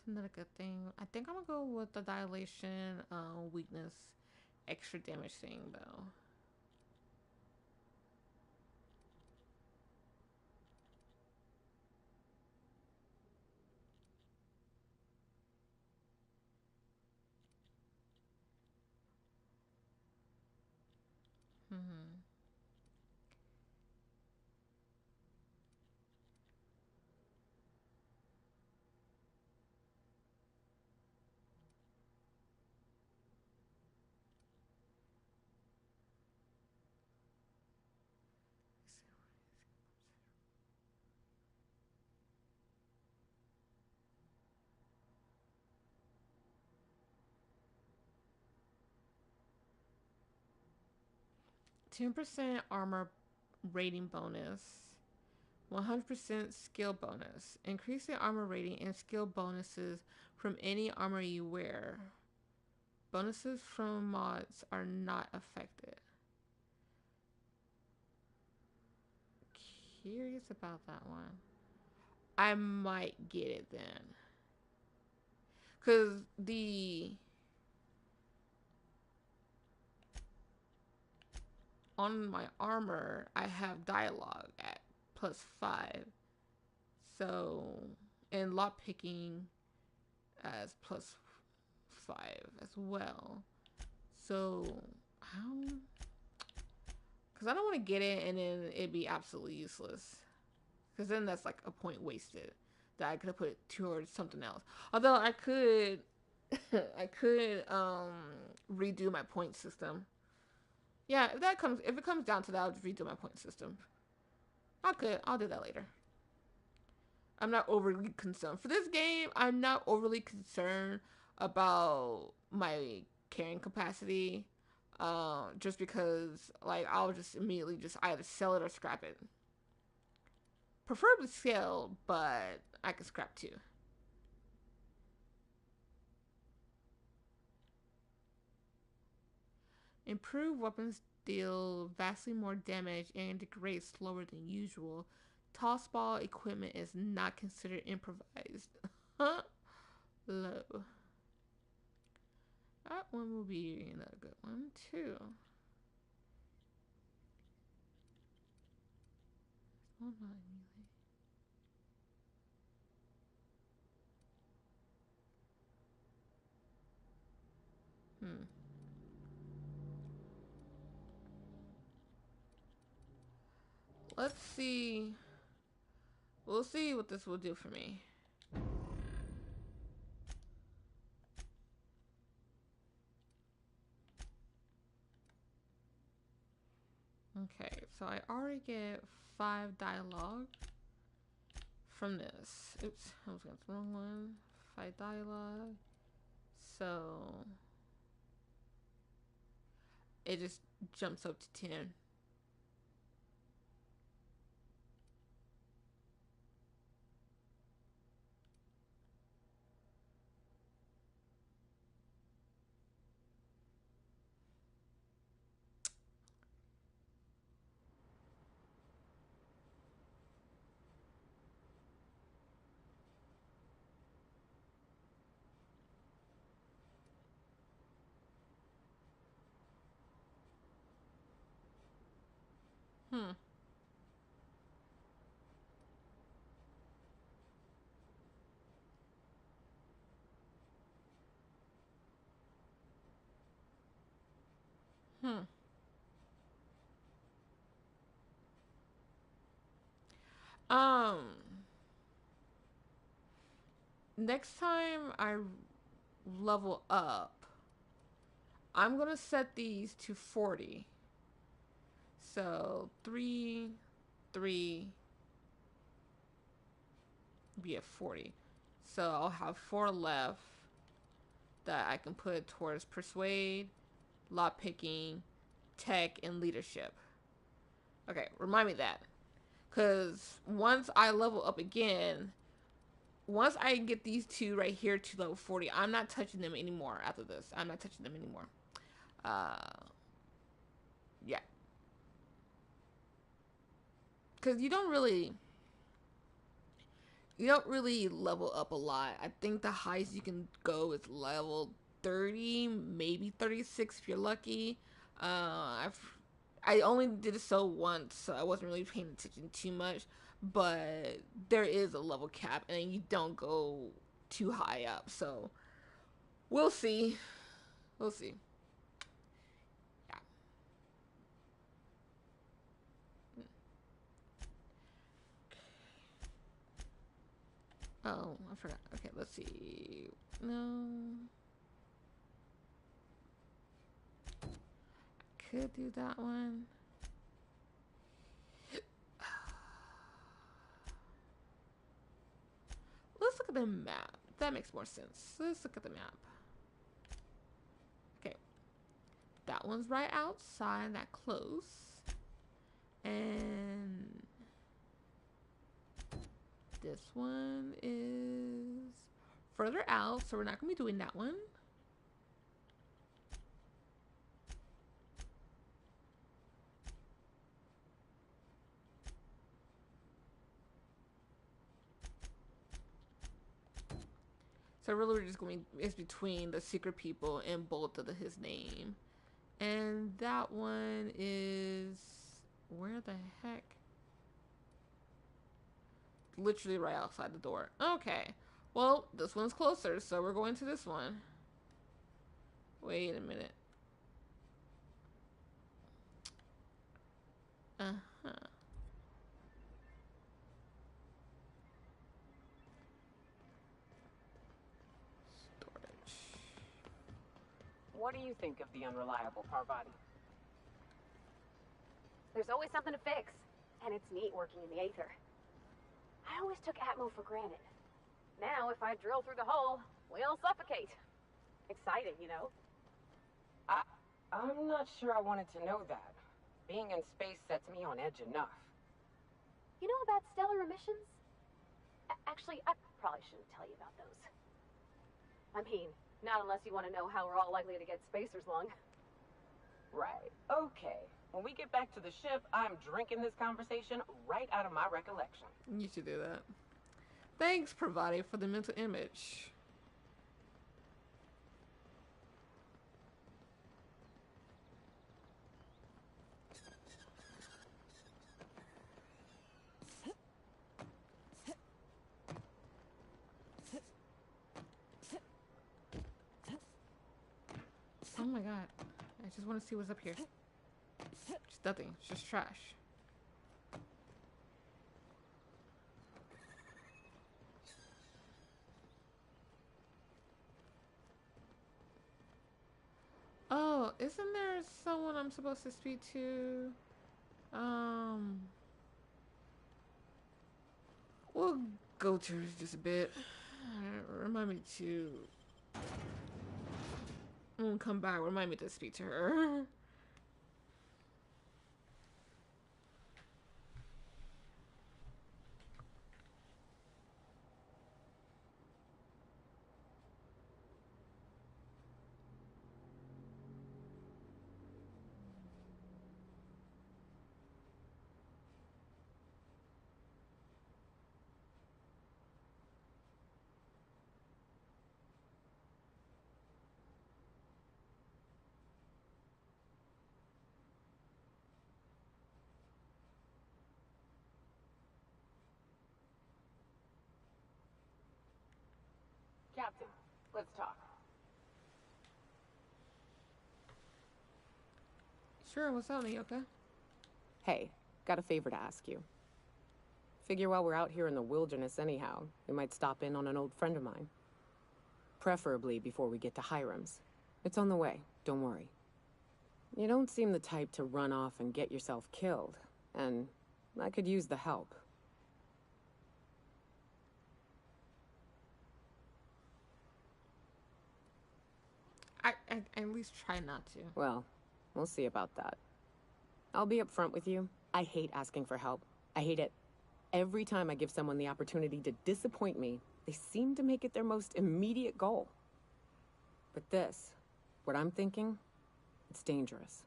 It's not a good thing. I think I'm gonna go with the dilation, weakness, extra damage thing though. Mm-hmm. 10% armor rating bonus. 100% skill bonus. Increasing armor rating and skill bonuses from any armor you wear. Bonuses from mods are not affected. Curious about that one. I might get it then. Because on my armor, I have dialogue at +5. So, and lockpicking as +5 as well. So, how? Because I don't want to get it and then it'd be absolutely useless. Because then that's like a point wasted that I could have put towards something else. Although I could, I could redo my point system. Yeah, if it comes down to that, I'll just redo my point system. I'll do that later. I'm not overly concerned. For this game, I'm not overly concerned about my carrying capacity. Just because, like, I'll just immediately just either sell it or scrap it. Preferably sell, but I can scrap too. Improved weapons deal vastly more damage and degrade slower than usual. Tossball equipment is not considered improvised. Low. That one will be another good one too. Oh, not really. Let's see. We'll see what this will do for me. Okay, so I already get 5 dialogue from this. Oops, I was going to the wrong one. 5 dialogue. So it just jumps up to 10. Hmm. Hmm. Um. Next time I level up, I'm gonna set these to 40. So 3, 3, be at 40. So I'll have 4 left that I can put towards persuade, law picking, tech, and leadership. Okay, remind me that. Because once I level up again, once I get these 2 right here to level 40, I'm not touching them anymore after this. I'm not touching them anymore. Yeah. Because you don't really level up a lot. I think the highest you can go is level 30, maybe 36 if you're lucky. I only did it so once, so I wasn't really paying attention too much. But there is a level cap, and you don't go too high up. So we'll see. We'll see. Yeah. Oh, I forgot. Okay, let's see. No. Could do that one. Let's look at the map. That makes more sense. Let's look at the map. Okay. That one's right outside, that close. And this one is further out, so we're not going to be doing that one. So really we're just going, it's between the secret people and both of his name. And that one is, where the heck? Literally right outside the door. Okay. Well, this one's closer, so we're going to this one. Wait a minute. Uh-huh. Storage. What do you think of the unreliable Parvati? There's always something to fix, and it's neat working in the Aether. I always took Atmo for granted. Now, if I drill through the hole, we'll suffocate. Exciting, you know? I'm not sure I wanted to know that. Being in space sets me on edge enough. You know about stellar emissions? Actually, I probably shouldn't tell you about those. I mean, not unless you want to know how we're all likely to get spacers lung. Right. Okay. When we get back to the ship, I'm drinking this conversation right out of my recollection. You should do that. Thanks, Parvati, for the mental image. Oh my god. I just want to see what's up here. Just nothing. It's just trash. Oh, isn't there someone I'm supposed to speak to? We'll go to her just a bit. Remind me to... When we come back, remind me to speak to her. Captain, let's talk. Sure, what's up, Nayoka? Hey, got a favor to ask you. Figure while we're out here in the wilderness anyhow, we might stop in on an old friend of mine. Preferably before we get to Hiram's. It's on the way, don't worry. You don't seem the type to run off and get yourself killed, and I could use the help. I at least try not to. Well, we'll see about that. I'll be upfront with you. I hate asking for help. I hate it. Every time I give someone the opportunity to disappoint me, they seem to make it their most immediate goal. But this, what I'm thinking, it's dangerous.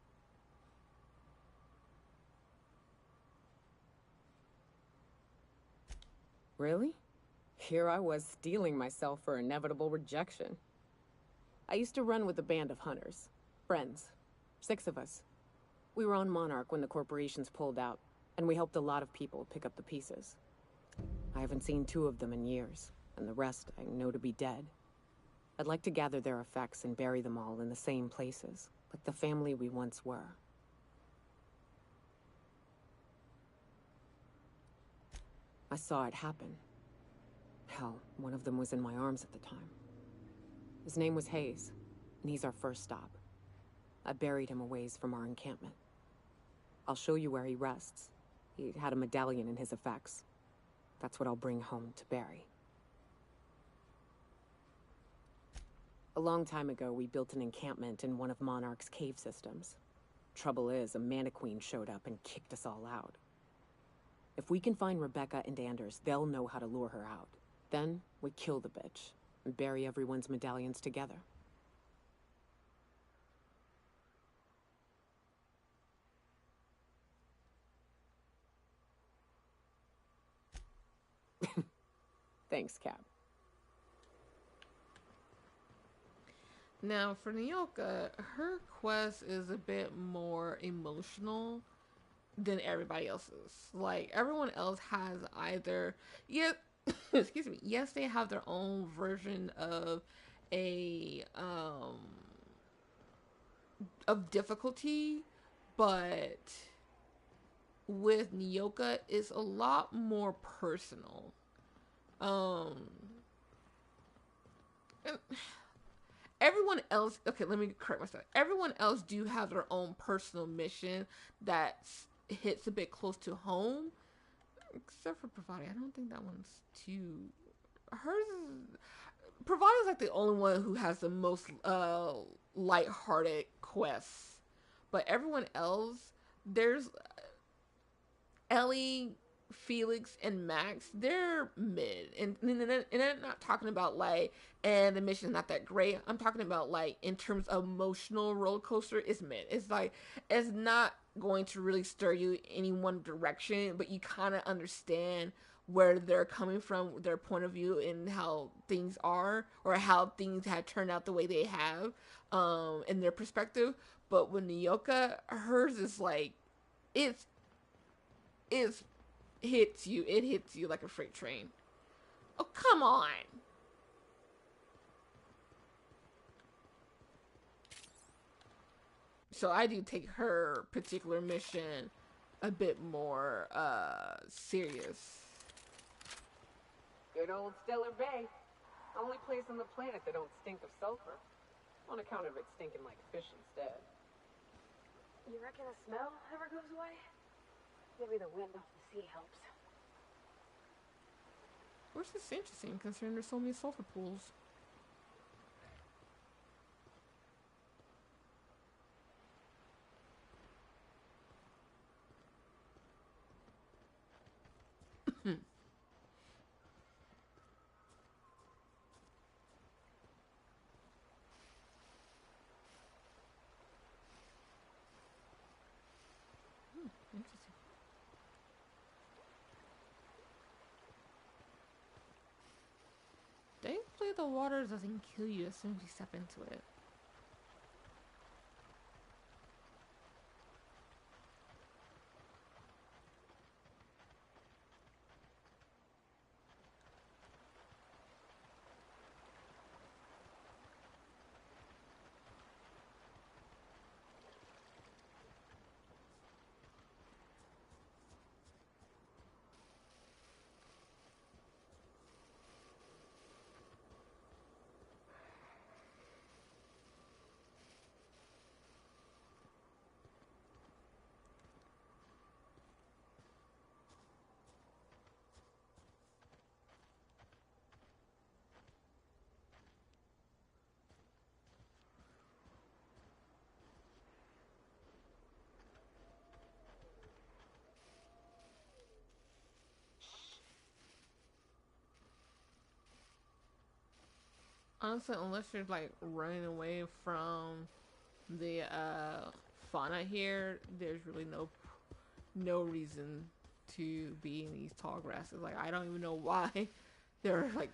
Really? Here I was steeling myself for inevitable rejection. I used to run with a band of hunters. Friends. 6 of us. We were on Monarch when the corporations pulled out, and we helped a lot of people pick up the pieces. I haven't seen 2 of them in years, and the rest I know to be dead. I'd like to gather their effects and bury them all in the same places, like the family we once were. I saw it happen. Hell, one of them was in my arms at the time. His name was Hayes, and he's our first stop. I buried him a ways from our encampment. I'll show you where he rests. He had a medallion in his effects. That's what I'll bring home to Barry. A long time ago, we built an encampment in one of Monarch's cave systems. Trouble is, a Mantiqueen showed up and kicked us all out. If we can find Rebecca and Anders, they'll know how to lure her out. Then, we kill the bitch, and bury everyone's medallions together. Thanks, Cap. Now, for Nyoka, her quest is a bit more emotional than everybody else's. Like, everyone else has either, yeah, excuse me, yes, they have their own version of a, of difficulty, but with Nyoka, it's a lot more personal. And everyone else, okay, let me correct myself. Everyone else do have their own personal mission that hits a bit close to home, except for Pravati. I don't think that one's too. Hers is. Pravati's like the only one who has the most lighthearted quests, but everyone else, there's Ellie, Felix, and Max, they're mid, and I'm not talking about like, and the mission's not that great. I'm talking about like in terms of emotional roller coaster, it's mid. It's like, it's not going to really stir you any one direction, but you kind of understand where they're coming from, their point of view, and how things are, or how things have turned out the way they have, in their perspective. But with Nyoka, hers is like, it hits you like a freight train. Oh, come on. So I do take her particular mission a bit more serious. Good old Stellar Bay. Only place on the planet that don't stink of sulfur. On account of it stinking like fish instead. You reckon the smell ever goes away? Maybe the wind off the sea helps. Which is interesting, considering there's so many sulfur pools. Interesting. Thankfully, the water doesn't kill you as soon as you step into it. Honestly, unless you're like running away from the fauna here, there's really no reason to be in these tall grasses. Like, I don't even know why they're like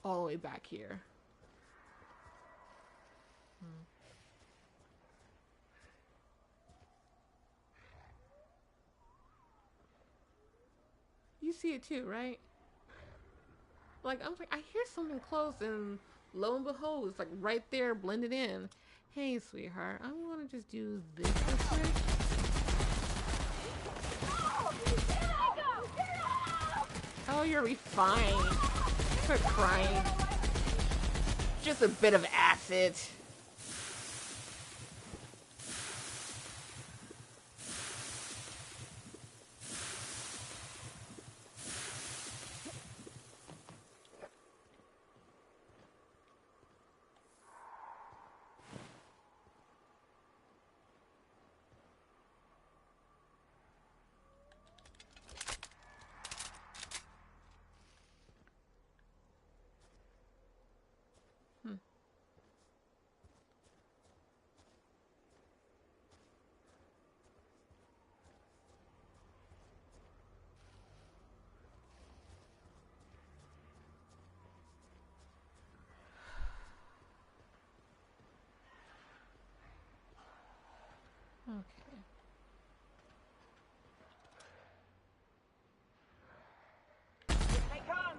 all the way back here. You see it too, right? Like, I was like, I hear something close, and lo and behold, it's like right there, blended in. Hey, sweetheart, I'm gonna just do this real quick. Oh, you'll be fine. Quit crying. Just a bit of acid. Okay. They come!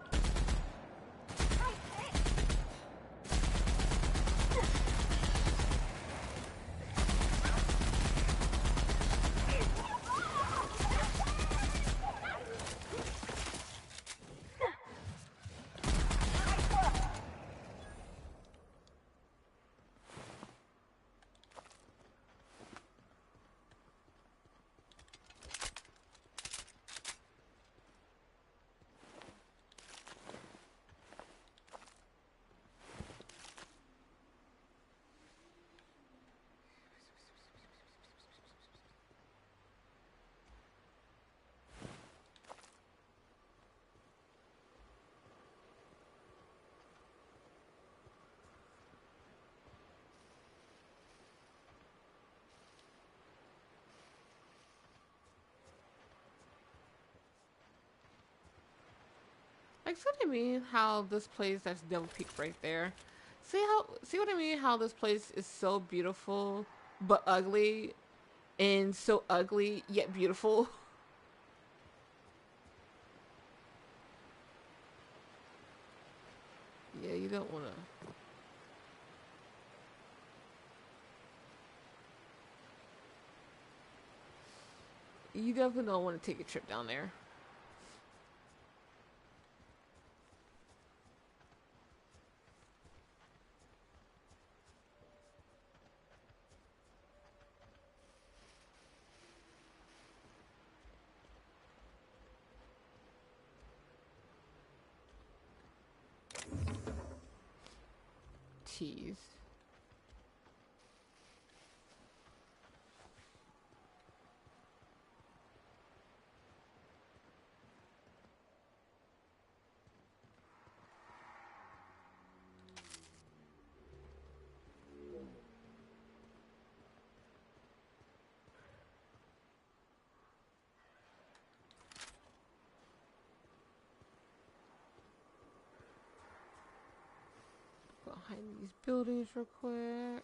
Like, see what I mean? How this place, that's Devil Peak right there. See what I mean? How this place is so beautiful, but ugly, and so ugly yet beautiful. Yeah, you don't wanna. You definitely don't want to take a trip down there. Tease. Behind these buildings real quick.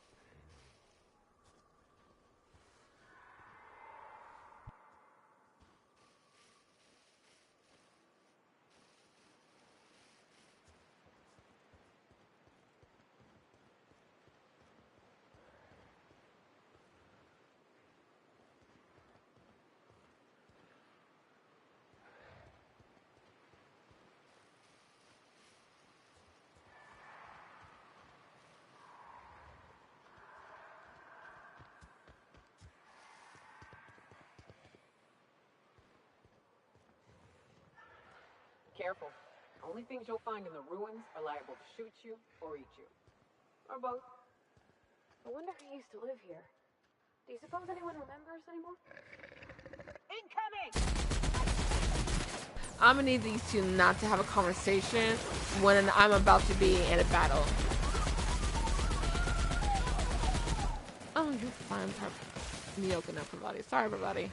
Careful. Only things you'll find in the ruins are liable to shoot you or eat you. Or both. I wonder who used to live here. Do you suppose anyone remembers anymore? Incoming! I'm gonna need these two not to have a conversation when I'm about to be in a battle. Oh, you're fine. Miyoko no everybody. Sorry, everybody.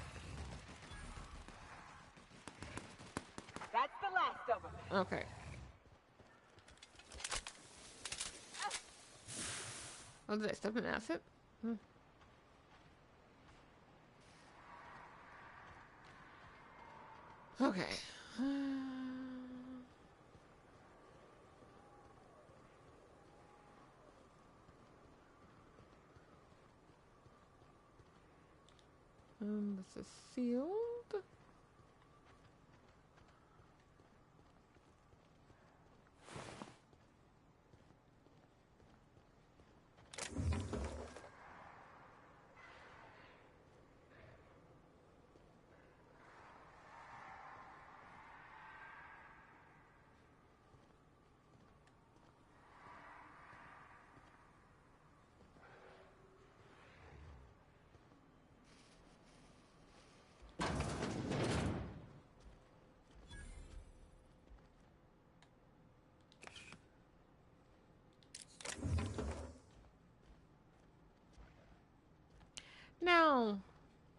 That's the last of them. Okay. Oh, did I step in acid? Okay. This is sealed.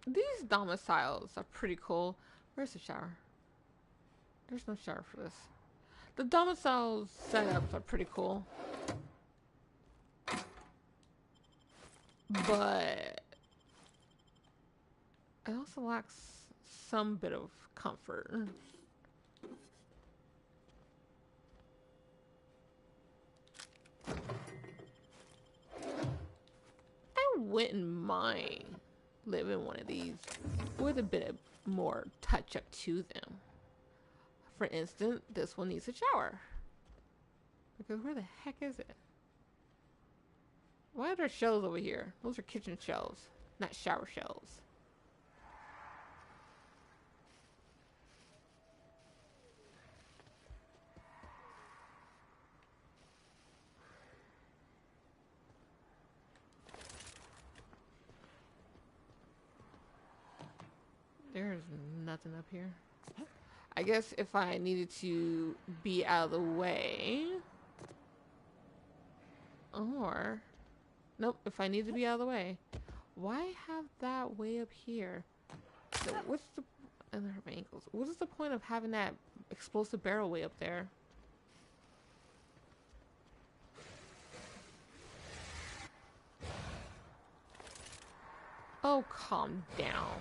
these domiciles are pretty cool. Where's the shower? There's no shower for this. The domicile setups are pretty cool. But it also lacks some bit of comfort. I wouldn't mind living one of these with a bit of more touch up to them. For instance, this one needs a shower. Because where the heck is it? Why are there shelves over here? Those are kitchen shelves, not shower shelves. There's nothing up here. I guess if I needed to be out of the way, or nope, if I need to be out of the way, why have that way up here? So what's the and her ankles? What is the point of having that explosive barrel way up there? Oh, calm down.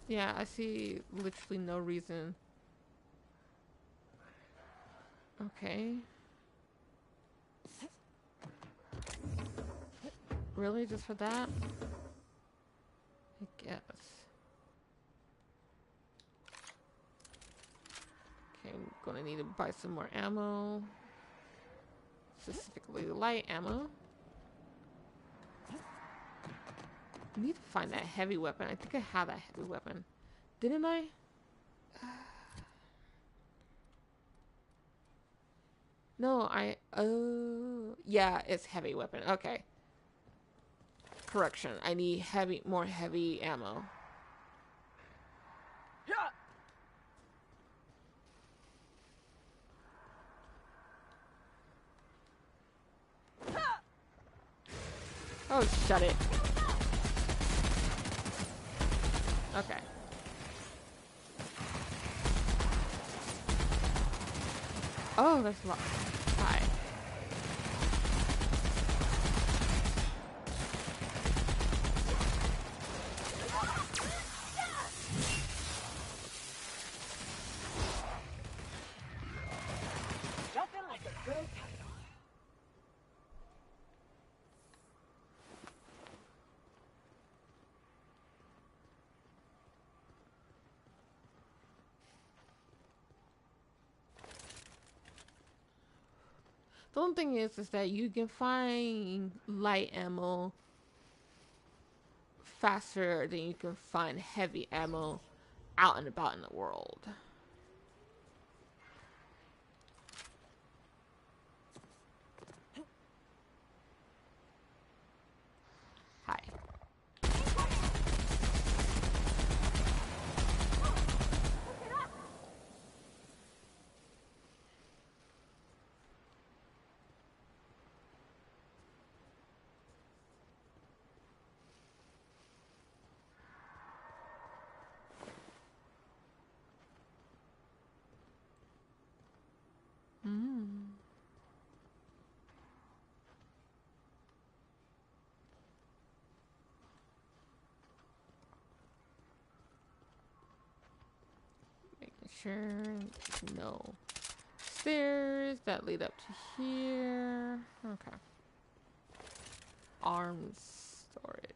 Yeah, I see literally no reason. Okay. Really? Just for that? I guess. Okay, I'm gonna need to buy some more ammo. Specifically light ammo. I need to find that heavy weapon. I think I have that heavy weapon. Didn't I? No, yeah, it's heavy weapon. Okay. Correction. I need more heavy ammo. Oh, shut it. Okay. Oh, that's a lot. Hi. Nothing like a good title. The only thing is that you can find light ammo faster than you can find heavy ammo out and about in the world. Hi. Making sure no stairs that lead up to here. Okay. Arms storage.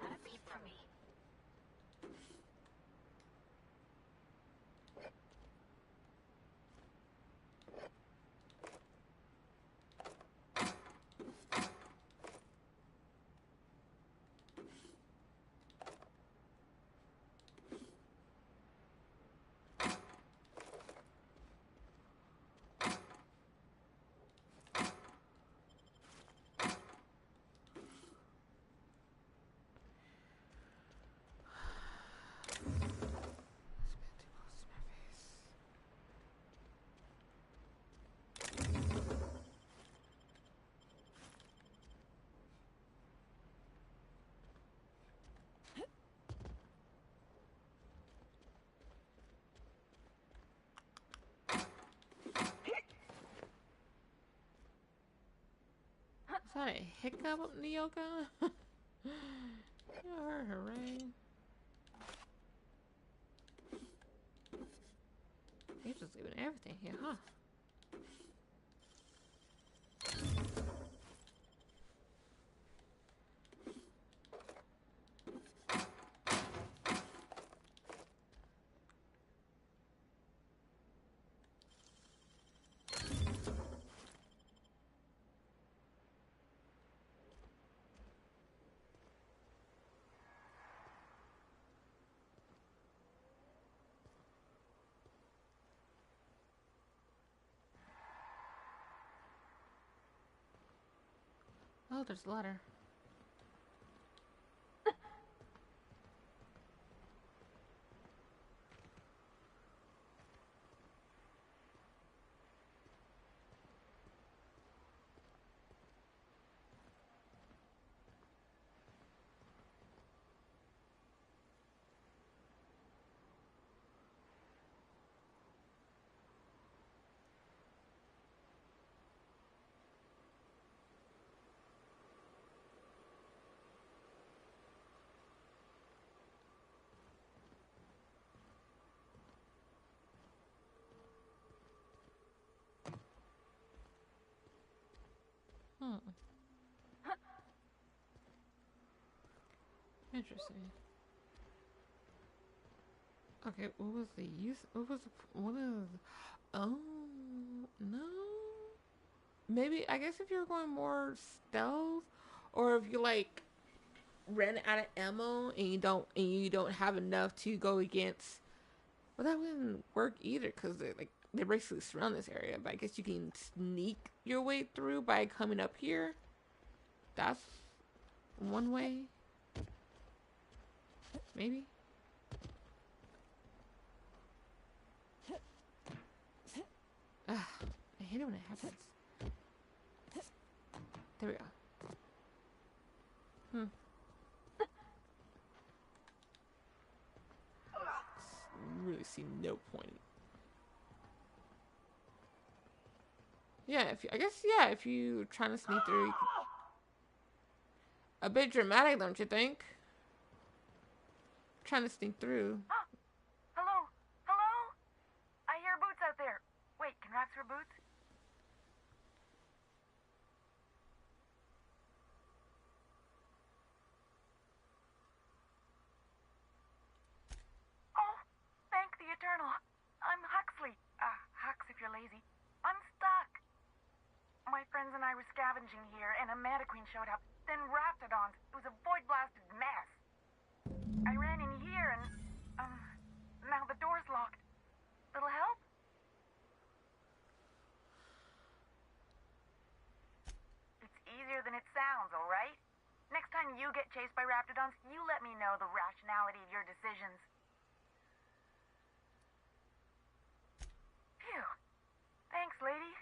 Not a peep from me. Is that a hiccup, Nyoka? Yeah, hooray. He's just leaving everything here, huh? Oh, there's a ladder. Hmm. Interesting. Okay, what was the use? What is? Oh, no. Maybe, I guess if you're going more stealth, or if you like ran out of ammo and you don't have enough to go against. Well, that wouldn't work either because they basically surround this area. But I guess you can sneak your way through by coming up here. That's one way. Maybe. Ah, I hate it when it happens. There we go. Really see no point. Yeah, if you trying to sneak through, you could... A bit dramatic, don't you think? Trying to sneak through. Hello? Hello? I hear boots out there. Wait, can rats wear boots? Oh, thank the Eternal. I'm Huxley. Hux if you're lazy. I'm stuck. My friends and I were scavenging here, and a Manta Queen showed up. Then Raptidons. It was a void-blasted mess. I ran in here and, now the door's locked. Little help? It's easier than it sounds, alright? Next time you get chased by Raptidons, you let me know the rationality of your decisions. Phew. Thanks, lady.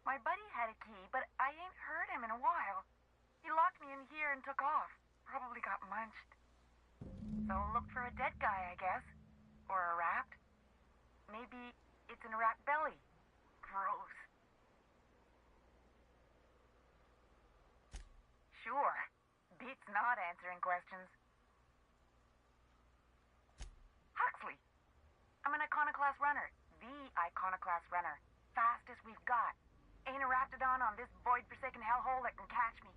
My buddy had a key, but I ain't heard him in a while. He locked me in here and took off. Probably got munched. So look for a dead guy, I guess. Or a rat. Maybe it's in a rat belly. Gross. Sure. Beats not answering questions. Huxley. I'm an Iconoclast runner. The Iconoclast runner. Fastest we've got. Ain't a Raptidon on this void-forsaken hellhole that can catch me.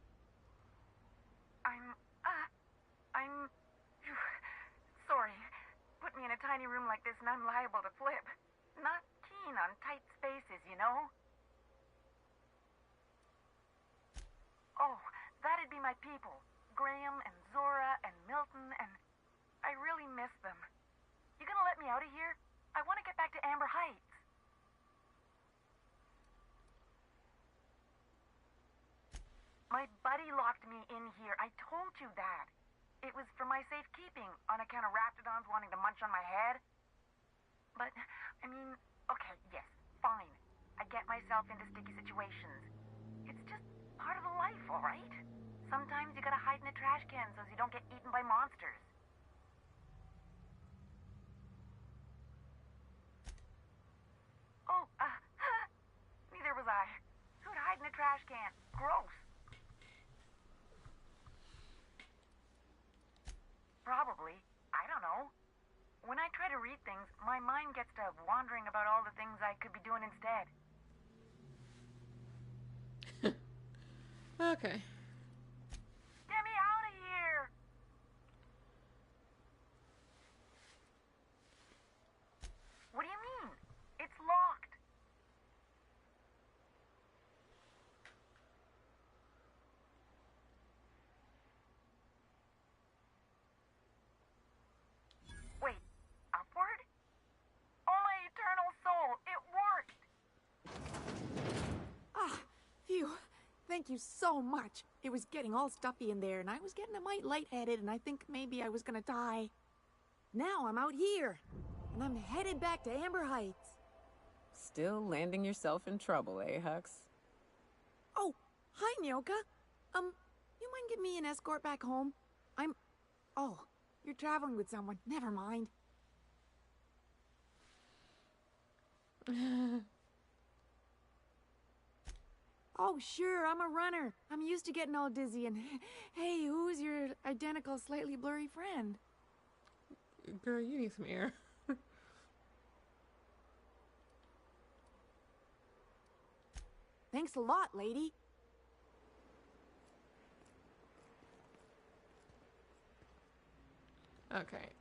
I'm... Sorry. Put me in a tiny room like this and I'm liable to flip. Not keen on tight spaces, you know? Oh, that'd be my people. Graham and Zora and Milton and... I really miss them. You gonna let me out of here? I want to get back to Amber Heights. My buddy locked me in here. I told you that. It was for my safekeeping, on account of Raptidons wanting to munch on my head. But, I mean, okay, yes, fine. I get myself into sticky situations. It's just part of the life, all right? Sometimes you gotta hide in a trash can so you don't get eaten by monsters. Oh, neither was I. Who'd hide in a trash can? Gross. to read things, my mind gets to wandering about all the things I could be doing instead. Okay. Get me out of here! What do you mean? It's locked. Wait, upward? Oh, my eternal soul, it worked! Ah, phew. Thank you so much. It was getting all stuffy in there, and I was getting a mite lightheaded, and I think maybe I was gonna die. Now I'm out here, and I'm headed back to Amber Heights. Still landing yourself in trouble, eh, Hux? Oh, hi, Nyoka. You mind giving me an escort back home? Oh, you're traveling with someone. Never mind. Oh, sure, I'm a runner. I'm used to getting all dizzy, and hey, who's your identical, slightly blurry friend? Girl, you need some air. Thanks a lot, lady. Okay.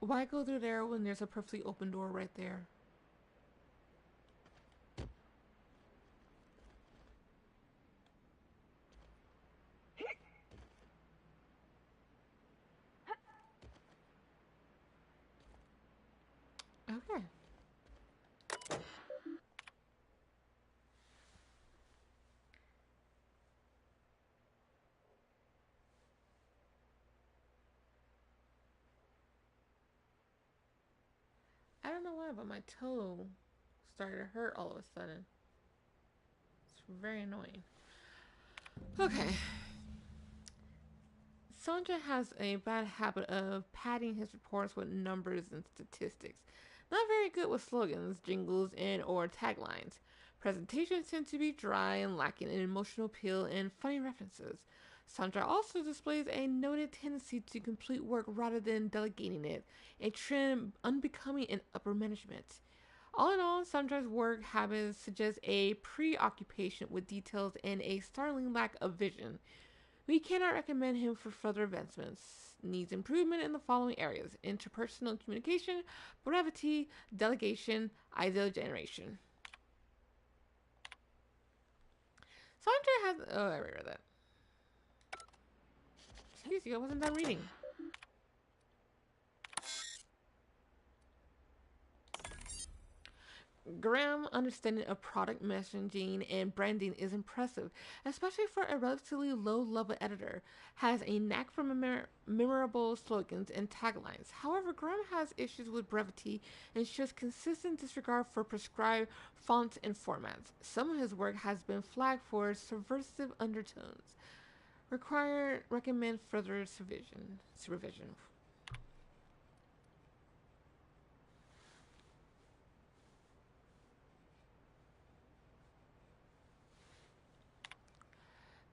Why go through there when there's a perfectly open door right there? Okay. I don't know why, but my toe started to hurt all of a sudden. It's very annoying. Okay. Sandra has a bad habit of padding his reports with numbers and statistics. Not very good with slogans, jingles, and or taglines. Presentations tend to be dry and lacking in emotional appeal and funny references. Sandra also displays a noted tendency to complete work rather than delegating it, a trend unbecoming in upper management. All in all, Sandra's work habits suggest a preoccupation with details and a startling lack of vision. We cannot recommend him for further advancements. Needs improvement in the following areas: interpersonal communication, brevity, delegation, idea generation. Sandra has. Oh, I read that. Excuse you, I wasn't done reading. Graham's understanding of product messaging and branding is impressive, especially for a relatively low-level editor. Has a knack for memorable slogans and taglines. However, Graham has issues with brevity and shows consistent disregard for prescribed fonts and formats. Some of his work has been flagged for subversive undertones. Recommend further supervision.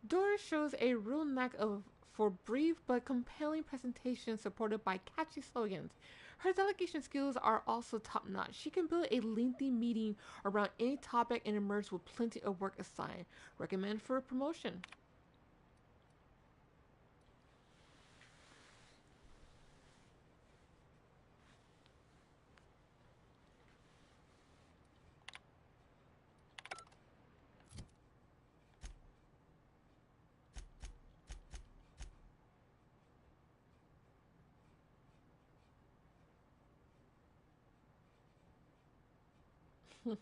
Doris shows a real knack for brief but compelling presentations supported by catchy slogans. Her delegation skills are also top notch. She can build a lengthy meeting around any topic and emerge with plenty of work assigned. Recommend for a promotion. Okay.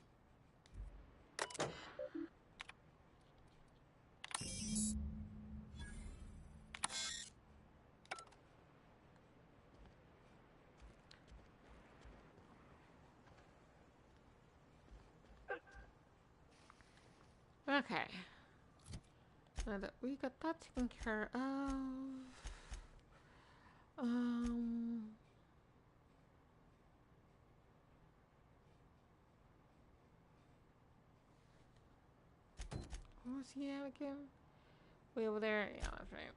Now that we got that taken care of. What was he at again? Way over there? Yeah, that's right.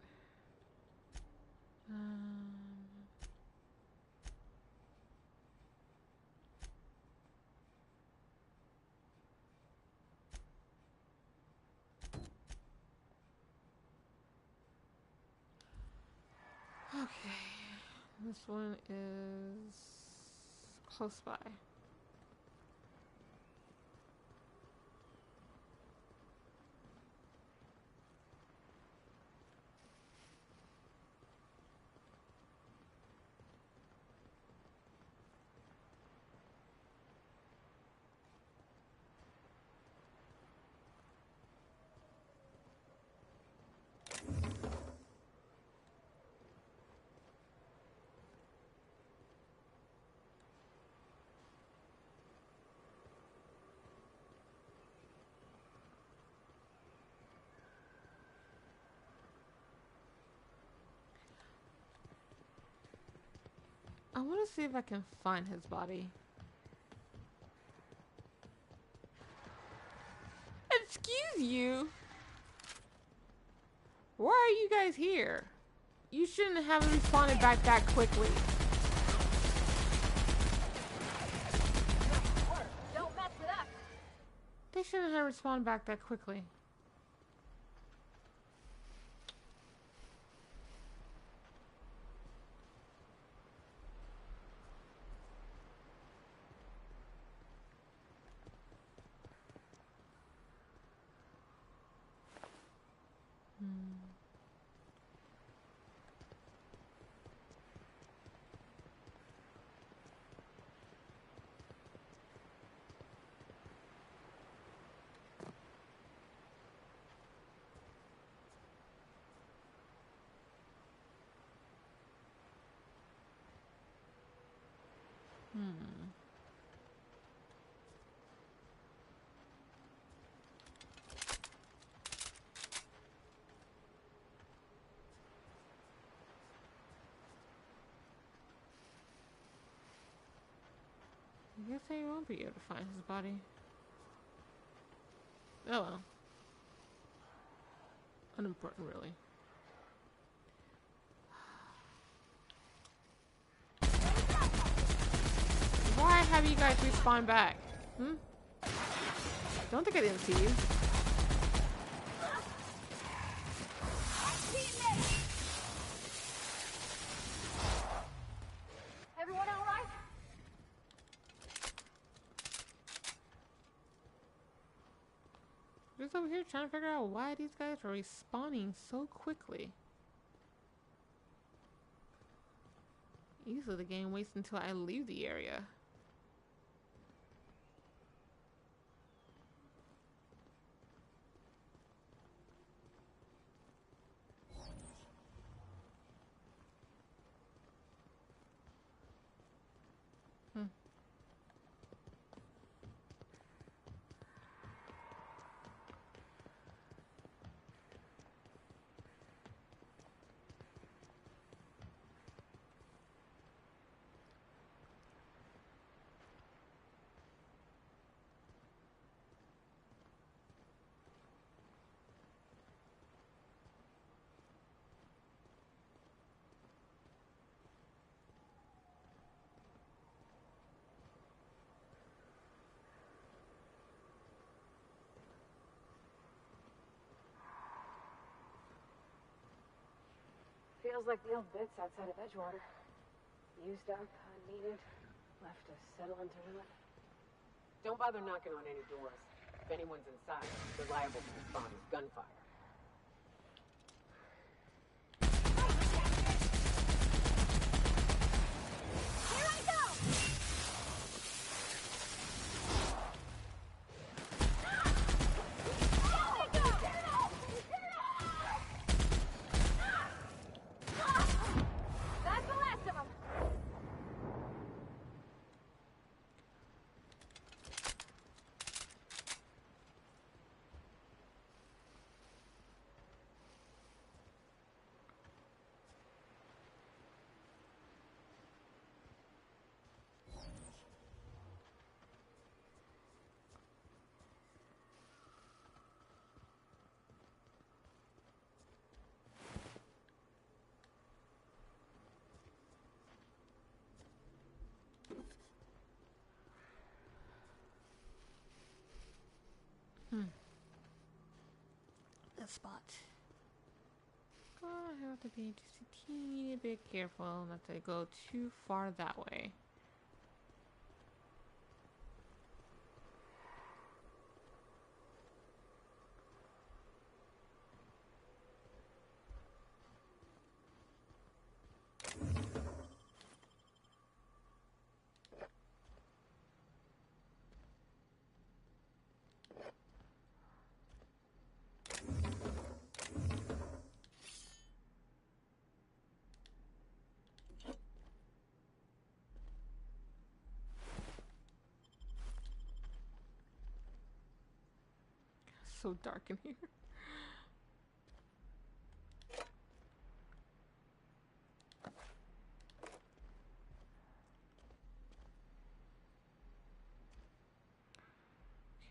Okay. This one is close by. I want to see if I can find his body. Excuse you? Why are you guys here? You shouldn't have responded back that quickly. Don't mess it up. They shouldn't have responded back that quickly. I guess I won't be able to find his body. Oh well. Unimportant, really. Why have you guys respawn back? Don't think I didn't see you. Everyone all right? Just over here trying to figure out why these guys are respawning so quickly. Usually the game waits until I leave the area. Feels like the old bits outside of Edgewater. Used up, unneeded, left to settle into ruin. Don't bother knocking on any doors. If anyone's inside, they're liable to respond with gunfire. Here I go! That spot. I have to be just a teeny bit careful not to go too far that way. So dark in here.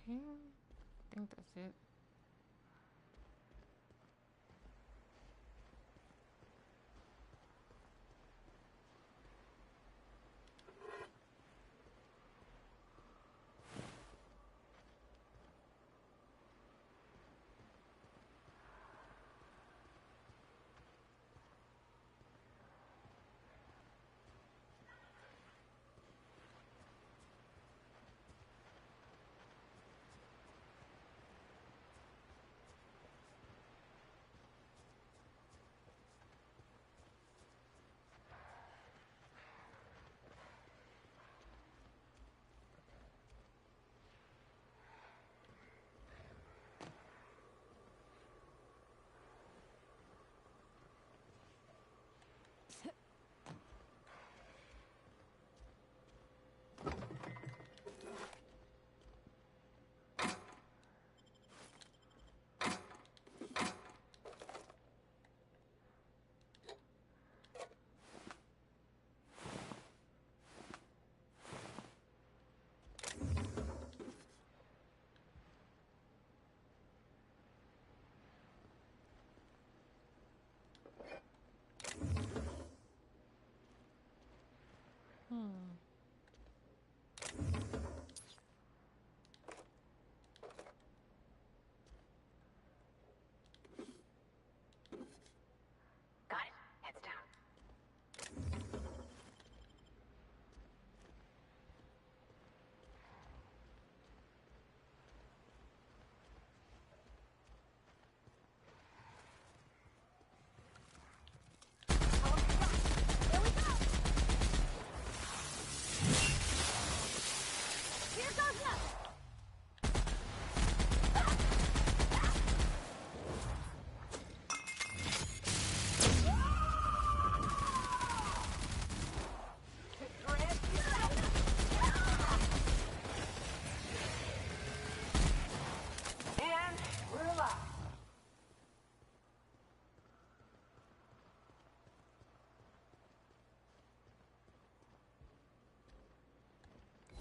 Okay, I think that's it. Got it. Heads down.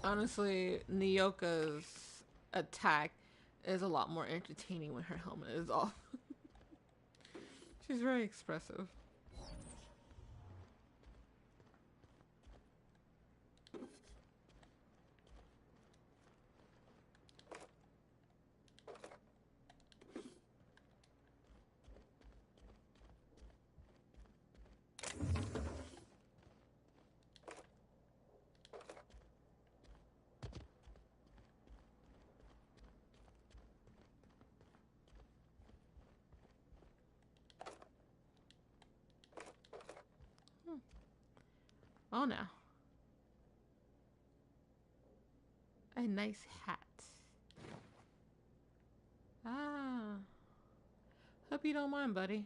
Honestly, Nyoka's attack is a lot more entertaining when her helmet is off. She's very expressive. Oh, no. A nice hat. Ah. Hope you don't mind, buddy.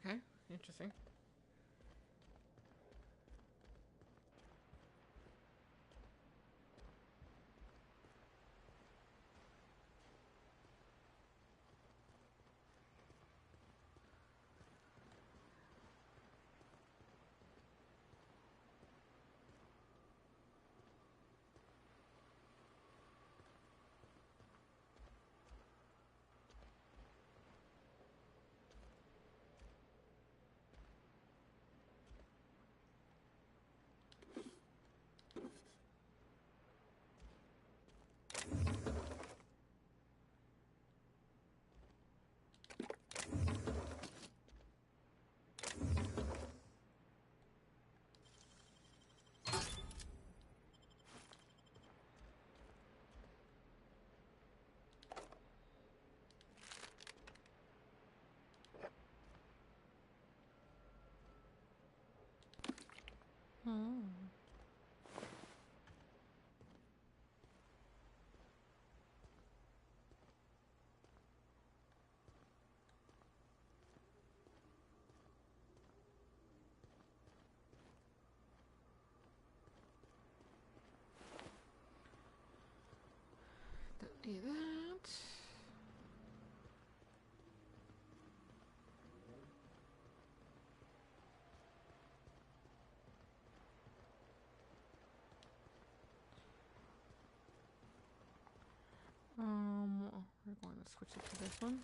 Okay, interesting. Hmm. Don't need that. We're going to switch it to this one.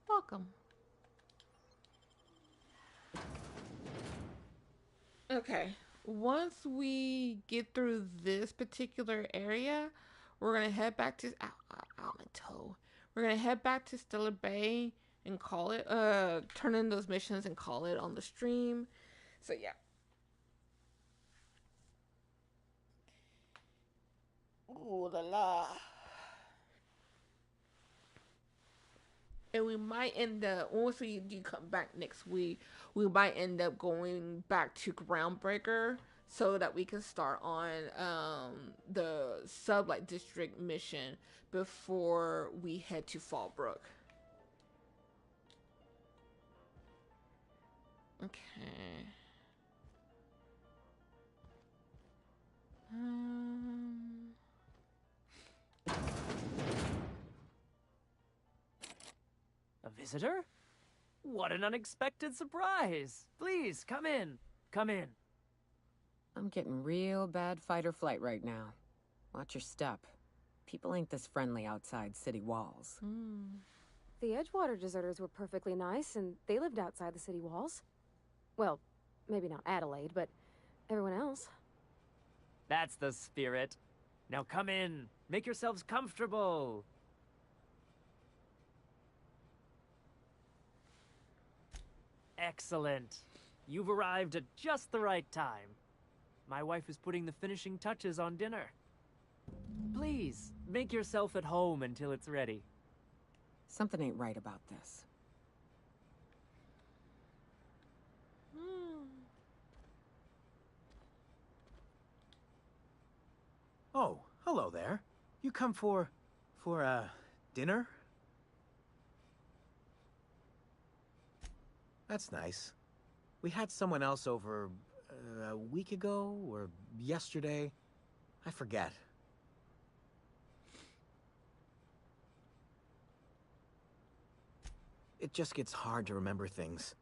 Welcome. Okay. Once we get through this particular area, we're gonna head back to my toe. We're gonna head back to Stellar Bay and call it. Turn in those missions and call it on the stream. So yeah. Ooh la la. And we might end up, once we do come back next week, we might end up going back to Groundbreaker so that we can start on the Sublight District mission before we head to Fallbrook. Okay. A visitor? What an unexpected surprise! Please, come in. Come in. I'm getting real bad fight or flight right now. Watch your step. People ain't this friendly outside city walls. The Edgewater deserters were perfectly nice, and they lived outside the city walls. Well, maybe not Adelaide, but everyone else. That's the spirit. Now come in. Make yourselves comfortable. Excellent. You've arrived at just the right time. My wife is putting the finishing touches on dinner. Please, make yourself at home until it's ready. Something ain't right about this. Oh, hello there. You come for dinner? That's nice. We had someone else over a week ago or yesterday. I forget. It just gets hard to remember things.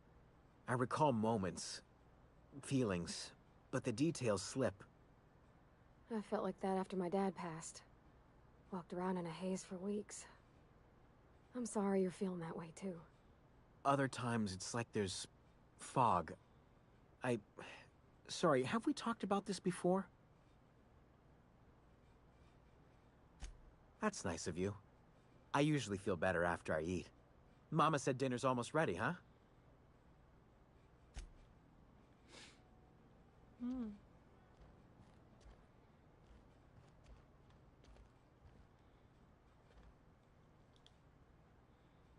I recall moments, feelings, but the details slip. I felt like that after my dad passed. Walked around in a haze for weeks. I'm sorry you're feeling that way, too. Other times, it's like there's fog. Sorry, have we talked about this before? That's nice of you. I usually feel better after I eat. Mama said dinner's almost ready, huh?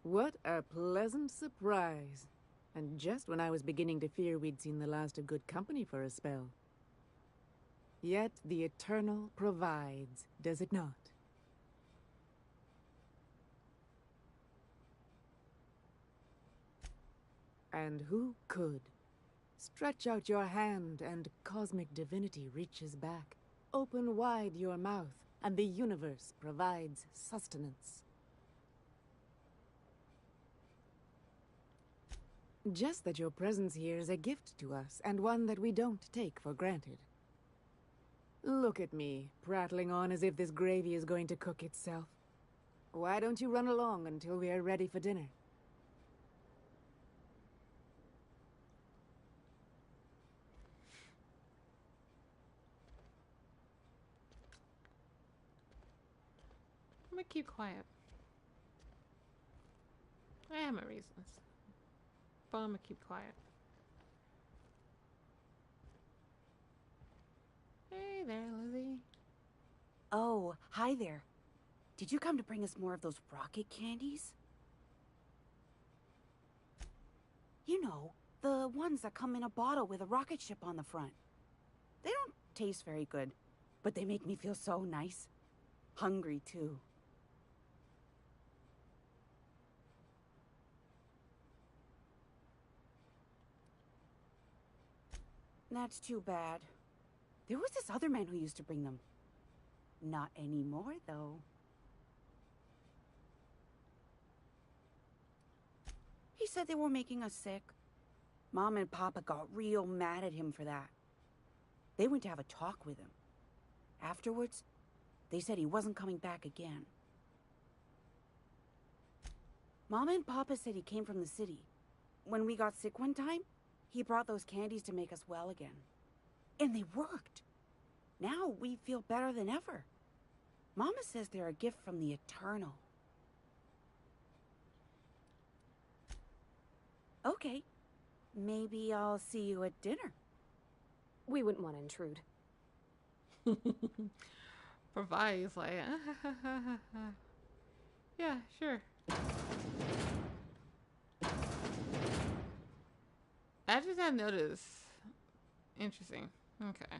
What a pleasant surprise. And just when I was beginning to fear we'd seen the last of good company for a spell. Yet the Eternal provides, does it not? And who could? Stretch out your hand and cosmic divinity reaches back. Open wide your mouth and the universe provides sustenance. Just that your presence here is a gift to us, and one that we don't take for granted. Look at me, prattling on as if this gravy is going to cook itself. Why don't you run along until we are ready for dinner? I'm gonna keep quiet. I have my reasons. But I'm gonna keep quiet. Hey there, Lizzie. Oh, hi there. Did you come to bring us more of those rocket candies? You know, the ones that come in a bottle with a rocket ship on the front. They don't taste very good, but they make me feel so nice. Hungry, too. That's too bad. There was this other man who used to bring them. Not anymore, though. He said they were making us sick. Mom and Papa got real mad at him for that. They went to have a talk with him. Afterwards, they said he wasn't coming back again. Mama and Papa said he came from the city. When we got sick one time, he brought those candies to make us well again. And they worked. Now we feel better than ever. Mama says they're a gift from the Eternal. Okay. Maybe I'll see you at dinner. We wouldn't want to intrude. Provides like, yeah, sure. I just had noticed. Interesting. Okay.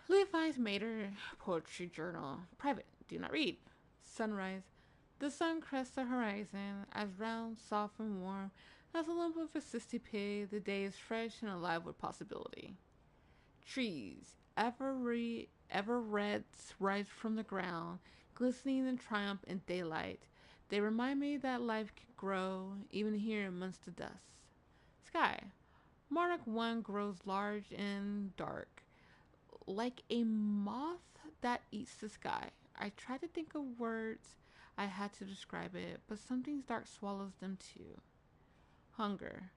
Levi's Mater Poetry Journal. Private. Do not read. Sunrise. The sun crests the horizon, as round, soft, and warm as a lump of assisty pig. The day is fresh and alive with possibility. Trees, ever reds, rise from the ground, glistening in triumph and daylight. They remind me that life can grow, even here amongst the dust. Sky. Monarch 1 grows large and dark, like a moth that eats the sky. I tried to think of words I had to describe it, but something dark swallows them too. Hunger.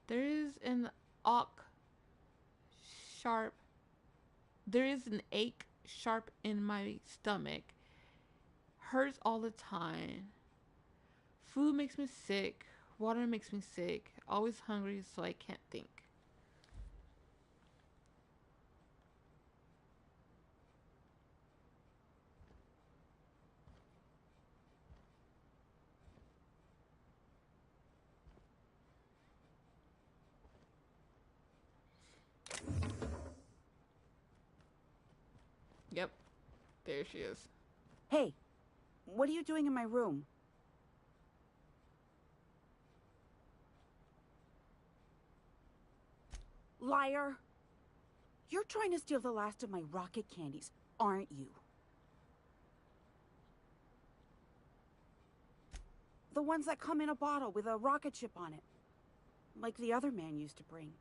There is an ache sharp in my stomach. Hurts all the time. Food makes me sick. Water makes me sick. Always hungry, so I can't think. Yep. There she is. Hey, what are you doing in my room? Liar! You're trying to steal the last of my rocket candies, aren't you? The ones that come in a bottle with a rocket ship on it. Like the other man used to bring.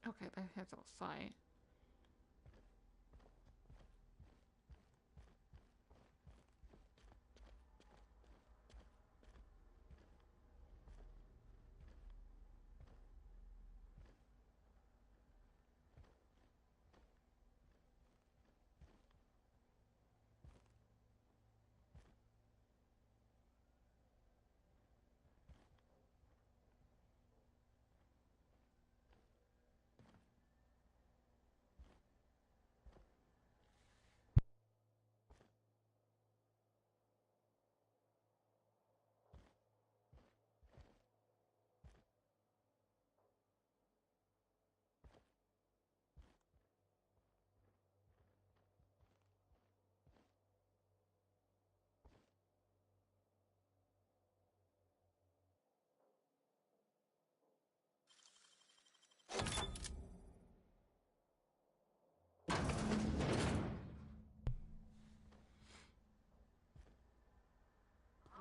Okay, that heads outside.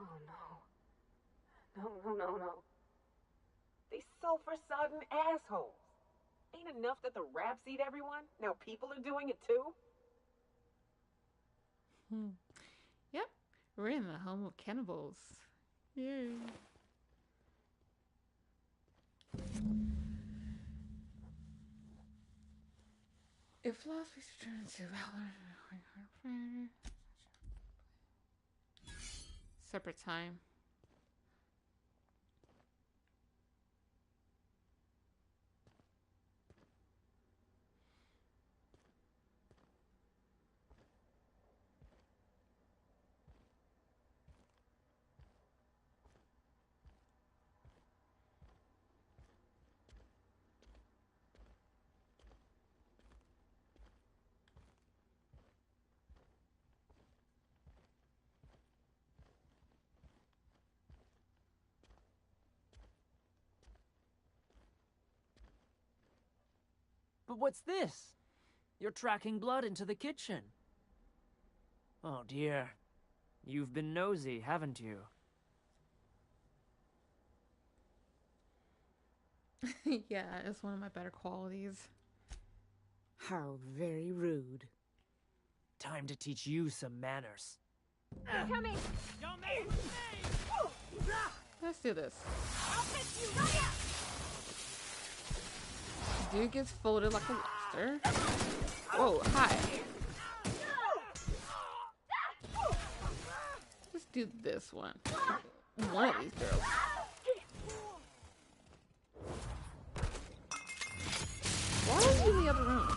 Oh no. No. These sulfur-sodden assholes. Ain't enough that the rats eat everyone? Now people are doing it too? Yep, we're in the home of cannibals. Yay. If philosophy turns to separate time. But what's this? You're tracking blood into the kitchen. Oh dear. You've been nosy, haven't you? Yeah, it's one of my better qualities. How very rude. Time to teach you some manners. Coming! Let's do this. I'll fix you! Hurry up! Dude gets folded like a lobster. Whoa, hi. Let's do this one. One of these girls. Why was you in the other room?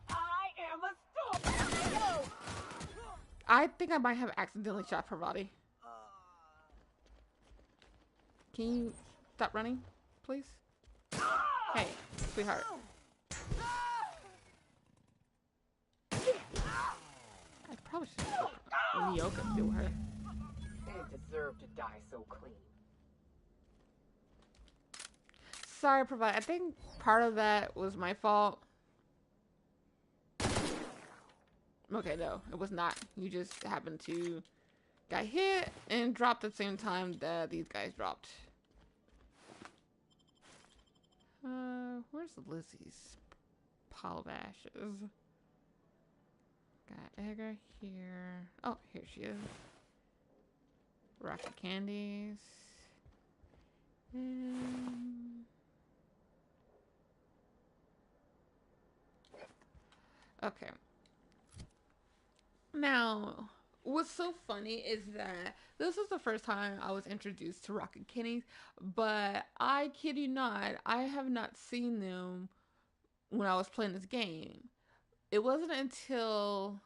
I am a stalker! I think I might have accidentally shot Parvati. Can you stop running, please? Hey, sweetheart. I probably should have yoga to her. They deserve to die so clean. Sorry, Parvati. I think part of that was my fault. Okay, no, it was not. You just happened to got hit and dropped at the same time that these guys dropped. Where's Lizzie's pile of ashes? Got Edgar here. Oh, here she is. Rocket candies. Okay. Now, what's so funny is that this was the first time I was introduced to rocket candies, but I kid you not, I have not seen them when I was playing this game. It wasn't until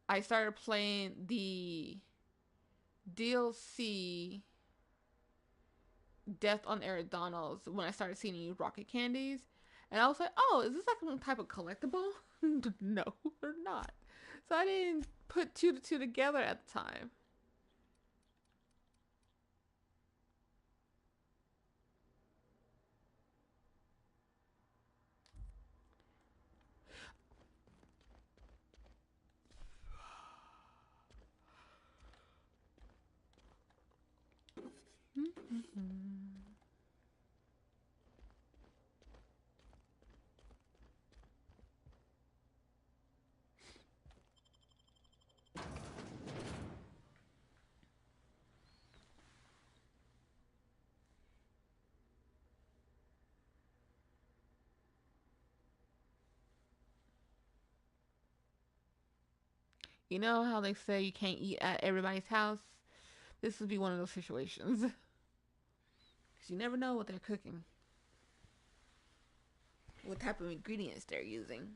I started playing the DLC Death on Eridanos when I started seeing these rocket candies. And I was like, oh, is this like some type of collectible? No, they're not. So I didn't put two to two together at the time. You know how they say you can't eat at everybody's house? This would be one of those situations. Because you never know what they're cooking. What type of ingredients they're using.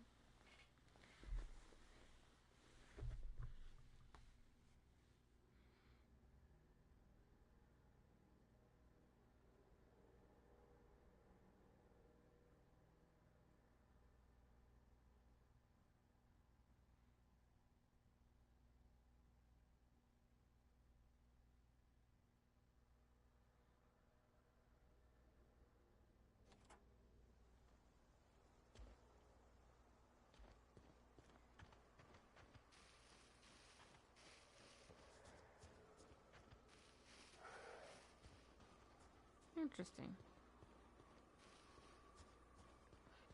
Interesting.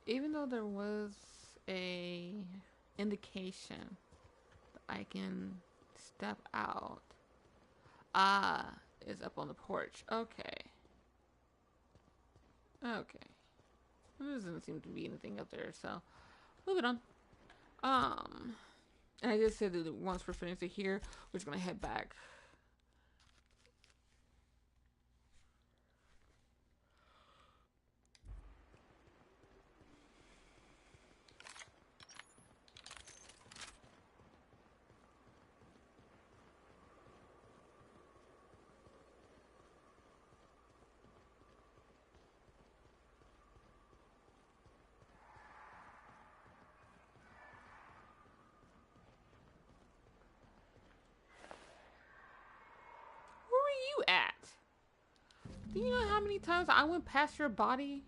Even though there was a indication that I can step out. Ah, is up on the porch. Okay. Okay. There doesn't seem to be anything up there, so moving on. And I just said that once we're finished here, we're just gonna head back. You at? Do you know how many times I went past your body?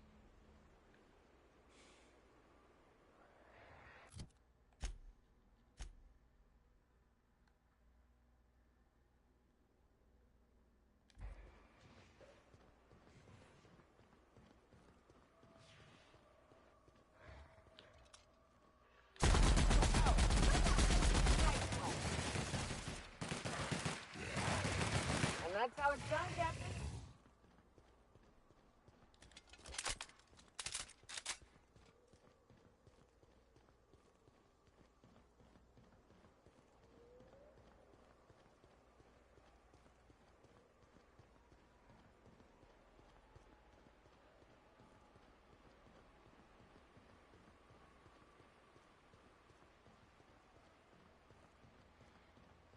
And that's how it's done, Captain.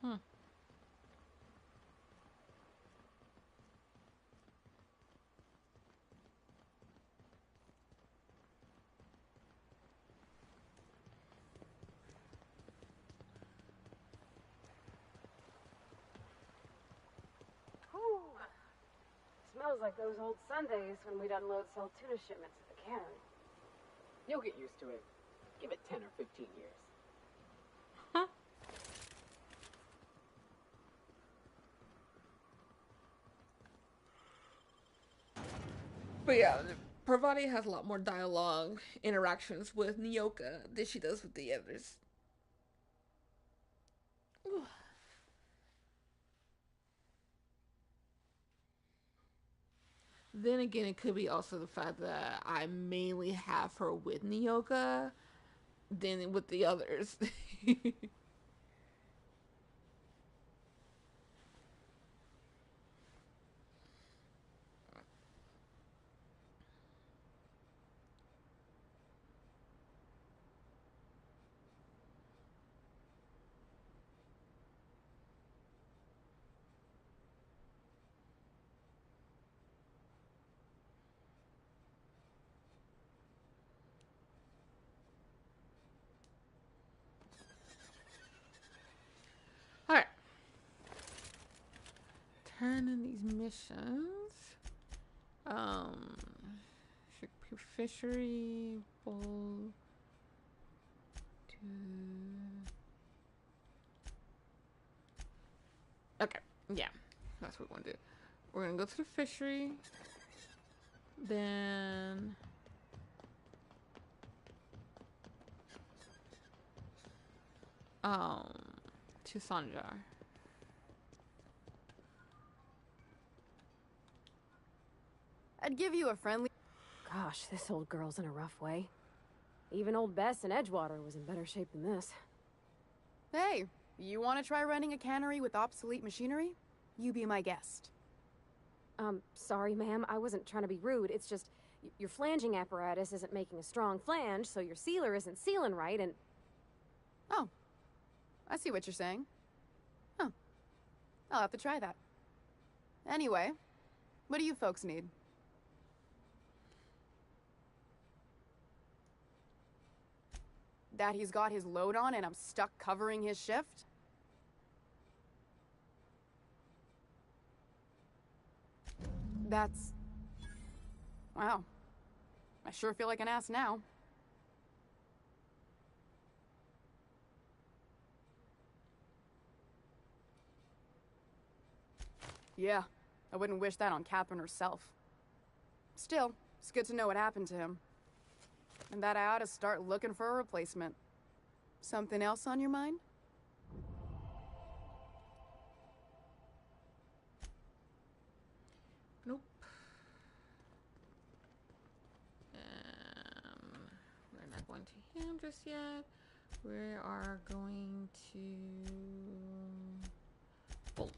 Hmm. Ooh. Smells like those old Sundays when we'd unload sell tuna shipments at the cannery. You'll get used to it. Give it 10 or 15 years. But yeah, Parvati has a lot more dialogue interactions with Nyoka than she does with the others. Then again, it could be also the fact that I mainly have her with Nyoka than with the others. Alright. Turn in these missions. Um, fishery, bull, okay, yeah, that's what we want to do. We're gonna go to the fishery, then to Sanjar. I'd give you a friendly. Gosh, this old girl's in a rough way. Even old Bess in Edgewater was in better shape than this. Hey, you want to try running a cannery with obsolete machinery? You be my guest. Sorry, ma'am. I wasn't trying to be rude. It's just your flanging apparatus isn't making a strong flange, so your sealer isn't sealing right, and... Oh. I see what you're saying. Huh. I'll have to try that. Anyway, what do you folks need? That he's got his load on and I'm stuck covering his shift? That's... Wow. I sure feel like an ass now. Yeah, I wouldn't wish that on Catherine herself. Still, it's good to know what happened to him. And that I ought to start looking for a replacement. Something else on your mind? Nope. We're not going to him just yet. We are going to Bolt.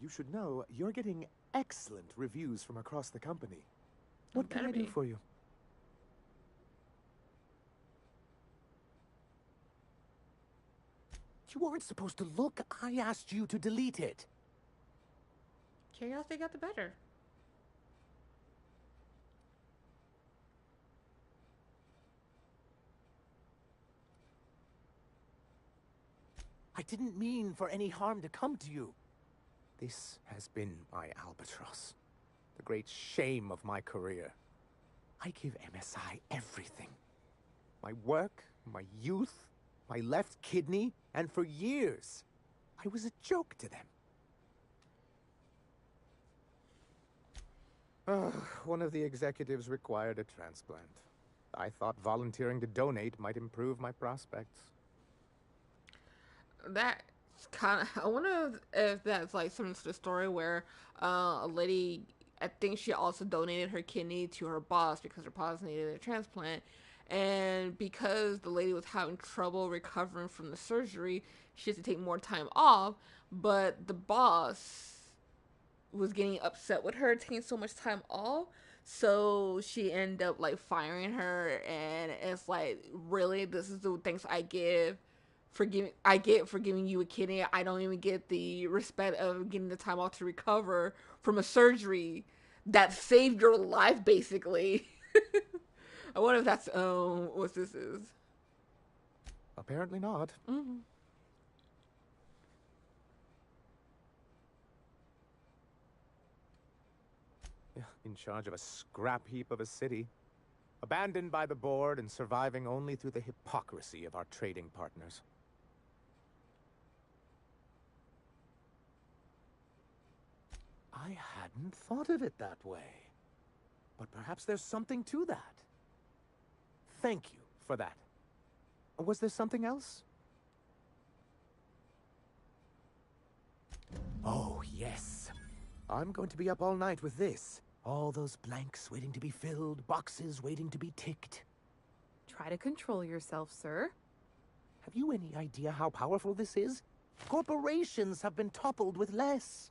You should know you're getting excellent reviews from across the company. What can I do for you? You weren't supposed to look. I asked you to delete it. Curiosity got the better. I didn't mean for any harm to come to you. This has been my albatross. The great shame of my career. I give MSI everything. My work, my youth, my left kidney, and for years, I was a joke to them. One of the executives required a transplant. I thought volunteering to donate might improve my prospects. That's kind of... I wonder if that's like some sort of story where a lady... I think she also donated her kidney to her boss because her boss needed a transplant. And because the lady was having trouble recovering from the surgery, she had to take more time off. But the boss was getting upset with her taking so much time off. So she ended up like firing her. And it's like, really? This is the thanks I give for giving you a kidney. I don't even get the respect of getting the time off to recover from a surgery that saved your life, basically. I wonder if that's what this is. Apparently not. Mm-hmm. In charge of a scrap heap of a city. Abandoned by the board and surviving only through the hypocrisy of our trading partners. I hadn't thought of it that way. But perhaps there's something to that. Thank you for that. Was there something else? Oh, yes. I'm going to be up all night with this. All those blanks waiting to be filled, boxes waiting to be ticked. Try to control yourself, sir. Have you any idea how powerful this is? Corporations have been toppled with less.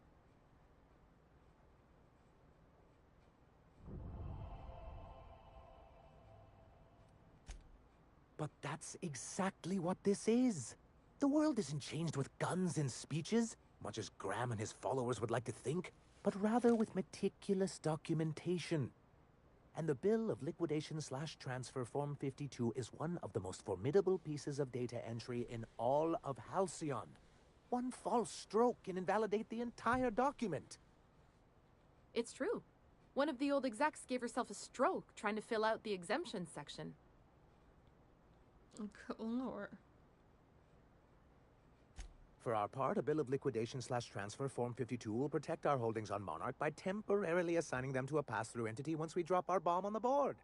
But that's exactly what this is. The world isn't changed with guns and speeches, much as Graham and his followers would like to think, but rather with meticulous documentation. And the Bill of Liquidation/Transfer Form 52 is one of the most formidable pieces of data entry in all of Halcyon. One false stroke can invalidate the entire document. It's true. One of the old execs gave herself a stroke trying to fill out the exemption section. Good Lord. For our part, a Bill of Liquidation/Transfer Form 52 will protect our holdings on Monarch by temporarily assigning them to a pass-through entity once we drop our bomb on the board.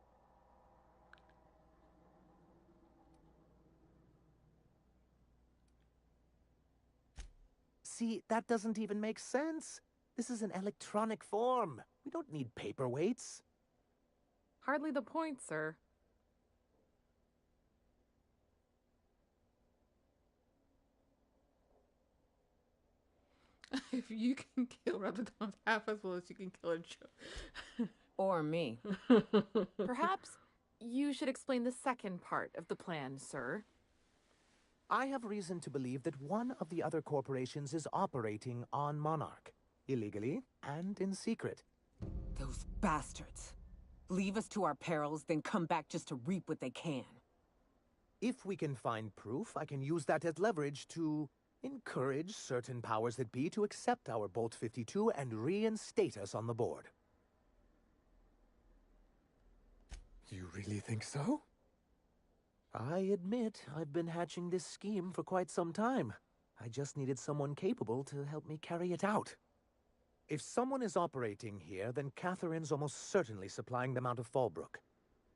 See, that doesn't even make sense. This is an electronic form. We don't need paperweights. Hardly the point, sir. If you can kill Reptidons half as well as you can kill a Joe. Or me. Perhaps you should explain the second part of the plan, sir. I have reason to believe that one of the other corporations is operating on Monarch, illegally and in secret. Those bastards. Leave us to our perils, then come back just to reap what they can. If we can find proof, I can use that as leverage to encourage certain powers that be to accept our Bolt 52 and reinstate us on the board. You really think so? I admit I've been hatching this scheme for quite some time. I just needed someone capable to help me carry it out. If someone is operating here, then Catherine's almost certainly supplying them out of Fallbrook.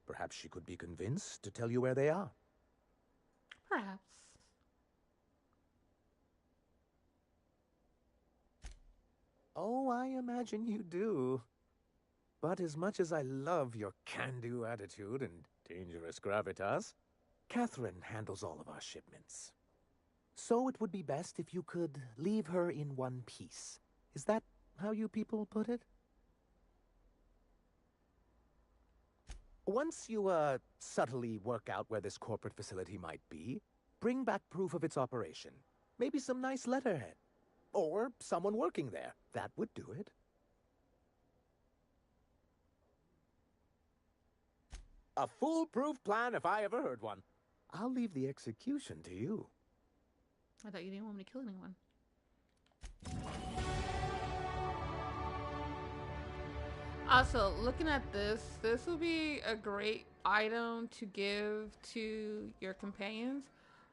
Perhaps she could be convinced to tell you where they are. Perhaps. Oh, I imagine you do. But as much as I love your can-do attitude and dangerous gravitas, Catherine handles all of our shipments. So it would be best if you could leave her in one piece. Is that how you people put it? Once you, subtly work out where this corporate facility might be, bring back proof of its operation. Maybe some nice letterhead. Or someone working there. That would do it. A foolproof plan if I ever heard one. I'll leave the execution to you. I thought you didn't want me to kill anyone. Also, looking at this will be a great item to give to your companions.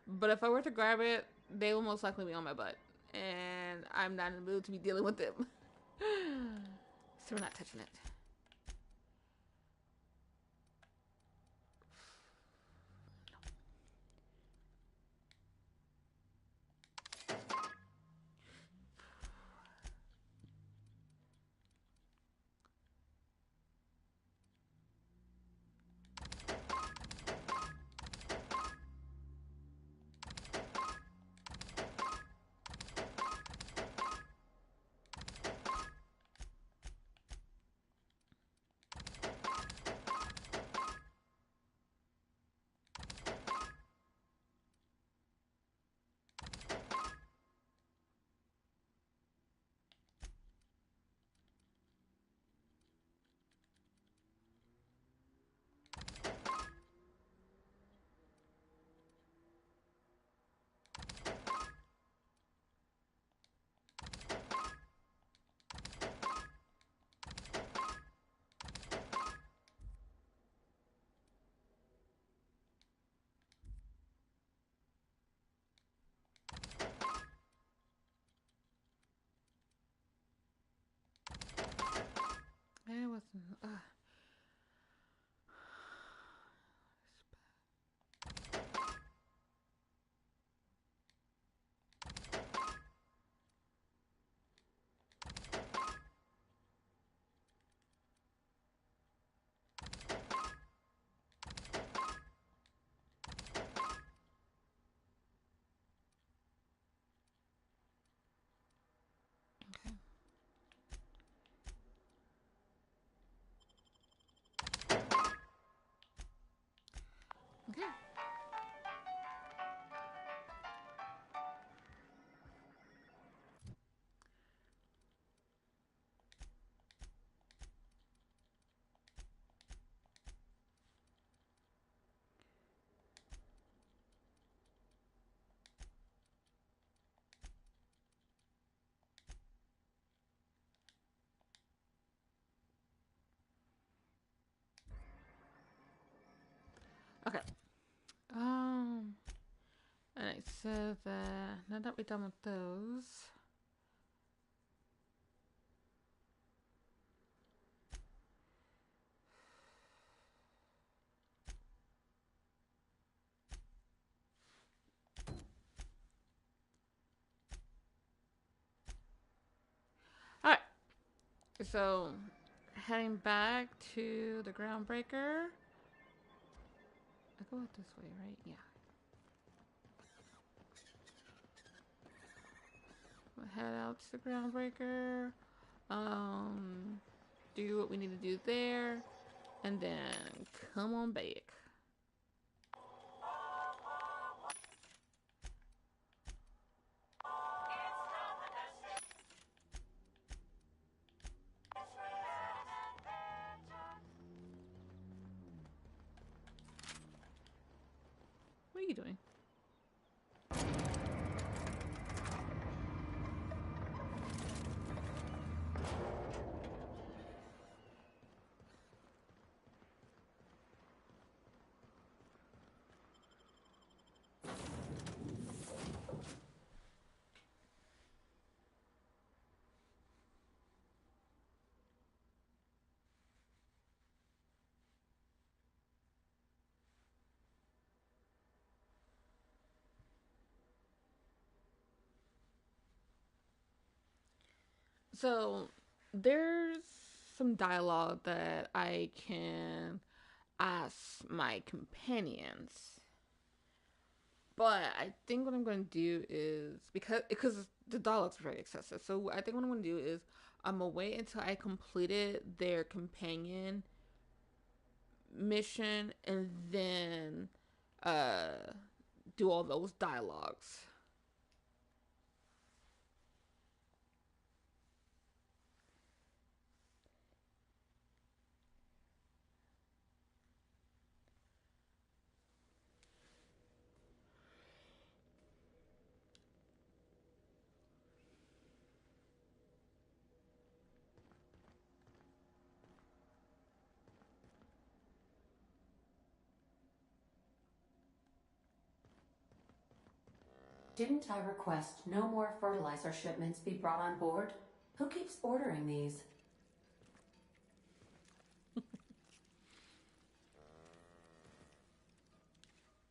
But if I were to grab it, they will most likely be on my butt. And I'm not in the mood to be dealing with them. So we're not touching it. wasn't. Okay. Okay. And it says that now that we're done with those. Alright. So heading back to the groundbreaker. I go out this way, right? Yeah. We'll head out to the groundbreaker. Do what we need to do there, and then come on back. What are you doing? So there's some dialogue that I can ask my companions. But I think what I'm going to do is because the dialogue's very excessive. So I think what I'm going to do is I'm going to wait until I completed their companion mission and then do all those dialogues. Didn't I request no more fertilizer shipments be brought on board? Who keeps ordering these?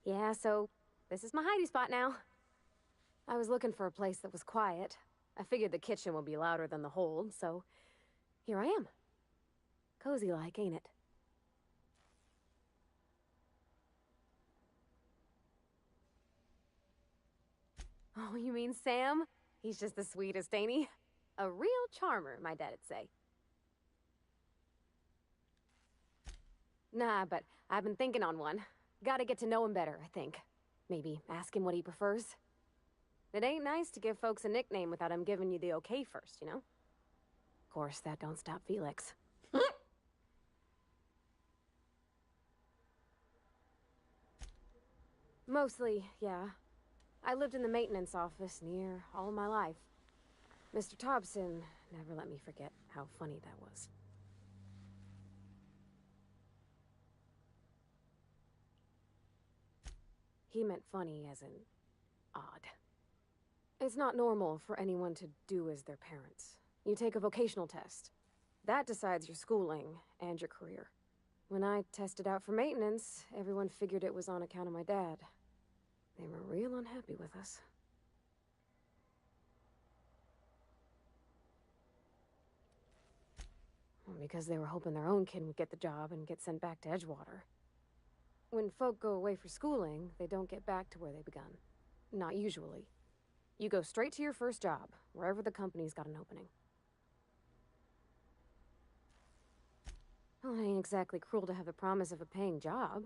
Yeah, so this is my hidey spot now. I was looking for a place that was quiet. I figured the kitchen would be louder than the hold, so here I am. Cozy like, ain't it? Oh, you mean Sam? He's just the sweetest, ain't he? A real charmer, my dad'd say. Nah, but I've been thinking on one. Gotta get to know him better, I think. Maybe ask him what he prefers. It ain't nice to give folks a nickname without him giving you the okay first, you know? Of course, that don't stop Felix. Mostly, yeah. I lived in the maintenance office near all my life. Mr. Thompson never let me forget how funny that was. He meant funny as in odd. It's not normal for anyone to do as their parents. You take a vocational test. That decides your schooling and your career. When I tested out for maintenance, everyone figured it was on account of my dad. They were real unhappy with us. Well, because they were hoping their own kid would get the job and get sent back to Edgewater. When folk go away for schooling, they don't get back to where they begun. Not usually. You go straight to your first job, wherever the company's got an opening. Well, it ain't exactly cruel to have the promise of a paying job.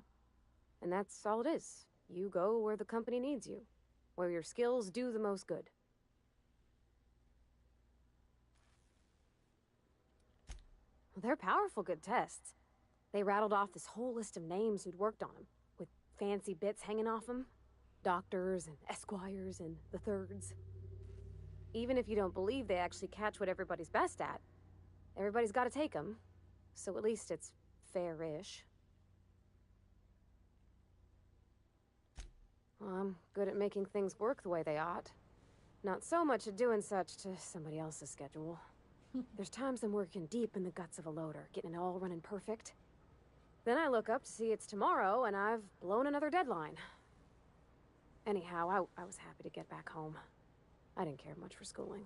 And that's all it is. You go where the company needs you, where your skills do the most good. Well, they're powerful good tests. They rattled off this whole list of names who'd worked on them, with fancy bits hanging off them. Doctors and esquires and the thirds. Even if you don't believe they actually catch what everybody's best at, everybody's got to take them. So at least it's fair-ish. Well, I'm good at making things work the way they ought. Not so much at doing such to somebody else's schedule. There's times I'm working deep in the guts of a loader, getting it all running perfect. Then I look up to see it's tomorrow, and I've blown another deadline. Anyhow, I was happy to get back home. I didn't care much for schooling.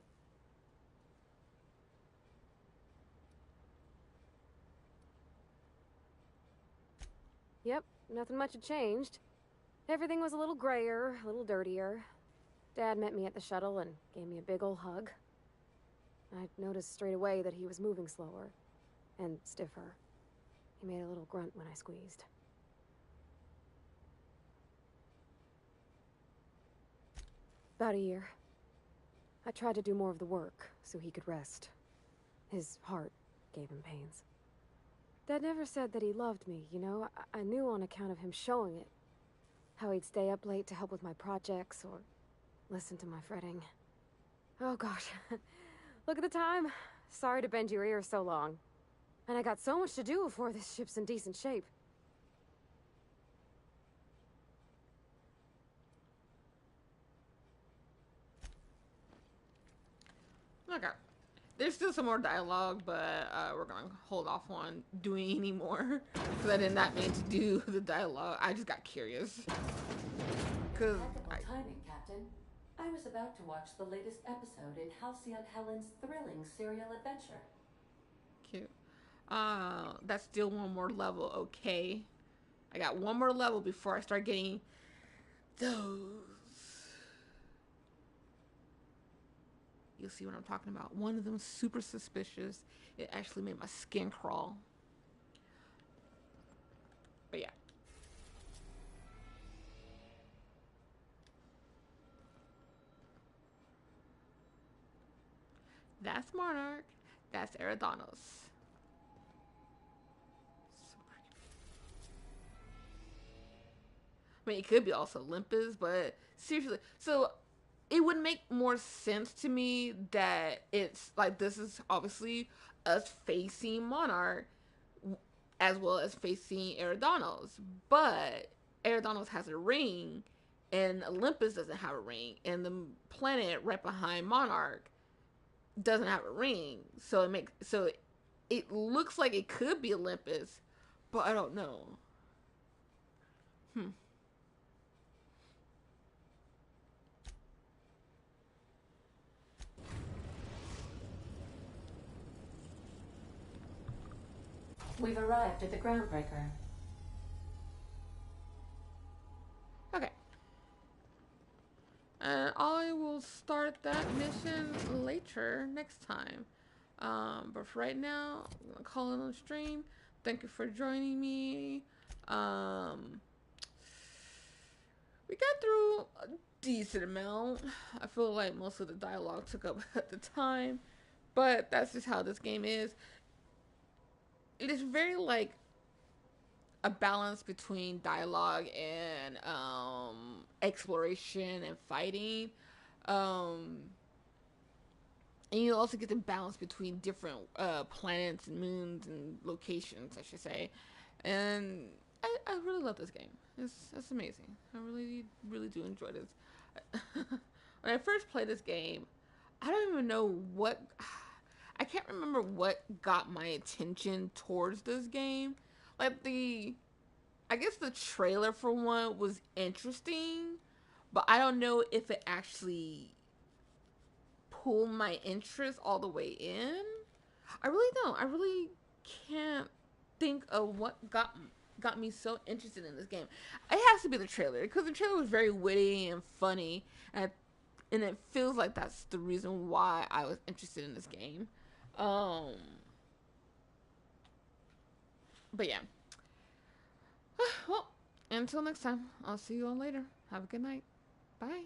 Yep, nothing much had changed. Everything was a little grayer, a little dirtier. Dad met me at the shuttle and gave me a big ol' hug. I noticed straight away that he was moving slower and stiffer. He made a little grunt when I squeezed. About a year. I tried to do more of the work so he could rest. His heart gave him pains. Dad never said that he loved me, you know? I knew on account of him showing it. How he'd stay up late to help with my projects or listen to my fretting. Oh gosh, look at the time. Sorry to bend your ear so long. And I got so much to do before this ship's in decent shape. Okay. There's still some more dialogue, but we're gonna hold off on doing any more because I did not mean to do the dialogue. I just got curious. Cause impeccable timing, Captain. I was about to watch the latest episode in Halcyon Helen's thrilling serial adventure. Cute. That's still one more level, okay? I got one more level before I start getting those. You'll see what I'm talking about. One of them super suspicious. It actually made my skin crawl. But yeah. That's Monarch. That's Eridanos. I mean, it could be also Olympus, but seriously. So it would make more sense to me that it's like this is obviously us facing Monarch as well as facing Eridanos. But Eridanos has a ring and Olympus doesn't have a ring. And the planet right behind Monarch doesn't have a ring. So it looks like it could be Olympus, but I don't know. We've arrived at the groundbreaker. Okay. And I will start that mission later next time. But for right now, I'm gonna call it on stream. Thank you for joining me. We got through a decent amount. I feel like most of the dialogue took up at the time, but that's just how this game is. It is very like a balance between dialogue and exploration and fighting. And you also get the balance between different planets and moons and locations, I should say. And I really love this game. It's amazing. I really do enjoy this. When I first played this game, I don't even know what. I can't remember what got my attention towards this game. Like I guess the trailer for one was interesting, but I don't know if it actually pulled my interest all the way in. I really don't. I really can't think of what got me so interested in this game. It has to be the trailer, because the trailer was very witty and funny, and it feels like that's the reason why I was interested in this game. But yeah. Well, until next time, I'll see you all later. Have a good night. Bye.